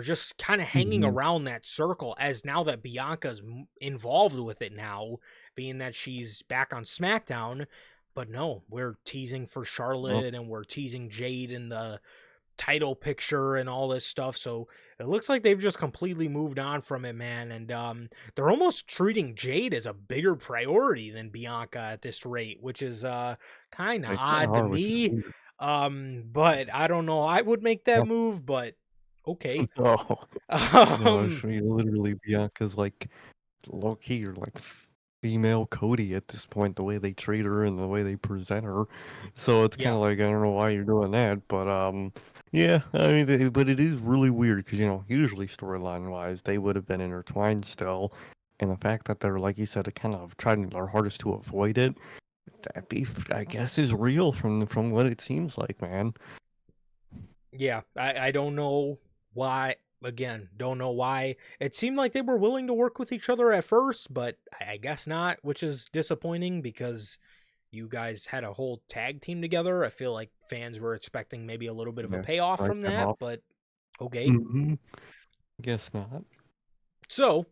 B: just kind of hanging
A: Hmm.
B: around that circle, as now that Bianca's involved with it now, being that she's back on SmackDown. But no, we're teasing for
A: Well,
B: Charlotte and we're teasing Jade in the title picture and all this stuff. So it looks like they've just completely moved on from it, man. And they're almost treating Jade as a bigger priority than Bianca at this rate, which is kind of
A: they kind of
B: odd to
A: are, which is
B: me.
A: weird.
B: But I don't know. I would make that
A: No,
B: move, but okay.
A: no, no.
B: Um,
A: She literally Bianca's like low key or like female Cody at this point, the way they treat her and the way they present her. So it's kind
B: yeah.
A: of like I don't know why you're doing that, but yeah, I mean, but it is really weird because usually storyline wise they would have been intertwined still, and the fact that they're like you said, they kind of trying their hardest to avoid it. That beef, I guess, is real from what it seems like, man.
B: Yeah, I don't know. Why? Again, don't know why. It seemed like they were willing to work with each other at first, but I guess not, which is disappointing because you guys had a whole tag team together. I feel like fans were expecting maybe a little bit of a
A: Yeah,
B: payoff
A: write
B: from
A: them
B: that,
A: off.
B: but okay.
A: Mm-hmm. Guess not.
B: So,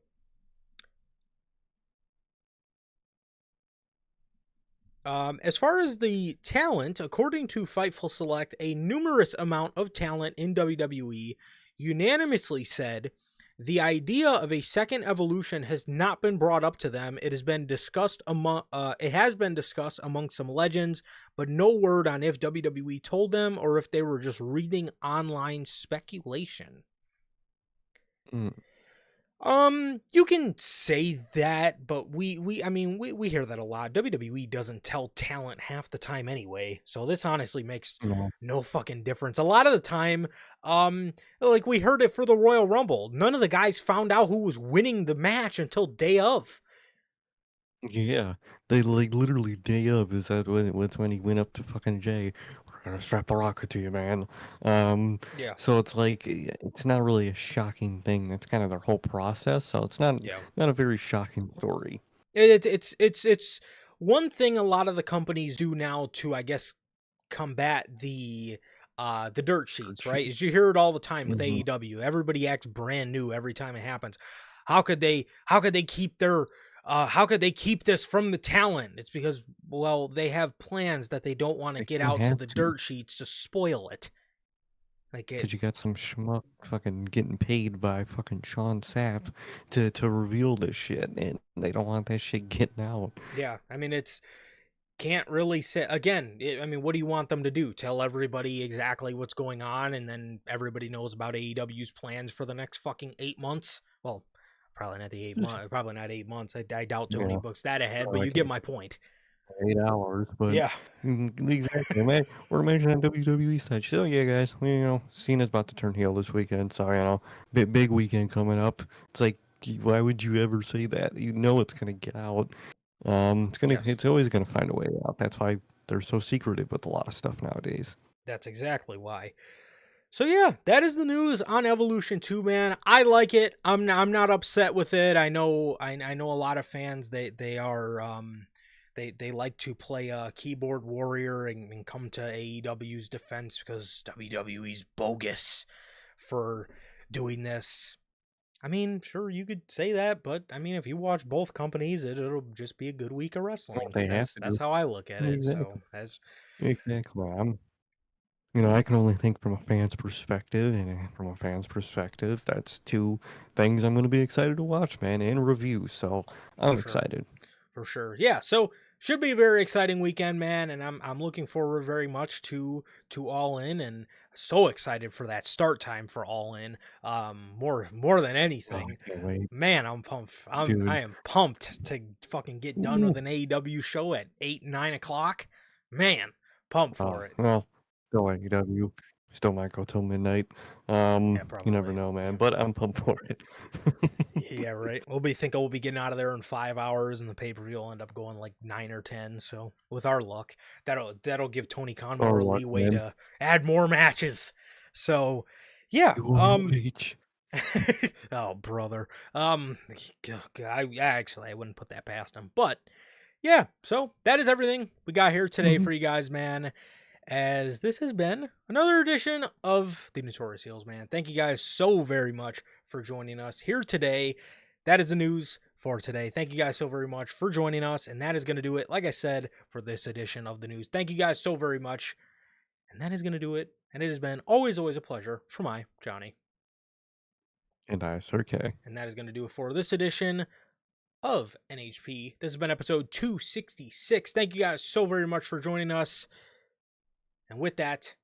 B: as far as the talent, according to Fightful Select, a numerous amount of talent in WWE unanimously said the idea of a second evolution has not been brought up to them. It has been discussed among some legends, but no word on if WWE told them or if they were just reading online speculation.
A: Mm.
B: You can say that, but we hear that a lot. WWE doesn't tell talent half the time anyway, so this honestly makes
A: No.
B: no fucking difference. A lot of the time, like we heard it for the Royal Rumble. None of the guys found out who was winning the match until day of.
A: Yeah, they like literally day of is that when he went up to fucking Jay, we're gonna strap a rocket to you, man. Um,
B: Yeah,
A: so it's like it's not really a shocking thing. That's kind of their whole process. So it's not
B: yeah.
A: not a very shocking story.
B: It's one thing a lot of the companies do now to, I guess, combat the dirt sheets, right?
A: She,
B: Is you hear it all the time with
A: hmm
B: AEW. Everybody acts brand new every time it happens. How could they keep their how could they keep this from the talent? It's because, well, they have plans that they don't want to
A: They
B: get
A: kind of
B: out to
A: have
B: the
A: to,
B: dirt sheets to spoil it. Like it
A: because you got some schmuck fucking getting paid by fucking Sean Sapp to reveal this shit, and they don't want that shit getting out.
B: Yeah, I mean it's can't really say again. I mean, what do you want them to do? Tell everybody exactly what's going on, and then everybody knows about AEW's plans for the next fucking 8 months? Well, probably not the eight
A: Just,
B: months. Probably not 8 months. I doubt
A: you
B: Tony
A: know,
B: books that ahead, but you
A: like
B: get my point.
A: 8 hours, but
B: Yeah,
A: exactly. Man, we're imagining on WWE side. So yeah, guys, Cena's about to turn heel this weekend, so big weekend coming up. It's like, why would you ever say that? You know it's gonna get out.
B: yes,
A: it's always gonna find a way out. That's why they're so secretive with a lot of stuff nowadays.
B: that's exactly why. So yeah, that is the news on Evolution 2, man. I like it. I'm not upset with it. I know a lot of fans they are they like to play a keyboard warrior and come to AEW's defense because WWE's bogus for doing this. I mean, sure you could say that, but I mean if you watch both companies, it'll just be a good week of
A: Well,
B: wrestling.
A: they have
B: That's
A: to.
B: how I look at it.
A: Exactly.
B: So as
A: Exactly. I can only think from a fan's perspective, and from a fan's perspective, that's two things I'm going to be excited to watch, man, and review. So
B: for
A: I'm
B: sure.
A: excited.
B: For sure. Yeah, so should be a very exciting weekend, man, and I'm looking forward very much to All In and so excited for that start time for All In. More than
A: Oh, I
B: anything.
A: can't wait,
B: Man, I'm pumped. I
A: dude.
B: am pumped to fucking get done
A: Ooh.
B: with an AEW show at 8, 9 o'clock. Man, pumped for it.
A: Well, still AEW. Still might go till midnight.
B: Yeah,
A: You never
B: probably.
A: know, man.
B: Yeah.
A: But I'm pumped for it.
B: Yeah, right. We'll be getting out of there in 5 hours, and the pay per view will end up going like 9 or 10. So with our luck, that'll give Tony Khan
A: Our
B: more
A: luck,
B: leeway
A: man.
B: to add more matches. So yeah,
A: URH.
B: oh brother, I wouldn't put that past him, but yeah. So that is everything we got here today
A: Mhm.
B: for you guys, man. As this has been another edition of the Notorious Heels, man. Thank you guys so very much for joining us here today. That is the news for today. Thank you guys so very much for joining us. And that is going to do it, like I said, for this edition of the news. Thank you guys so very much. And that is going to do it. And it has been always, always a pleasure for my Johnny.
A: And I, Sir K.
B: And that is going to do it for this edition of NHP. This has been episode 266. Thank you guys so very much for joining us. And with that,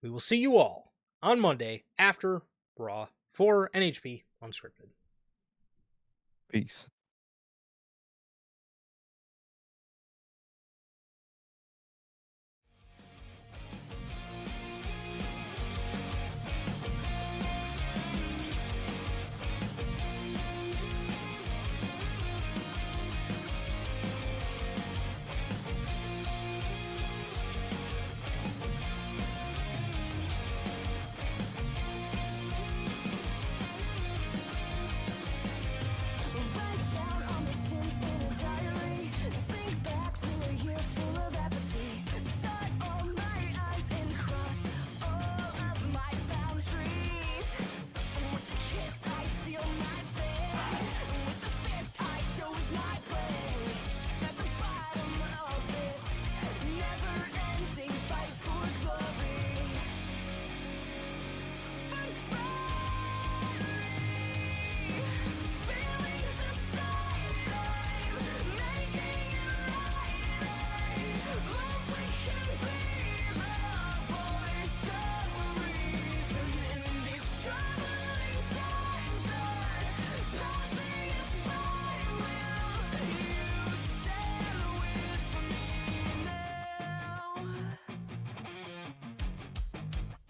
B: we will see you all on Monday after Raw for NHP Unscripted.
A: Peace.